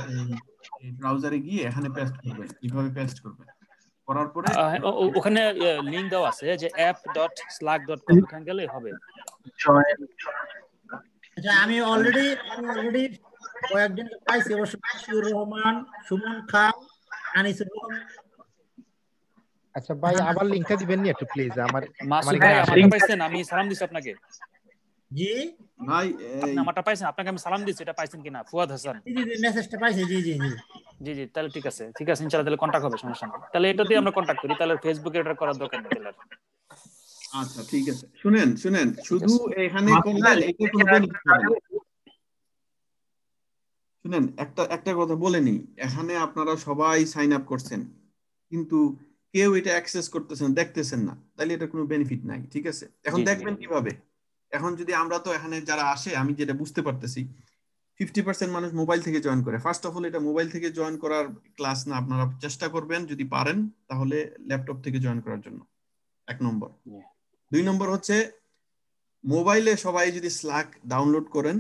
এই ব্রাউজারে গিয়ে এখানে পেস্ট করবেন, এইভাবে পেস্ট করবেন। করার পরে ওখানে লিংক দেওয়া আছে যে app.slack.com, ওখানে গেলে হবে। আচ্ছা আমি অলরেডি কয়েকজনকে পাইছি, অবশ্য মশিউর রহমান, সুমন খান, আনিসুর রহমান। আচ্ছা ভাই আবার লিংকটা দিবেন নি একটু প্লিজ? মাসুদ ভাই আমারটা পাইছেন? আমি সালাম দিছি আপনাকে। জি ভাই আপনি আমারটা পাইছেন? আপনাকে আমি সালাম দিছি, এটা পাইছেন কিনা? ফুয়াদ হাসান। জি মেসেজটা পাইছি। জি তাহলে ঠিক আছে ইনশাআল্লাহ, তাহলে কন্টাক্ট হবে, সমস্যা নেই। তাহলে এটা দিয়ে আমরা কন্টাক্ট করি, তাহলে ফেসবুকে এটা করার দরকার নেই তাহলে। আচ্ছা ঠিক আছে, শুনেন শুধু এখানে করলেন এটা কোনো বেনিফিট হবে না। শুনেন একটা কথা বলে নিই, এখানে আপনারা সবাই সাইন আপ করছেন, কিন্তু কেউ এটা অ্যাক্সেস করতেছেন, দেখতেছেন না, তাহলে এটা কোনো বেনিফিট নাই। ঠিক আছে, এখন দেখবেন কিভাবে? এখন যদি আমরা তো এখানে যারা আসে, আমি যেটা বুঝতে পারতেছি 50% মানুষ মোবাইল থেকে জয়েন করে। ফার্স্ট অফ অল এটা মোবাইল থেকে জয়েন করার ক্লাস না, আপনারা চেষ্টা করবেন যদি পারেন তাহলে ল্যাপটপ থেকে জয়েন করার জন্য, 1 নম্বর। 2 নম্বর হচ্ছে মোবাইলে সবাই যদি স্ল্যাক ডাউনলোড করেন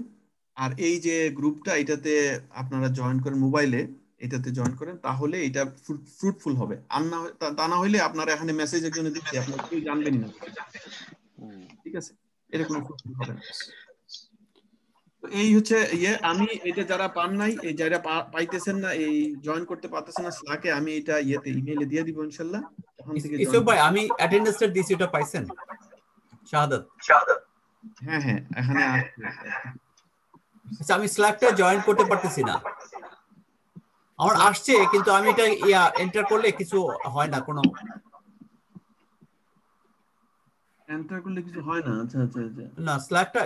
আর এই যে গ্রুপটা এটাতে আপনারা জয়েন করেন, মোবাইলে এটাতে জয়েন করেন, তাহলে এটা ফ্রুটফুল হবে। আর না তা না হইলে আপনারা এখানে মেসেজের জন্য দিচ্ছি, আপনারা কেউ জানবেনই না। ঠিক আছে, এটা কোনো ফ্রুটফুল হবে না। এই হচ্ছে আমি এটা যারা পান নাই, এই যারা পাইতেছেন না, এই জয়েন করতে পারতেছেন না স্ল্যাকে, আমি এটা ইমেইলে দিয়ে দিব ইনশাআল্লাহ। ওখান থেকে ইসুফ ভাই আমি অ্যাটেন্ডেন্সটা দিছি, ওটা পাইছেন? শাহাদাত হ্যাঁ এখানে আচ্ছা আমি স্ল্যাকটা জয়েন করতে পারতেছি না, আমার আসছে কিন্তু আমি এটা এন্টার করলে কিছু হয় না, কোনো এন্টার করলে কিছু হয় না। আচ্ছা না স্ল্যাকটা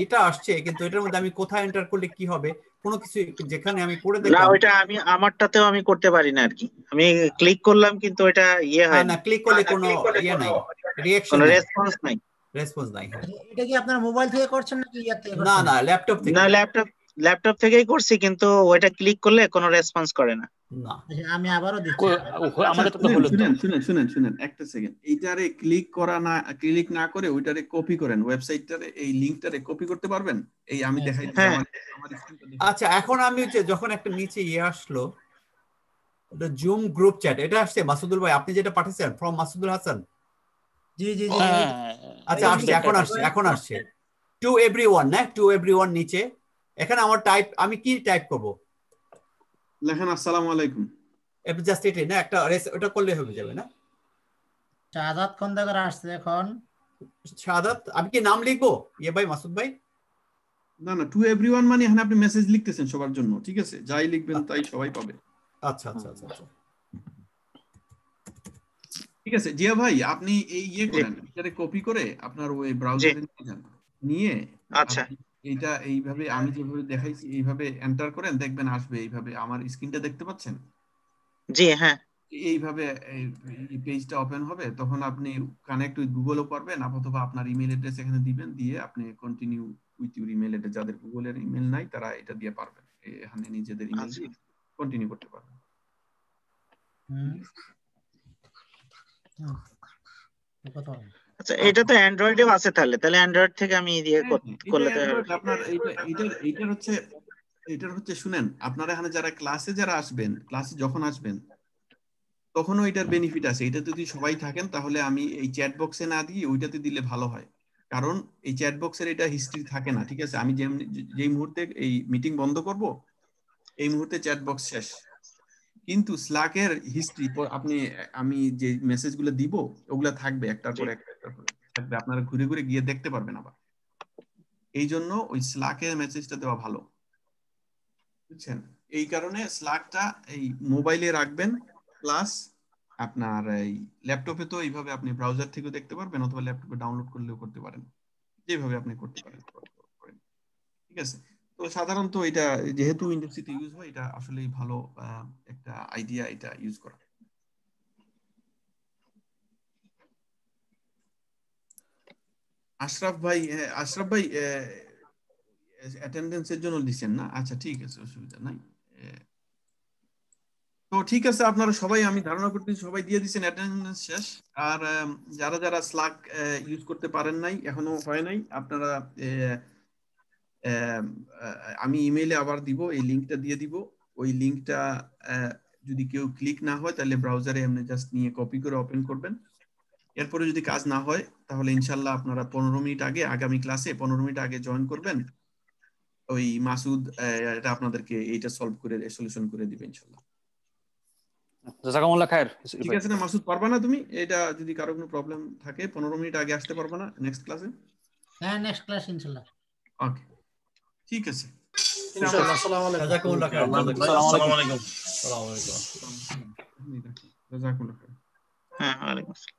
এটা আসছে, কিন্তু এটার মধ্যে আমি কোথায় এন্টার করলে কি হবে কোনো কিছু, যেখানে আমি করে দেখলাম না ওইটা আমি আমারটাতেও আমি করতে পারি না আর কি। আমি ক্লিক করলাম কিন্তু ওইটা হয় না, ক্লিক করলে কোনো নাই, রিঅ্যাকশন কোনো রেসপন্স নাই। এটা কি আপনারা মোবাইল থেকে করছেন নাকি ইয়ার থেকে? না ল্যাপটপ থেকে। না ল্যাপটপ থেকেই করছি, কিন্তু ওইটা ক্লিক করলে কোনো রেসপন্স করে না। আমি আবারও দিচ্ছি। আমাদের তো হলো। শুনেন একটা সেকেন্ড, এইটারে ক্লিক না করে ওইটারে কপি করেন, ওয়েবসাইটটারে এই লিংকটারে কপি করতে পারবেন। এই আমি দেখাই দিচ্ছি আমার স্ক্রিনটা। আচ্ছা এখন আমি যখন একটা নিচে আসলো এটা জুম গ্রুপ চ্যাট, এটা আসছে মাসুদুল ভাই, আপনি যেটা পাঠিয়েছেন ফ্রম মাসুদুল হাসান। জি আচ্ছা আসছে, এখন আসছে টু এভরিওয়ান না, টু এভরিওয়ান নিচে। এখানে আমার আমি কি টাইপ করব? লেখেন আসসালামু আলাইকুম। জাস্ট এটা না, একটা ওটা করলে হবে যাবে না? শাহাদাত খন্দকার আসছে এখন। শাহাদাত আমি কি নাম লিখবো ভাই মাসুদ ভাই? না টু এভরিওয়ান মানে এখানে আপনি মেসেজ লিখতেছেন সবার জন্য। ঠিক আছে, যাই লিখবেন তাই সবাই পাবে। আচ্ছা ঠিক আছে জিয়া ভাই, আপনি এই করেন, এটারে কপি করে আপনার ওই ব্রাউজারে নিয়ে আচ্ছা এটা এইভাবে আমি যেভাবে দেখাইছি এইভাবে এন্টার করেন, দেখবেন আসবে এইভাবে। আমার স্ক্রিনটা দেখতে পাচ্ছেন? জি হ্যাঁ। এইভাবে এই পেজটা ওপেন হবে, তখন আপনি কানেক্ট উইথ গুগলও পারবেন, অথবা আপনার ইমেল অ্যাড্রেস এখানে দিবেন, দিয়ে আপনি continue with your email address. যাদের গুগলের ইমেল নাই তারা এটা দিয়ে পারবেন, এখানে নিজেদের ইমেল দিয়ে কন্টিনিউ করতে পারবেন। আচ্ছা, এটা তো অ্যান্ড্রয়েডেও আছে, তাহলে অ্যান্ড্রয়েড থেকে আমি দিয়ে করলে তো আপনার এইটার হচ্ছে শুনেন, আপনারা এখানে যারা ক্লাসে যখন আসবেন তখনও এটার বেনিফিট আছে। এটা যদি সবাই থাকেন তাহলে আমি এই চ্যাট বক্সে না দিয়ে ওইটাতে দিলে ভালো হয়, কারণ এই চ্যাট বক্সের এটা হিস্ট্রি থাকে না, ঠিক আছে? আমি যেই মুহূর্তে এই মিটিং বন্ধ করব এই মুহূর্তে চ্যাট বক্স শেষ, কিন্তু স্ল্যাকের হিস্ট্রি আমি যে মেসেজগুলো দিব ওগুলা থাকবে একটার পর একটা থাকবে, আপনারা ঘুরে ঘুরে গিয়ে দেখতে পারবেন আবার। এই জন্য ওই স্ল্যাকের মেসেজটা দেওয়া ভালো, বুঝছেন? এই কারণে স্ল্যাকটা এই মোবাইলে রাখবেন, প্লাস আপনার এই ল্যাপটপে তো এইভাবে আপনি ব্রাউজার থেকেও দেখতে পারবেন, অথবা ল্যাপটপে ডাউনলোড করলেও করতে পারেন, যেভাবে আপনি করতে পারেন, ঠিক আছে? তো সাধারণত এটা যেহেতু ইউনিভার্সিটি ইউজ হয়, এটা আসলেই ভালো একটা আইডিয়া এটা ইউজ করা। আশরাফ ভাই অ্যাটেন্ডেন্সের জন্য দিচ্ছেন না? আচ্ছা ঠিক আছে, অসুবিধা নাই। তো ঠিক আছে, আপনারা সবাই, আমি ধারণা করতেছি সবাই দিয়ে দিচ্ছেন অ্যাটেন্ডেন্স শেষ। আর যারা যারা স্ল্যাক ইউজ করতে পারেন নাই, এখনো হয় নাই, আপনারা আমি ইমেইলে আবার দিব, এই লিংকটা দিয়ে দিব। ওই লিংকটা যদি কেউ ক্লিক না হয় তাহলে ব্রাউজারে এমনি জাস্ট নিয়ে কপি করে ওপেন করবেন। এরপরে যদি কাজ না হয় তাহলে ইনশাল্লাহ আপনারা 15 মিনিট আগে, আগামী ক্লাসে 15 মিনিট আগে জয়েন করবেন। ওই মাসুদ এটা আপনাদেরকে এইটা সলভ করে সলিউশন করে দিবে ইনশাল্লাহ। জাযাকাল্লাহ খায়ের। ঠিক আছে না মাসুদ, পারবা না তুমি এটা? যদি কারো কোনো প্রবলেম থাকে 15 মিনিট আগে আসতে পারবা না নেক্সট ক্লাসে? হ্যাঁ, নেক্সট ক্লাস ইনশাআল্লাহ। ওকে, ঠিক আছে। ইনশাআল্লাহ। আসসালামু আলাইকুম। জাযাকাল্লাহ খায়ের। আসসালামু আলাইকুম। জাযাকাল্লাহ খায়ের। হ্যাঁ, ওয়ালাইকুম আসসালাম।